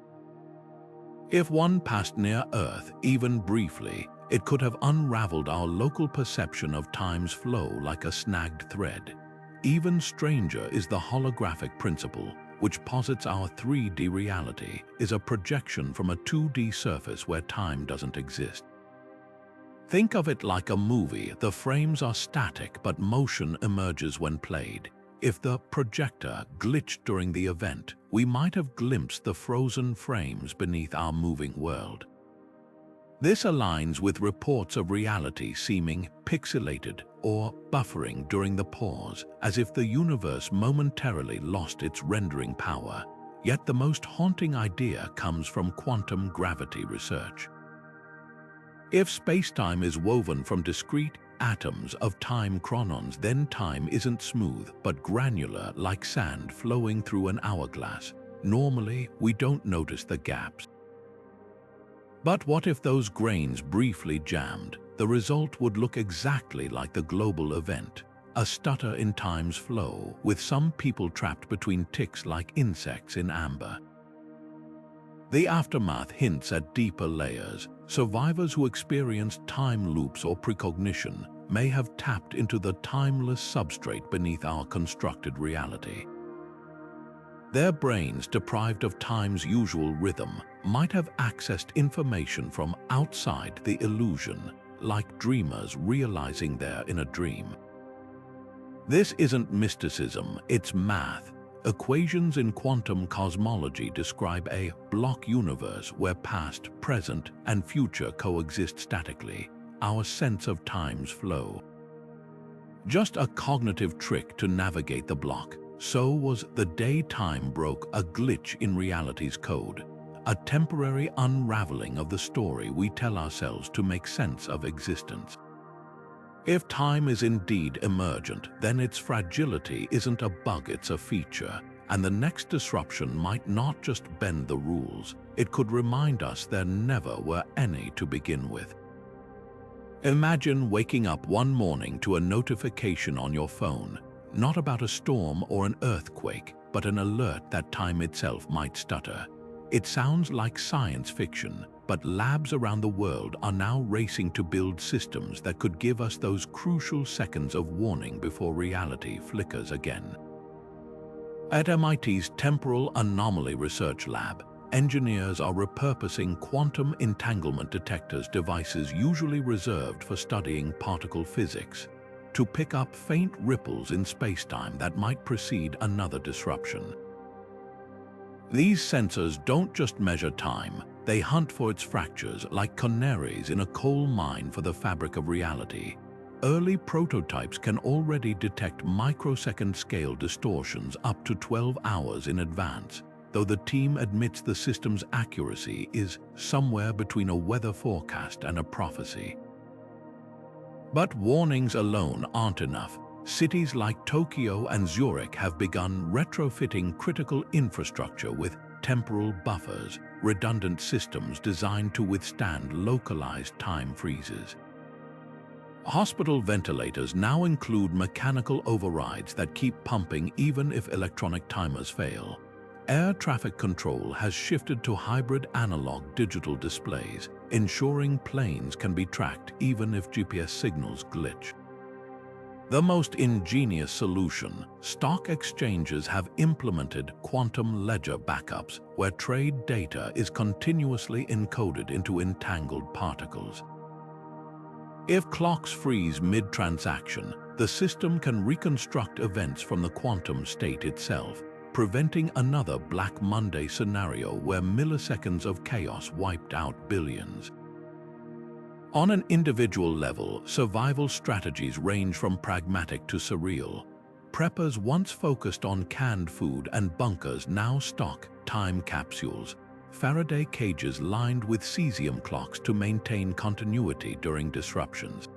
[SPEAKER 1] If one passed near Earth, even briefly, it could have unraveled our local perception of time's flow like a snagged thread. Even stranger is the holographic principle, which posits our 3D reality is a projection from a 2D surface where time doesn't exist. Think of it like a movie. The frames are static, but motion emerges when played. If the projector glitched during the event, we might have glimpsed the frozen frames beneath our moving world. This aligns with reports of reality seeming pixelated or buffering during the pause, as if the universe momentarily lost its rendering power. Yet the most haunting idea comes from quantum gravity research. If spacetime is woven from discrete atoms of time chronons, then time isn't smooth but granular, like sand flowing through an hourglass. Normally, we don't notice the gaps. But what if those grains briefly jammed? The result would look exactly like the global event, a stutter in time's flow, with some people trapped between ticks like insects in amber. The aftermath hints at deeper layers. Survivors who experienced time loops or precognition may have tapped into the timeless substrate beneath our constructed reality. Their brains, deprived of time's usual rhythm, might have accessed information from outside the illusion, like dreamers realizing they're in a dream. This isn't mysticism, it's math. Equations in quantum cosmology describe a block universe where past, present, and future coexist statically, our sense of time's flow. Just a cognitive trick to navigate the block. So was the day time broke, a glitch in reality's code, a temporary unraveling of the story we tell ourselves to make sense of existence. If time is indeed emergent, then its fragility isn't a bug, it's a feature, and the next disruption might not just bend the rules, it could remind us there never were any to begin with. Imagine waking up one morning to a notification on your phone, not about a storm or an earthquake, but an alert that time itself might stutter. It sounds like science fiction, but labs around the world are now racing to build systems that could give us those crucial seconds of warning before reality flickers again. At MIT's Temporal Anomaly Research Lab, engineers are repurposing quantum entanglement detectors, devices usually reserved for studying particle physics, to pick up faint ripples in spacetime that might precede another disruption. These sensors don't just measure time, they hunt for its fractures like canaries in a coal mine for the fabric of reality. Early prototypes can already detect microsecond-scale distortions up to 12 hours in advance, though the team admits the system's accuracy is somewhere between a weather forecast and a prophecy. But warnings alone aren't enough. Cities like Tokyo and Zurich have begun retrofitting critical infrastructure with temporal buffers, redundant systems designed to withstand localized time freezes. Hospital ventilators now include mechanical overrides that keep pumping even if electronic timers fail. Air traffic control has shifted to hybrid analog-digital displays, ensuring planes can be tracked even if GPS signals glitch. The most ingenious solution, stock exchanges have implemented quantum ledger backups, where trade data is continuously encoded into entangled particles. If clocks freeze mid-transaction, the system can reconstruct events from the quantum state itself, preventing another Black Monday scenario where milliseconds of chaos wiped out billions. On an individual level, survival strategies range from pragmatic to surreal. Preppers once focused on canned food and bunkers now stock time capsules, Faraday cages lined with cesium clocks to maintain continuity during disruptions.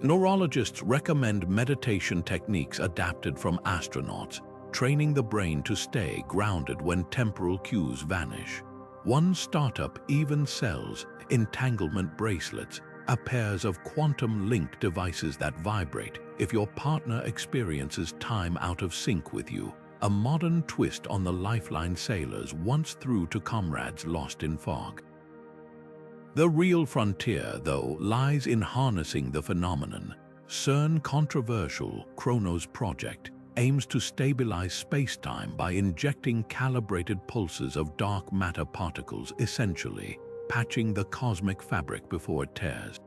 [SPEAKER 1] Neurologists recommend meditation techniques adapted from astronauts, training the brain to stay grounded when temporal cues vanish. One startup even sells entanglement bracelets, a pair of quantum-linked devices that vibrate if your partner experiences time out of sync with you, a modern twist on the lifeline sailors once threw to comrades lost in fog. The real frontier, though, lies in harnessing the phenomenon. CERN controversial Chronos project aims to stabilize space-time by injecting calibrated pulses of dark matter particles, essentially patching the cosmic fabric before it tears.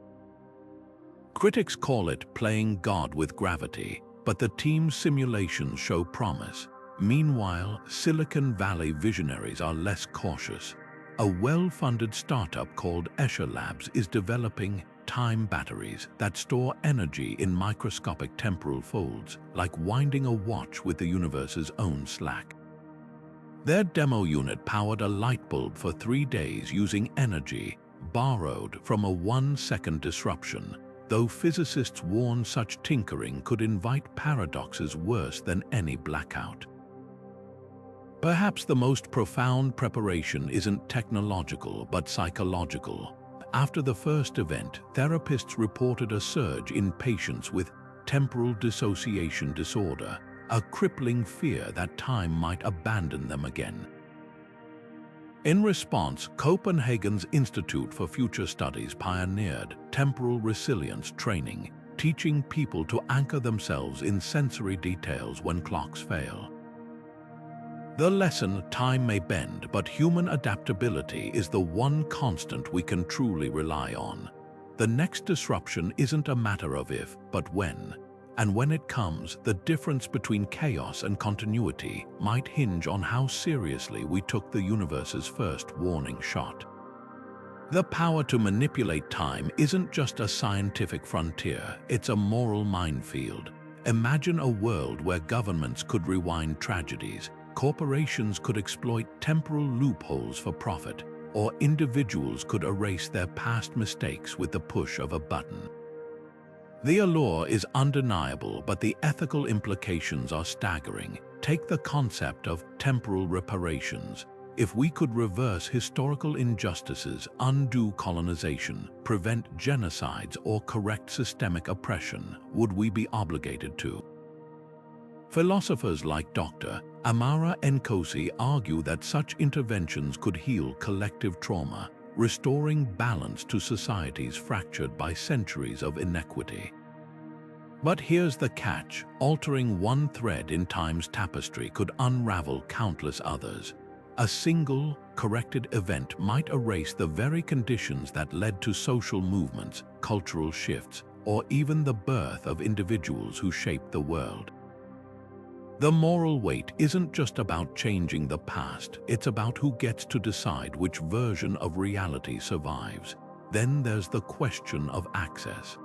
[SPEAKER 1] Critics call it playing God with gravity, but the team's simulations show promise. Meanwhile, Silicon Valley visionaries are less cautious. A well-funded startup called Escher Labs is developing time batteries that store energy in microscopic temporal folds, like winding a watch with the universe's own slack. Their demo unit powered a light bulb for 3 days using energy borrowed from a 1-second disruption, though physicists warn such tinkering could invite paradoxes worse than any blackout. Perhaps the most profound preparation isn't technological but psychological. After the first event, therapists reported a surge in patients with temporal dissociation disorder, a crippling fear that time might abandon them again. In response, Copenhagen's Institute for Future Studies pioneered temporal resilience training, teaching people to anchor themselves in sensory details when clocks fail. The lesson: time may bend, but human adaptability is the one constant we can truly rely on. The next disruption isn't a matter of if, but when. And when it comes, the difference between chaos and continuity might hinge on how seriously we took the universe's first warning shot. The power to manipulate time isn't just a scientific frontier, it's a moral minefield. Imagine a world where governments could rewind tragedies, corporations could exploit temporal loopholes for profit, or individuals could erase their past mistakes with the push of a button. The allure is undeniable, but the ethical implications are staggering. Take the concept of temporal reparations. If we could reverse historical injustices, undo colonization, prevent genocides, or correct systemic oppression, would we be obligated to? Philosophers like Dr. Amara Nkosi argue that such interventions could heal collective trauma, restoring balance to societies fractured by centuries of inequity. But here's the catch: altering one thread in time's tapestry could unravel countless others. A single, corrected event might erase the very conditions that led to social movements, cultural shifts, or even the birth of individuals who shaped the world. The moral weight isn't just about changing the past, it's about who gets to decide which version of reality survives. Then there's the question of access.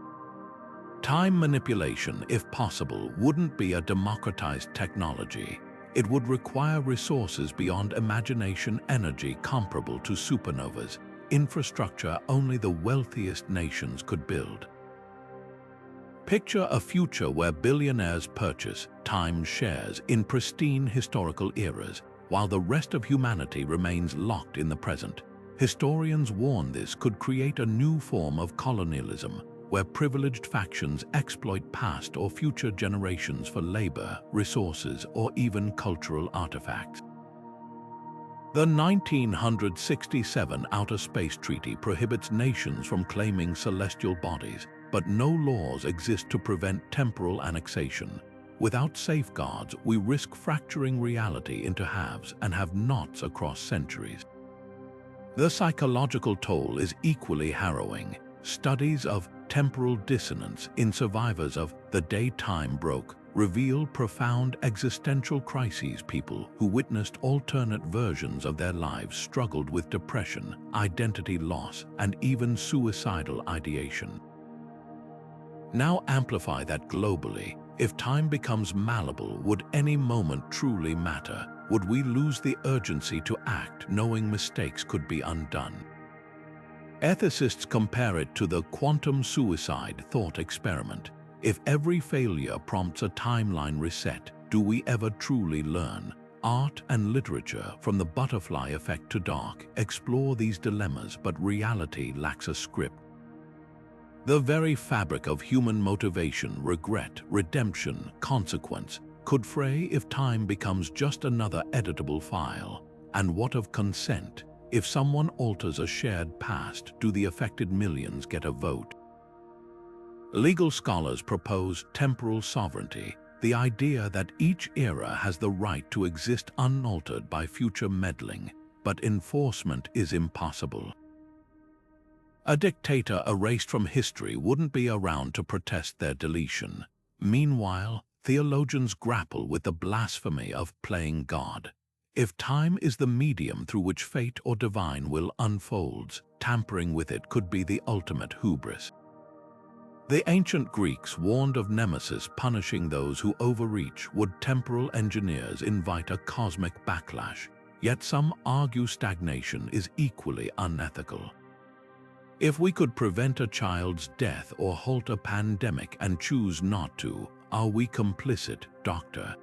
[SPEAKER 1] Time manipulation, if possible, wouldn't be a democratized technology. It would require resources beyond imagination, energy comparable to supernovas, infrastructure only the wealthiest nations could build. Picture a future where billionaires purchase time shares in pristine historical eras, while the rest of humanity remains locked in the present. Historians warn this could create a new form of colonialism, where privileged factions exploit past or future generations for labor, resources, or even cultural artifacts. The 1967 Outer Space Treaty prohibits nations from claiming celestial bodies, but no laws exist to prevent temporal annexation. Without safeguards, we risk fracturing reality into haves and have-nots across centuries. The psychological toll is equally harrowing. Studies of temporal dissonance in survivors of The Day Time Broke reveal profound existential crises. People who witnessed alternate versions of their lives struggled with depression, identity loss, and even suicidal ideation. Now amplify that globally. If time becomes malleable, would any moment truly matter? Would we lose the urgency to act, knowing mistakes could be undone? Ethicists compare it to the quantum suicide thought experiment. If every failure prompts a timeline reset, do we ever truly learn? Art and literature, from the butterfly effect to dark, explore these dilemmas, but reality lacks a script. The very fabric of human motivation, regret, redemption, consequence, could fray if time becomes just another editable file. And what of consent? If someone alters a shared past, do the affected millions get a vote? Legal scholars propose temporal sovereignty, the idea that each era has the right to exist unaltered by future meddling, but enforcement is impossible. A dictator erased from history wouldn't be around to protest their deletion. Meanwhile, theologians grapple with the blasphemy of playing God. If time is the medium through which fate or divine will unfolds, tampering with it could be the ultimate hubris. The ancient Greeks warned of Nemesis punishing those who overreach. Would temporal engineers invite a cosmic backlash? Yet some argue stagnation is equally unethical. If we could prevent a child's death or halt a pandemic and choose not to, are we complicit, Doctor?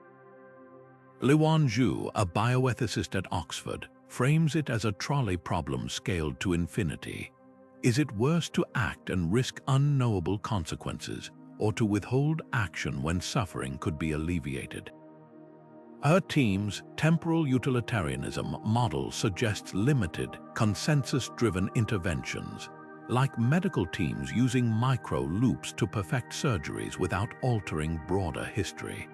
[SPEAKER 1] Liwan Zhu, a bioethicist at Oxford, frames it as a trolley problem scaled to infinity. Is it worse to act and risk unknowable consequences, or to withhold action when suffering could be alleviated? Her team's temporal utilitarianism model suggests limited, consensus-driven interventions, like medical teams using micro-loops to perfect surgeries without altering broader history.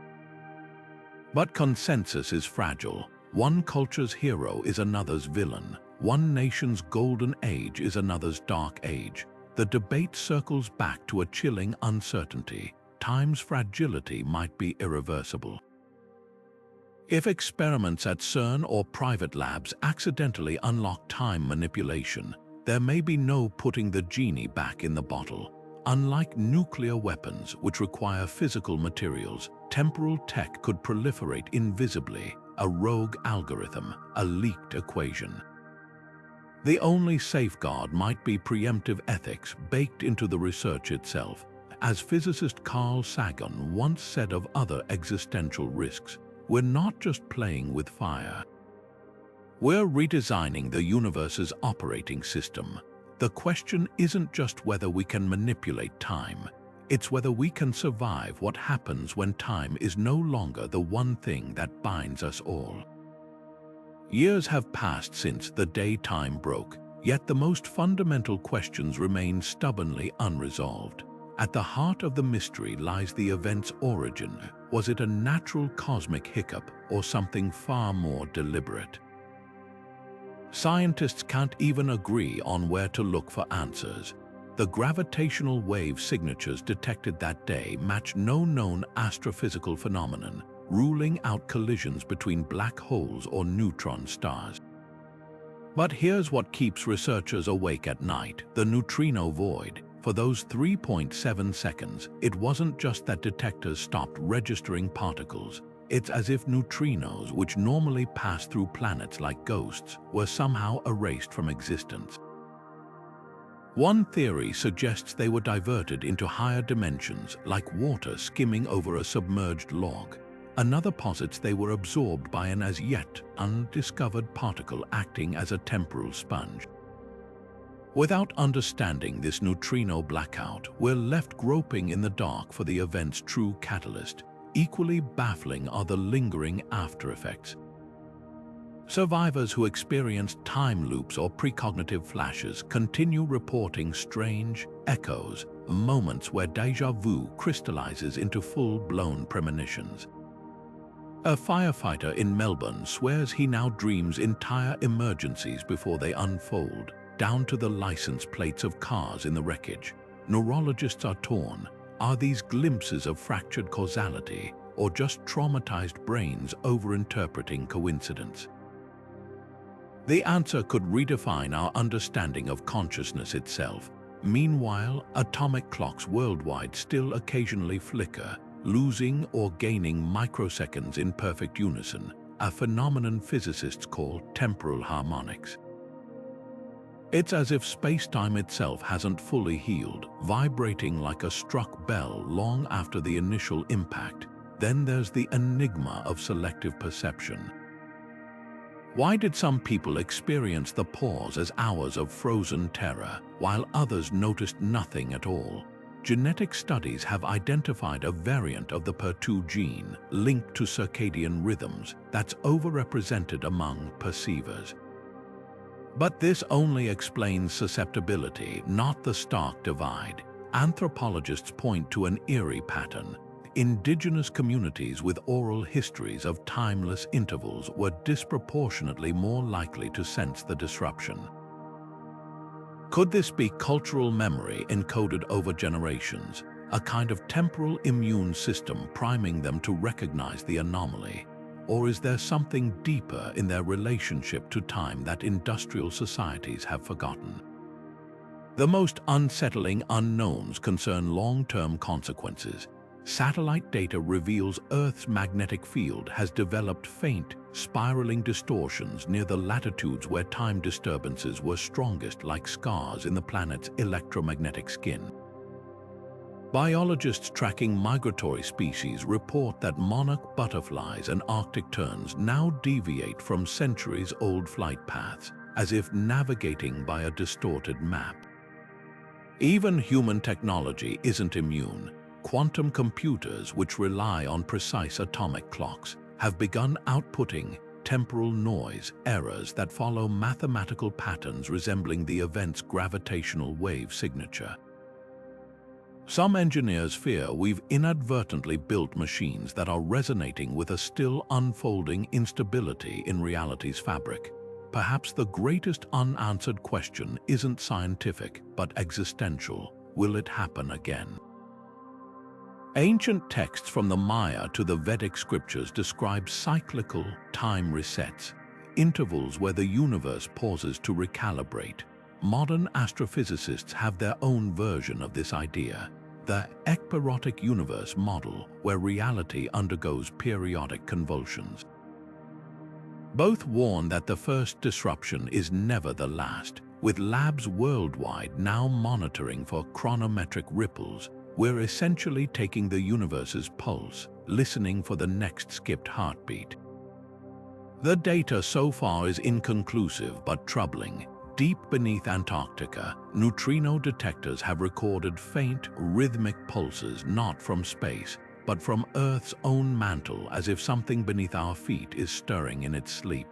[SPEAKER 1] But consensus is fragile. One culture's hero is another's villain. One nation's golden age is another's dark age. The debate circles back to a chilling uncertainty. Time's fragility might be irreversible. If experiments at CERN or private labs accidentally unlock time manipulation, there may be no putting the genie back in the bottle. Unlike nuclear weapons, which require physical materials, temporal tech could proliferate invisibly, a rogue algorithm, a leaked equation. The only safeguard might be preemptive ethics baked into the research itself. As physicist Carl Sagan once said of other existential risks, we're not just playing with fire. We're redesigning the universe's operating system. The question isn't just whether we can manipulate time, it's whether we can survive what happens when time is no longer the one thing that binds us all. Years have passed since the day time broke, yet the most fundamental questions remain stubbornly unresolved. At the heart of the mystery lies the event's origin. Was it a natural cosmic hiccup or something far more deliberate? Scientists can't even agree on where to look for answers. The gravitational wave signatures detected that day match no known astrophysical phenomenon, ruling out collisions between black holes or neutron stars. But here's what keeps researchers awake at night: the neutrino void. For those 3.7 seconds, it wasn't just that detectors stopped registering particles. It's as if neutrinos, which normally pass through planets like ghosts, were somehow erased from existence. One theory suggests they were diverted into higher dimensions, like water skimming over a submerged log. Another posits they were absorbed by an as yet undiscovered particle acting as a temporal sponge. Without understanding this neutrino blackout, we're left groping in the dark for the event's true catalyst. Equally baffling are the lingering aftereffects. Survivors who experienced time loops or precognitive flashes continue reporting strange echoes, moments where déjà vu crystallizes into full-blown premonitions. A firefighter in Melbourne swears he now dreams entire emergencies before they unfold, down to the license plates of cars in the wreckage. Neurologists are torn. Are these glimpses of fractured causality, or just traumatized brains overinterpreting coincidence? The answer could redefine our understanding of consciousness itself. Meanwhile, atomic clocks worldwide still occasionally flicker, losing or gaining microseconds in perfect unison, a phenomenon physicists call temporal harmonics. It's as if space-time itself hasn't fully healed, vibrating like a struck bell long after the initial impact. Then there's the enigma of selective perception. Why did some people experience the pause as hours of frozen terror, while others noticed nothing at all? Genetic studies have identified a variant of the PER2 gene linked to circadian rhythms that's overrepresented among perceivers. But this only explains susceptibility, not the stark divide. Anthropologists point to an eerie pattern. Indigenous communities with oral histories of timeless intervals were disproportionately more likely to sense the disruption. Could this be cultural memory encoded over generations, a kind of temporal immune system priming them to recognize the anomaly? Or is there something deeper in their relationship to time that industrial societies have forgotten? The most unsettling unknowns concern long-term consequences. Satellite data reveals Earth's magnetic field has developed faint, spiraling distortions near the latitudes where time disturbances were strongest, like scars in the planet's electromagnetic skin. Biologists tracking migratory species report that monarch butterflies and Arctic terns now deviate from centuries-old flight paths, as if navigating by a distorted map. Even human technology isn't immune. Quantum computers, which rely on precise atomic clocks, have begun outputting temporal noise errors that follow mathematical patterns resembling the event's gravitational wave signature. Some engineers fear we've inadvertently built machines that are resonating with a still unfolding instability in reality's fabric. Perhaps the greatest unanswered question isn't scientific, but existential. Will it happen again? Ancient texts from the Maya to the Vedic scriptures describe cyclical time resets, intervals where the universe pauses to recalibrate. Modern astrophysicists have their own version of this idea, the ekpyrotic universe model, where reality undergoes periodic convulsions. Both warn that the first disruption is never the last. With labs worldwide now monitoring for chronometric ripples, we're essentially taking the universe's pulse, listening for the next skipped heartbeat. The data so far is inconclusive but troubling. Deep beneath Antarctica, neutrino detectors have recorded faint, rhythmic pulses not from space, but from Earth's own mantle, as if something beneath our feet is stirring in its sleep.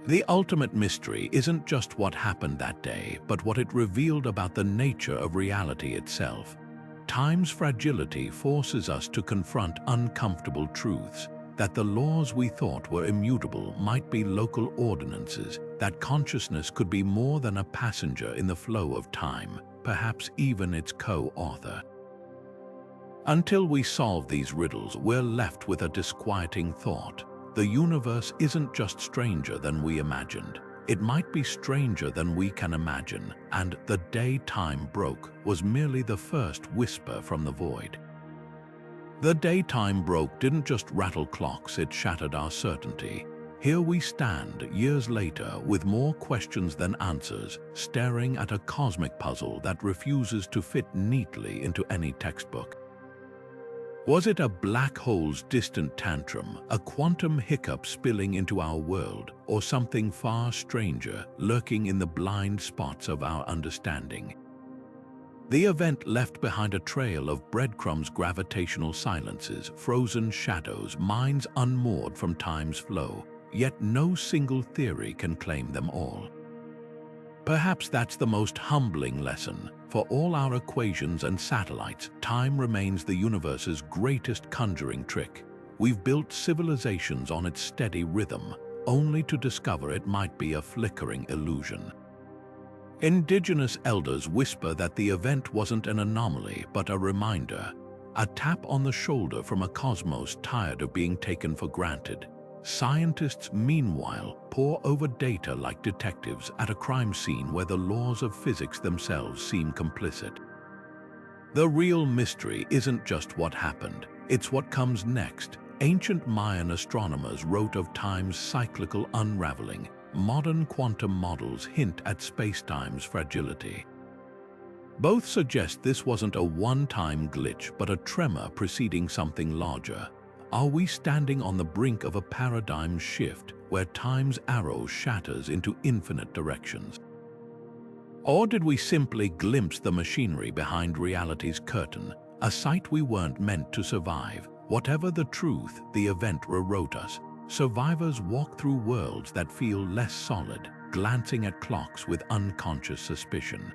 [SPEAKER 1] The ultimate mystery isn't just what happened that day, but what it revealed about the nature of reality itself. Time's fragility forces us to confront uncomfortable truths, that the laws we thought were immutable might be local ordinances, that consciousness could be more than a passenger in the flow of time, perhaps even its co-author. Until we solve these riddles, we're left with a disquieting thought. The universe isn't just stranger than we imagined. It might be stranger than we can imagine, and the day time broke was merely the first whisper from the void. The day time broke didn't just rattle clocks, it shattered our certainty. Here we stand, years later, with more questions than answers, staring at a cosmic puzzle that refuses to fit neatly into any textbook. Was it a black hole's distant tantrum, a quantum hiccup spilling into our world, or something far stranger lurking in the blind spots of our understanding? The event left behind a trail of breadcrumbs, gravitational silences, frozen shadows, minds unmoored from time's flow, yet no single theory can claim them all. Perhaps that's the most humbling lesson. For all our equations and satellites, time remains the universe's greatest conjuring trick. We've built civilizations on its steady rhythm, only to discover it might be a flickering illusion. Indigenous elders whisper that the event wasn't an anomaly, but a reminder, a tap on the shoulder from a cosmos tired of being taken for granted. Scientists, meanwhile, pore over data like detectives at a crime scene where the laws of physics themselves seem complicit. The real mystery isn't just what happened, it's what comes next. Ancient Mayan astronomers wrote of time's cyclical unraveling. Modern quantum models hint at spacetime's fragility. Both suggest this wasn't a one-time glitch, but a tremor preceding something larger. Are we standing on the brink of a paradigm shift where time's arrow shatters into infinite directions? Or did we simply glimpse the machinery behind reality's curtain, a sight we weren't meant to survive? Whatever the truth, the event rewrote us. Survivors walk through worlds that feel less solid, glancing at clocks with unconscious suspicion.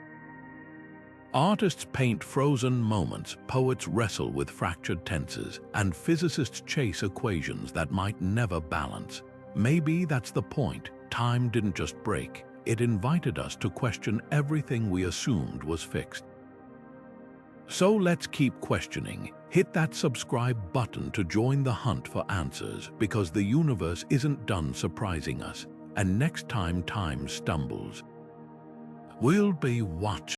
[SPEAKER 1] Artists paint frozen moments, poets wrestle with fractured tenses, and physicists chase equations that might never balance. Maybe that's the point. Time didn't just break, it invited us to question everything we assumed was fixed. So let's keep questioning. Hit that subscribe button to join the hunt for answers, because the universe isn't done surprising us. And next time time stumbles, we'll be watching.